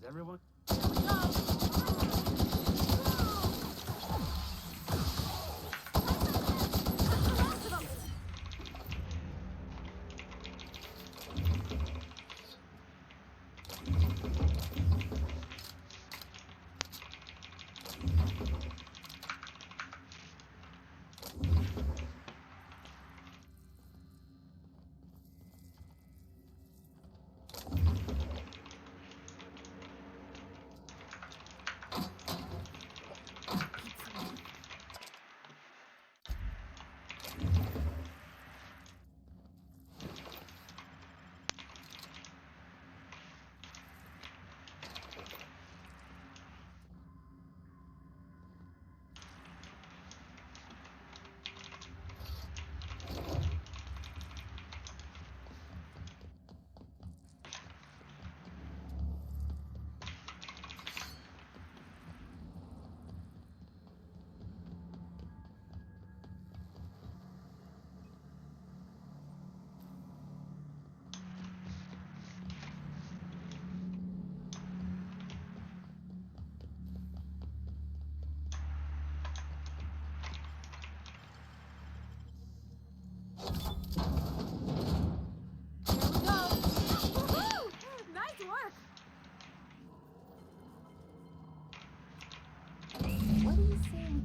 Speaker 8: Is everyone?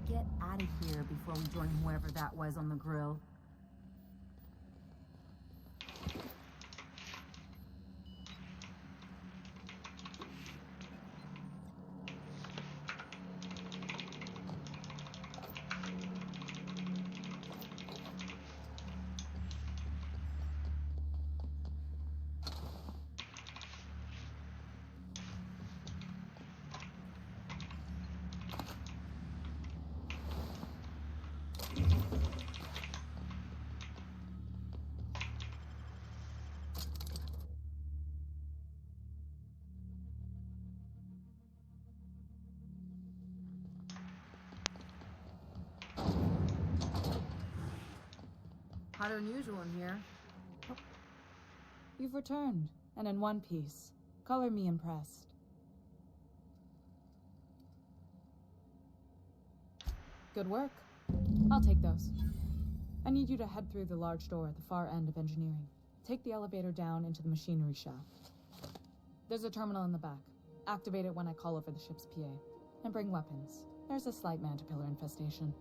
Speaker 8: Get out of here before we join whoever that was on the grill. Hotter than usual in here.
Speaker 5: You've returned, and in one piece. Color me impressed. Good work. I'll take those. I need you to head through the large door at the far end of engineering. Take the elevator down into the machinery shaft. There's a terminal in the back. Activate it when I call over the ship's PA. And bring weapons. There's a slight mantipillar infestation.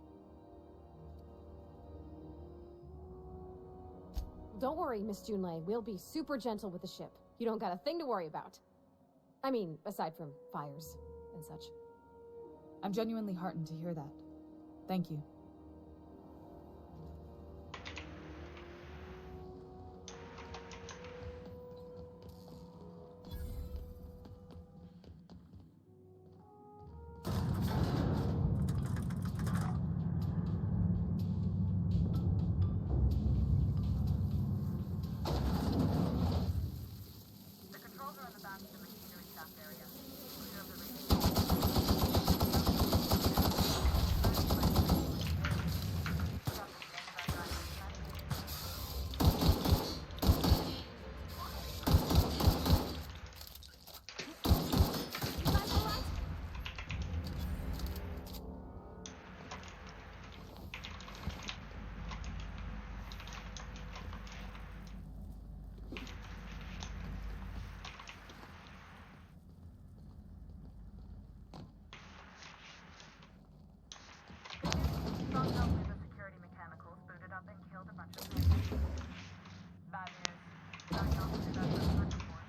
Speaker 13: Don't worry, Miss Junlei. We'll be super gentle with the ship. You don't got a thing to worry about. I mean, aside from fires and such.
Speaker 5: I'm genuinely heartened to hear that. Thank you.
Speaker 4: The controls are on the back of the machinery shaft area. Clear of the Strong help with the security mechanicals booted up and killed a bunch of men. Bad news. Diagnostic is at the circuit board.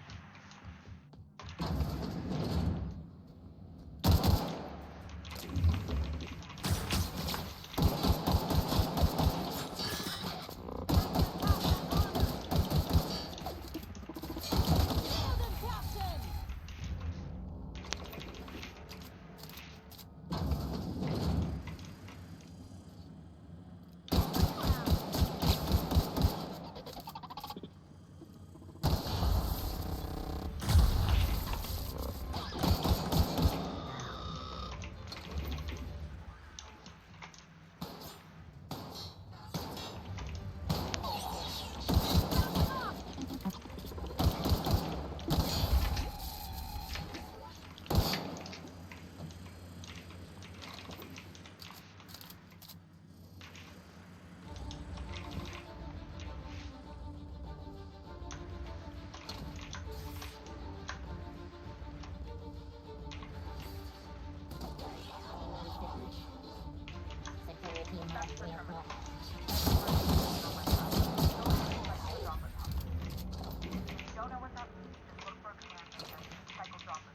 Speaker 4: Don't know what's up? Just look for a command and cycle dropper.